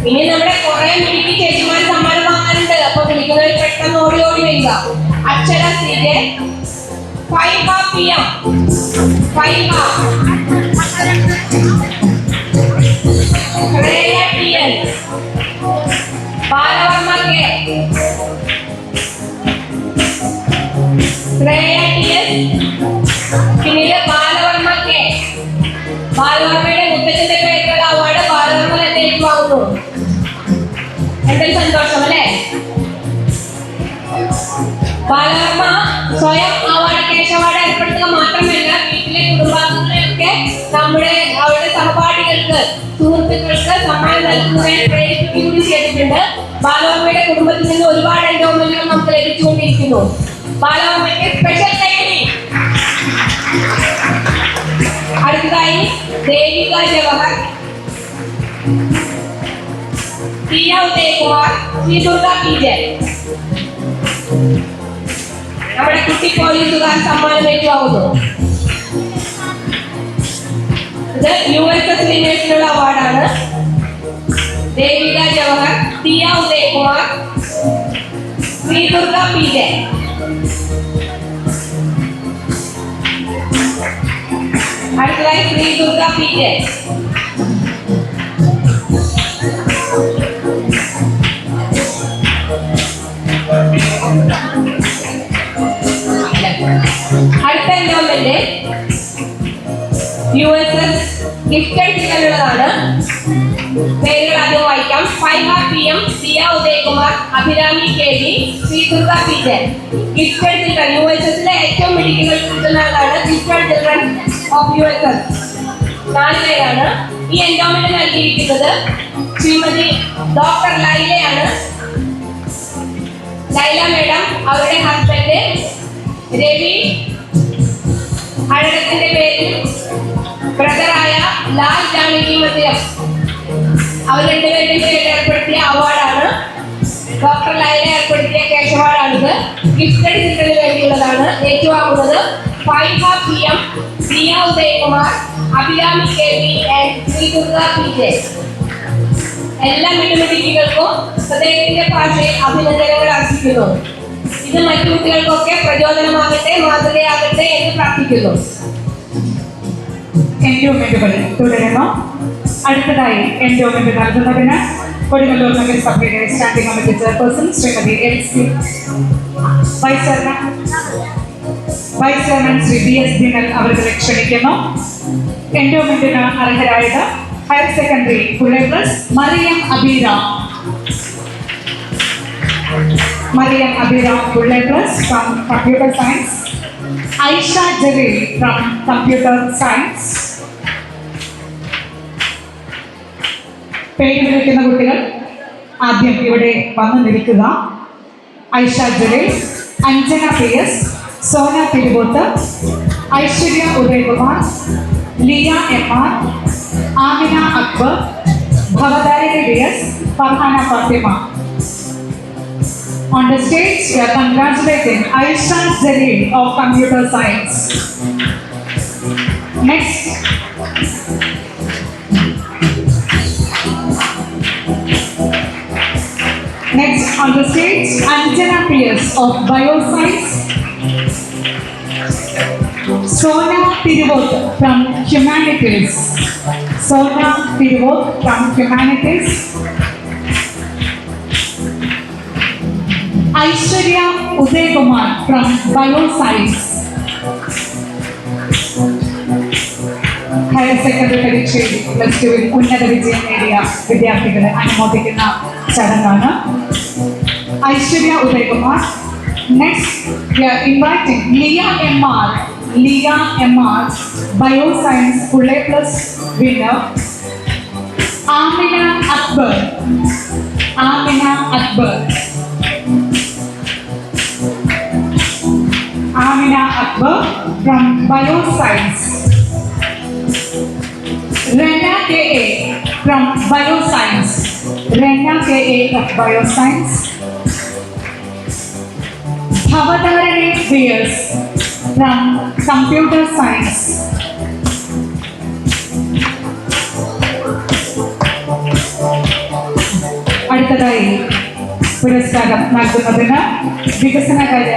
ഇനി നമ്മുടെ കുറെ മിനിറ്റ് ചേച്ചിമാർ സമ്മാനം വാങ്ങാനുണ്ട്. അപ്പൊ വിളിക്കുന്നവർ പെട്ടെന്ന് ഓടി വരിക. അക്ഷര CJ, 5 PM. Shreya TL, ബാലവർമ്മ K, Shreya TL. പിന്നീട് ബാലവർമ്മ K. ബാലവർമ്മയുടെ മുത്തച്ഛന്റെ പേരിലുള്ള അവാർഡ് ബാലവർമ്മ തന്നെ ഏറ്റുവാങ്ങുന്നു. എന്തൊരു സന്തോഷം അല്ലേ? ബാലവർമ്മ സ്വയം അവാർഡ്, ക്യാഷ് അവാർഡ് ഏർപ്പെടുത്തുക മാത്രമല്ല, വീട്ടിലെ കുടുംബാംഗങ്ങളെയൊക്കെ അവരുടെ സഹപാഠികൾക്ക്, സുഹൃത്തുക്കൾക്ക് സമ്മാനം നൽകുന്നതിന് പ്രേരിപ്പിക്കുകയും ചെയ്തിട്ടുണ്ട്. ബാലവർമ്മയുടെ കുടുംബത്തിൽ നിന്ന് ഒരുപാട് എൻഡോമെന്റുകൾ നമുക്ക് ലഭിച്ചുകൊണ്ടിരിക്കുന്നു. ബാലവർമ്മയ്ക്ക് സ്പെഷ്യൽ കൈയടി. അടുത്തതായി ദേവിക ജവഹർ, പ്രിയ ഉദയകുമാർ, ശ്രീ ദുർഗ PJ. നമ്മുടെ കുട്ടി പോലീസുകാർ സമ്മാനം ഏറ്റുവാങ്ങുന്നു. ഇത് USS വിന്നേഴ്സിനുള്ള അവാർഡാണ്. ദേവിക ജവഹർ, പ്രിയ ഉദയകുമാർ, ശ്രീ ദുർഗ PJ. അടുത്തതായി ശ്രീ ദുർഗ PJ. അടുത്ത എൻഡോമെന്റ് USS ഗിഫ്റ്റഡ് ചിൽഡ്രനുള്ളതാണ്. പേരുകൾ ആദ്യം വായിക്കാം. 5 PM, Priya Udayakumar, Abhirami KB, Shri Durga PJ. Gifted children, USSലെ ഏറ്റവും മിടുക്കികൾ കിട്ടുന്നതാണ് ഗിഫ്റ്റഡ് ചിൽഡ്രൻ ഓഫ് USS. 4 പേരാണ്. ഈ എൻഡോമെന്റ് നൽകിയിരിക്കുന്നത് ശ്രീമതി ഡോക്ടർ ലൈലയാണ്. ലൈല മേഡം, അവരുടെ ഹസ്ബൻഡ് രവി അഴകത്തിന്റെ പേരിൽ ബ്രദറായ ലാൽ ജാനകി മന്ദിരം, അവർ രണ്ടുപേരുടെയും പേരിൽ ഏർപ്പെടുത്തിയ അവാർഡാണ്. ഡോക്ടർ ലൈല ഏർപ്പെടുത്തിയ ക്യാഷ് അവാർഡാണിത്. ഗിഫ്റ്റഡ് ചിൽഡ്രന് വേണ്ടിയുള്ളതാണ്. ഏറ്റുവാങ്ങുന്നത് 5 PM, Priya Udayakumar, Abhirami KB and Shri Durga PJ. എല്ലാ മിടുമിടുക്കികൾക്കും ഹൃദയത്തിന്റെ ഭാഷയിൽ അഭിനന്ദനങ്ങൾ അർപ്പിക്കുന്നു. ഇത് മറ്റു കുട്ടികൾക്കൊക്കെ പ്രചോദനമാകട്ടെ, മാതൃകയാകട്ടെ എന്ന് പ്രാർത്ഥിക്കുന്നു. എൻഡോമെന്റുകൾ തുടരുന്നു. അടുത്തതായി എൻഡോമെന്റ് നൽകുന്നതിന് കൊടുങ്ങല്ലൂർ നഗരസഭയുടെ standing committee chairperson Shrimati LC, vice chairman Shri BS Dinal അവരുടെ ക്ഷണിക്കുന്നു. എൻഡോമെന്റിന് അർഹരായത് ഹയർ സെക്കൻഡറി ഫുൾ-A+ മറിയം അബീറ ഫുൾ-A+ from Computer Science, Aisha Jaleel from Computer Science. പേര് വിളിക്കുന്ന കുട്ടികൾ ആദ്യം ഇവിടെ വന്നു നിൽക്കുക. Aisha Jaleel, Anjana PS, Sona Thiruvoth, Aishwarya Udayakumar, Liya MR, Amina Akbar, Bhavatharini DS, Farhana Fathima. On the stage, we are congratulating Aisha Jalil of Computer Science. Next. Next on the the stage, Anjana Pierce of Bioscience. Sona Tiruvot from Humanities. Sona Tiruvot from Humanities. Aishwarya Udayakumar from Bioscience. Higher secondary പരീക്ഷയിൽ plus ടുവിൽ ഉന്നത വിജയം നേടിയ വിദ്യാർത്ഥികളെ അനുമോദിക്കുന്ന ചടങ്ങാണ്. Aishwarya Udayakumar. Next we are inviting Leah MR. Leah MR, Bioscience Full A+ winner. Amina Akbar. Amina Akbar. Amina Akbar from Bioscience. Rena KA from Bioscience. Rena KA of Bioscience. Bhavadarani Beers from Computer Science. അടുത്തതായി പുരസ്കാരം നൽകുന്നതിന് വികസനകാര്യ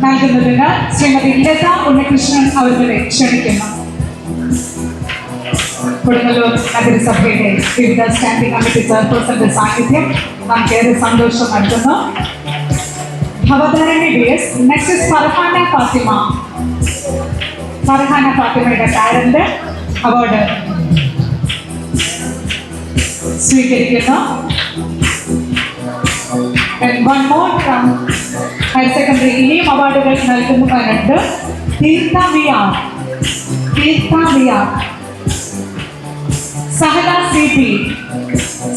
നൽകുന്നതിന് ശ്രീമതി ലത ഉണ്ണികൃഷ്ണൻ അവരുടെ ക്ഷണിക്കുന്നു. കൊടുങ്ങല്ലൂർ നഗരസഭയുടെ വിവിധ standing committee ചെയർപേഴ്സന്റെ സാന്നിധ്യം നമുക്ക് ഏറെ സന്തോഷം നൽകുന്നു. ഭവധാരണി BS. നെക്സ്റ്റ് ഫർഹാന ഫാത്തിമ. ഫർഹാന ഫാത്തിമയുടെ പാരന്റ് അവാർഡ് സ്വീകരിക്കുന്നു. One more from higher secondary. ഇനിയും അവാർഡുകൾ നൽകുന്നവരുണ്ട്. തീർത്ഥ VR. Theertha VR. Sahana CP.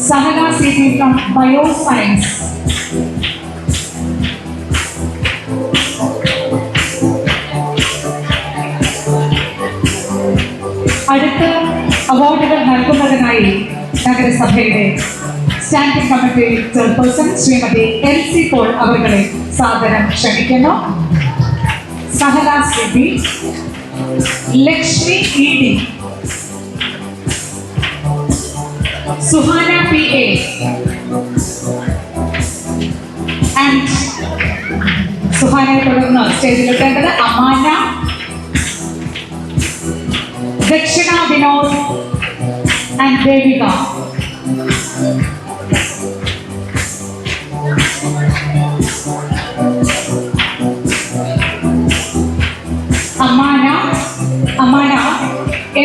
Sahana CP from Bioscience. അടുത്ത അവാർഡുകൾ നൽകുന്നതിനായി നഗരസഭയുടെ standing committee chairperson Shrimati LC Paul അവരുടെ സാദരം ക്ഷണിക്കുന്നു. Sahana CP. Lakshmi ED. Suhana PA. And സുഹാനയെ തുടർന്ന് സ്റ്റേജിലെത്തേണ്ടത് അമാന, ദക്ഷിണ വിനോദ് ആൻഡ് ദേവിക. അമാന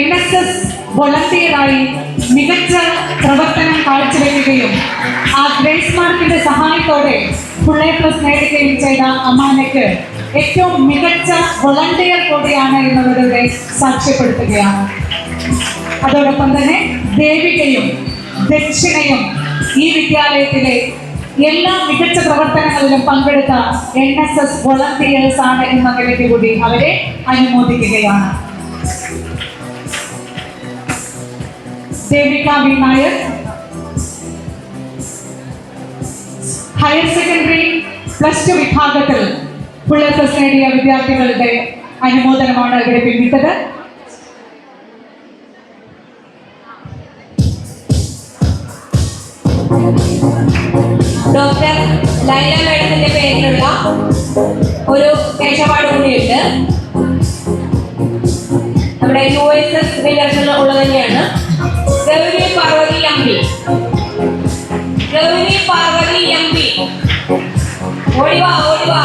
NSS വോളണ്ടിയറായി മികച്ച പ്രവർത്തനം കാഴ്ചവെക്കുകയും ആ ഗ്രേസ് മാർക്കിന്റെ സഹായത്തോടെ ഫുൾ A+ നേടുകയും ചെയ്ത അമാനയ്ക്ക് ഏറ്റവും മികച്ച വോളണ്ടിയർ കൂടിയാണ് എന്നുള്ളതിലൂടെ സാക്ഷ്യപ്പെടുത്തുകയാണ്. അതോടൊപ്പം തന്നെ ദേവികയും ദക്ഷിണയും ഈ വിദ്യാലയത്തിലെ എല്ലാ മികച്ച പ്രവർത്തനങ്ങളിലും പങ്കെടുത്ത NSS വോളണ്ടിയേഴ്സ് ആണ് എന്ന നിലയ്ക്ക് കൂടി അവരെ അനുമോദിക്കുകയാണ്. Devika V. Nair. Higher secondary plus two വിഭാഗത്തിൽ ഫുൾ A+ നേടിയ വിദ്യാർത്ഥികളുടെ അനുമോദനമാണ് ഇവിടെ പിന്നിട്ടത്. ഡോക്ടർ ലൈല മേഡത്തിന്റെ പേരിലുള്ള ഒരു കേശവാട് കൂടിയുണ്ട്. നമ്മുടെ USS വിന്നേഴ്സിൽ ഉള്ളത് തന്നെയാണ്. ഗൗരി പാർവതി MP. ഗൗരി പാർവതി MP. ഓടിവാ ഓടിവാ.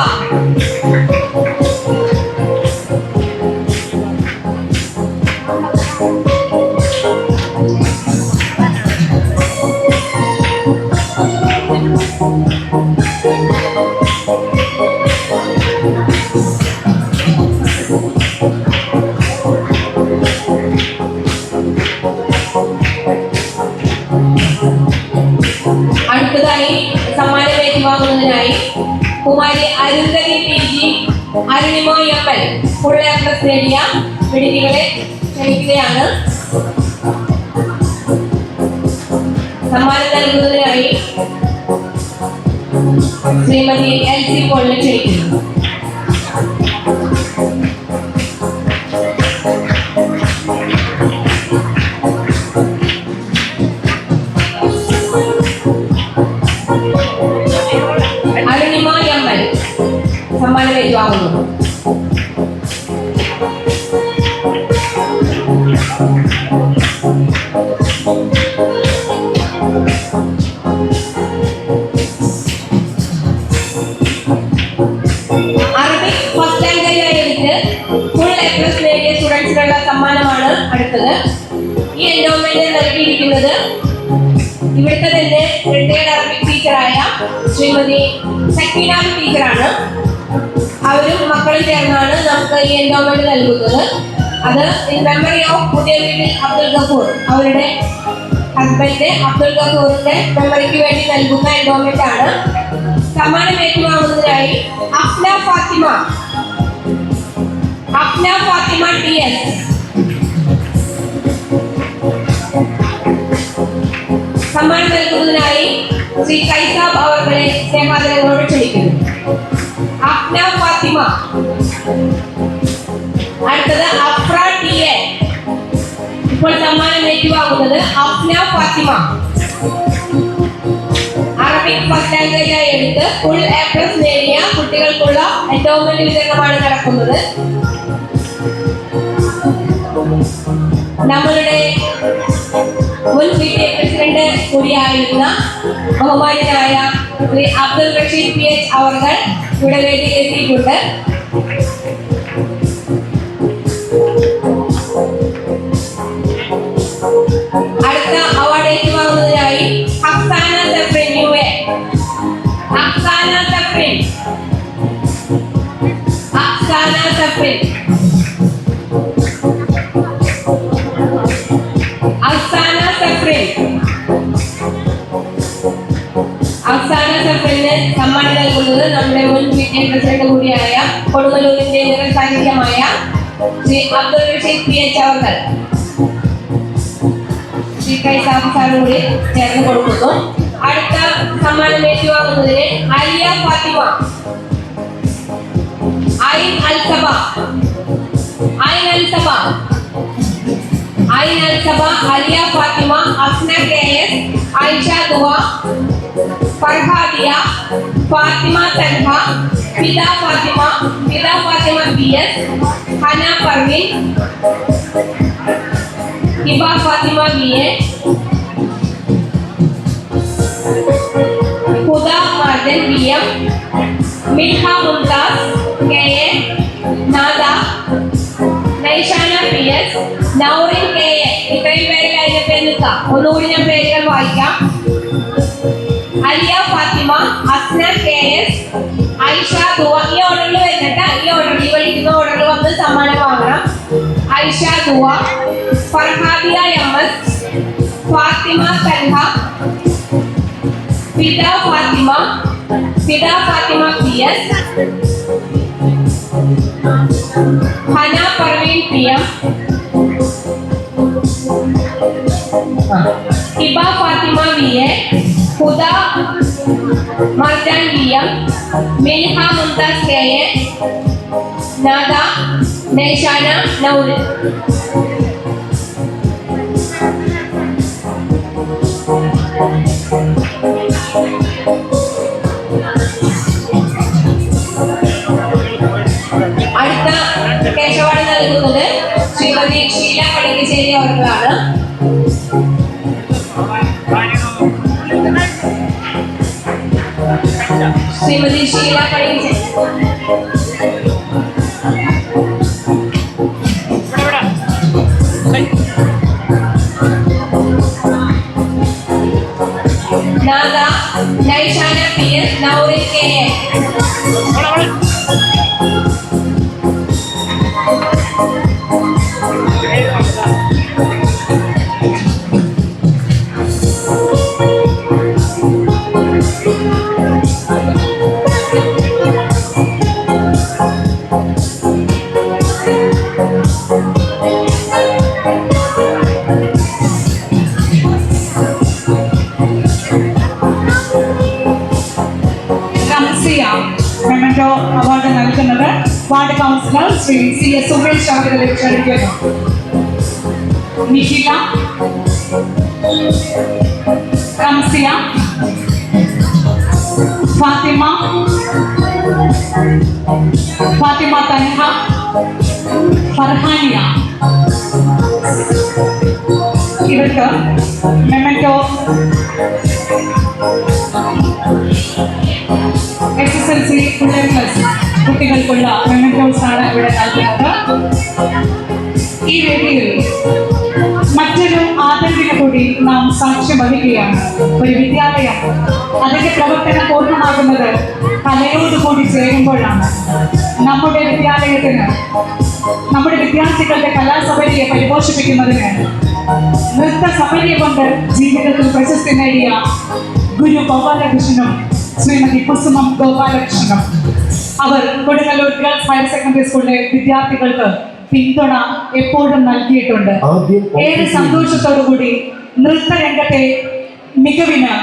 അടുത്തതായി സമ്മാനം ഏറ്റുവാങ്ങുന്നതിനായി Kumari Arundhati PG, Arunima ML full A+ നേടിയ വിദ്യാർത്ഥികളെ ക്ഷണിക്കുകയാണ്. സമ്മാനം നൽകുന്നതിനായി ശ്രീമതി LC പോളിനെ ക്ഷണിക്കുന്നു. അറബിക് ഫസ്റ്റ് ലാംഗ്വേജ് ആയി എടുത്ത് ഫുൾ എ പ്ലസ് നേടിയ സ്റ്റുഡൻസിനുള്ള സമ്മാനമാണ് അടുത്തത്. ഈ എൻഡോമെന്റ് നൽകിയിരിക്കുന്നത് ഇവിടുത്തെ തന്നെ റിട്ടയർഡ് അറബിക് ടീച്ചറായ ശ്രീമതി സക്കീന ടീച്ചറാണ്. അവരും മക്കളും ചേർന്നാണ് നമുക്ക് ഈ എൻഡോമെന്റ് നൽകുന്നത്. അത് ഇൻ മെമ്മറി ഓഫ് പുതിയ വീട്ടിൽ അബ്ദുൽ ഗഫൂർ, അവരുടെ ഹസ്ബൻഡ് അബ്ദുൽ ഗഫൂറിന്റെ മെമ്മറിക്ക് വേണ്ടി നൽകുന്ന എൻഡോമെന്റ് ആണ്. സമ്മാനം ഏറ്റുവാങ്ങുന്നതിനായി അഫ്ന ഫാത്തിമ TS, സമ്മാനം നൽകുന്നതിനായി ശ്രീ കൈസാബ് അവരുടെ സ്നേഹാദരങ്ങളോട് ക്ഷണിക്കുന്നു. അഫ്ന ഫാത്തിമ. അടുത്തത് അഫ്ര TA. ഇപ്പോൾ സമ്മാനം ഏറ്റുവാങ്ങുന്നത് Afna Fathima. Arabic first language ആയി എടുത്ത് ഫുൾ എ പ്ലസ് നേടിയ കുട്ടികൾക്കുള്ള എൻഡോമെന്റ് വിതരണമാണ് നടക്കുന്നത്. നമ്മളുടെ മുൻ PTA പ്രസിഡന്റ് കൂടിയായിരുന്ന ബഹുമാന്യനായ ശ്രീ അബ്ദുൽ റഷീദ് PH അവർ ഇവിടെ വേദിയിൽ എത്തിയിട്ടുണ്ട്. അടുത്ത അവാർഡ് ഏറ്റുവാങ്ങുന്നതിനായി അഫ്സാന സഫ്രീൻ UA. അഫ്സാന സഫ്രീൻ. അഫ്സാന സഫ്രീന് സമ്മാനം നൽകുന്നത് നമ്മുടെ മുൻ PTA പ്രസിഡന്റ് കൂടിയായ കൊടുങ്ങല്ലൂരിന്റെ ജനറൽ സാന്നിധ്യമായ ശ്രീ അബ്ദുൽ റഷീദ് PH അവർ ശ്രീ കൈസാബ് സാറും കൂടി ചേർന്ന് കൊടുക്കുന്നു. അടുത്ത സമ്മാനം ഏറ്റുവാങ്ങുന്നതിന് Aliya Fathima. Ain Al Saba Aliya Fathima, Asna KS, Ayisha Dua, Farhadiya, Fathima Thanha, Fida Fathima PS, Hana Parveen, Hiba Fathima BA, Huda Marjan BM, Minha Mumtaz KA, Nada, Naishana PS, Naurin KA. ഇത്രയും പേരിൽ അതിന്റെ പേര് നിൽക്കാം. ഒന്നുകൂടി ഞാൻ പേരുകൾ വായിക്കാം. അലിയ ഫാത്തിമ, അസ്ന KS, ആയിഷ ദുവ. ഈ ഓർഡറിൽ വരുന്നിട്ട് ഈ ഓർഡറിൽ വിളിക്കുന്ന ഓർഡറിൽ വന്ന് സമ്മാനം വാങ്ങണം. Ayisha Dua, ഫർഹാദിയ MS, Fathima Thanha, Fida Fathima PS, Hana Parveen PM, Hiba Fathima BA, ഹുദ മർജാൻ BM, മിൻഹ മുംതാസ് KA, നാദ, നൈഷാന, നൗറിൻ. അടുത്ത കേശവാട് നൽകുന്നത് ശ്രീമതി ഷീല പണിക്കശ്ശേരി അവർക്കാണ്. Shrimati Sheela Panikkassery. Nada, Naishana PS, Naurin KA. Memento award നൽകുന്നത് ward councillor Shri CS Sumesh അവരുടെ ക്ഷണിക്കുന്നു. നിഖില, റംസിയ, ഫാത്തിമ തൻഹ, ഫർഹാനിയ. ഇവർക്ക് മെമന്റോ SSLC പ്ലസ് കുട്ടികൾക്കുള്ള മെമന്റോസ് ആണ് ഇവിടെ നൽകുന്നത്. ഈ വേദിയിൽ മറ്റൊരു ആദരവിന് കൂടി നാം സാക്ഷ്യം വഹിക്കുകയാണ്. ഒരു വിദ്യാലയം അതിന്റെ പ്രവർത്തനം പൂർണ്ണമാകുന്നത് കലയോടുകൂടി ചേരുമ്പോഴാണ്. നമ്മുടെ വിദ്യാലയത്തിന് നമ്മുടെ വിദ്യാർത്ഥികളുടെ കലാസപര്യയെ പരിപോഷിപ്പിക്കുന്നതിന് നൃത്ത സപര്യ കൊണ്ട് ജീവിതത്തിൽ പ്രശസ്തി നേടിയ ഗുരു ഗോപാലകൃഷ്ണനും ശ്രീമതി കുസുമം ഗോപാലകൃഷ്ണനും അവർ കൊടുങ്ങല്ലൂർ ഗേൾസ് ഹയർ സെക്കൻഡറി സ്കൂളിലെ വിദ്യാർത്ഥികൾക്ക് പിന്തുണ എപ്പോഴും നൽകിയിട്ടുണ്ട്. ഏറെ സന്തോഷത്തോടുകൂടി നൃത്തരംഗത്തെ മികവിന്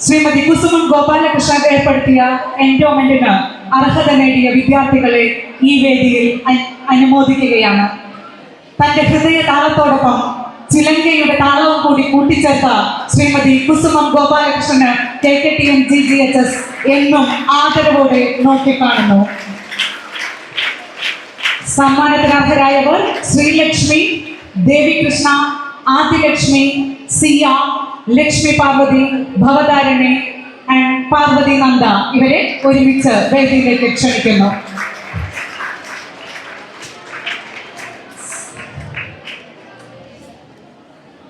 ശ്രീമതി കുസുമം ഗോപാലകൃഷ്ണൻ ഏർപ്പെടുത്തിയ എൻഡോമെന്റിന് അർഹത നേടിയ വിദ്യാർത്ഥികളെ ഈ വേദിയിൽ അനുമോദിക്കുകയാണ്. തന്റെ ഹൃദയ താളത്തോടൊപ്പം ചിലങ്കയുടെ താളവും കൂടി കൂട്ടിച്ചേർത്ത ശ്രീമതി കുസുമം ഗോപാലകൃഷ്ണന് KKTM GGHS എന്നും ആദരവോടെ നോക്കിക്കാണുന്നു. സമ്മാനത്തിനർഹരായവർ ശ്രീലക്ഷ്മി, ദേവികൃഷ്ണ, ആദിലക്ഷ്മി, സിയ, ലക്ഷ്മി പാർവതി, ഭവതാരണി ആൻഡ് പാർവതി നന്ദ ഇവരെ ഒരുമിച്ച് വേദിയിലേക്ക് ക്ഷണിക്കുന്നു.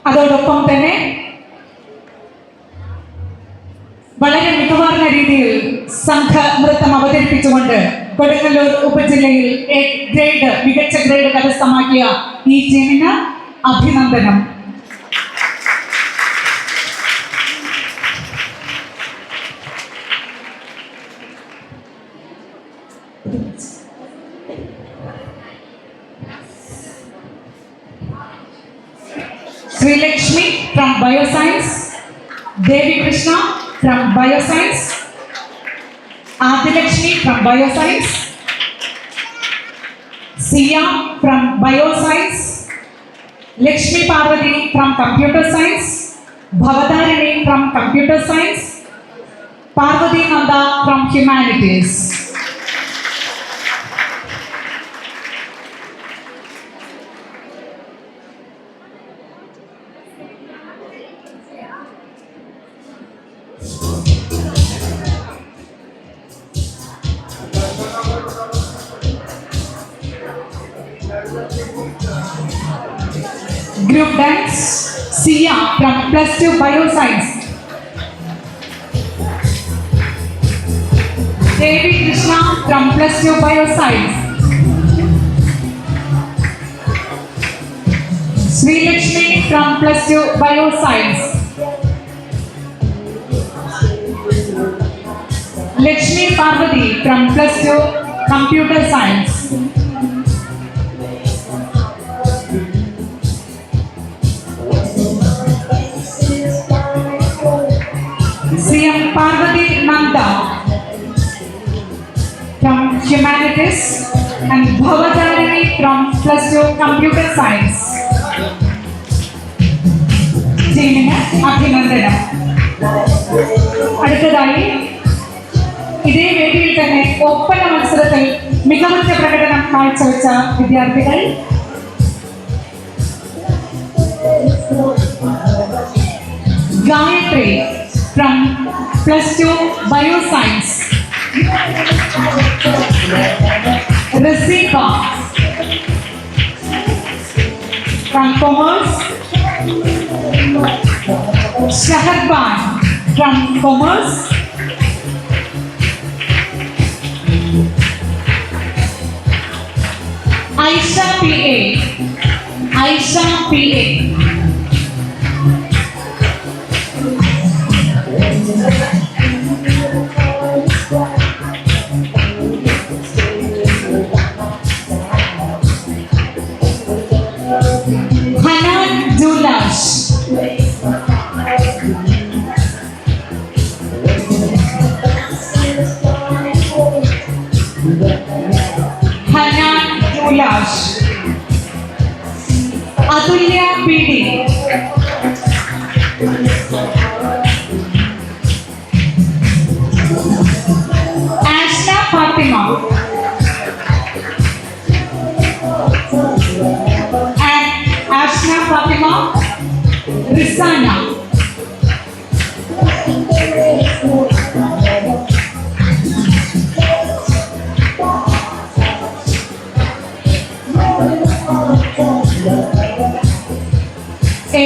അതോടൊപ്പം തന്നെ വളരെ മികവാർന്ന രീതിയിൽ സംഘ നൃത്തം അവതരിപ്പിച്ചുകൊണ്ട് കൊടുങ്ങല്ലൂർ ഉപജില്ലയിൽ മികച്ച ഗ്രേഡ് കരസ്ഥമാക്കിയ ഈ ടീമിന് അഭിനന്ദനം. Srilakshmi from Bioscience, Devi Krishna from Bioscience, Adilakshmi from Bioscience, Siya from Bioscience, Lakshmi Parvati from Computer Science, Bhavatarini from Computer Science, Parvati Nanda from Humanities. Group dance, Siya from +2 Bioscience, Devi Krishna from +2 Bioscience, Srilakshmi from +2 Bioscience, Lakshmi Parvati from +2 Computer Science, CM Parvati Nanda from Humanities and Bhavatarini from +2 Computer Science. ടീമിന് അഭിനന്ദനം. അടുത്തതായി ഇതേ വേദിയിൽ തന്നെ ഒപ്പന മത്സരത്തിൽ മികവുറ്റ പ്രകടനം കാഴ്ചവെച്ച വിദ്യാർത്ഥികൾ Gayatri from +2 Bioscience, Rasika from Commerce, Shaharban from Commerce, Aisha PA, Hanan Dulash, Atulya PD, Ashna Fatima, and Ashna Fatima Rizana.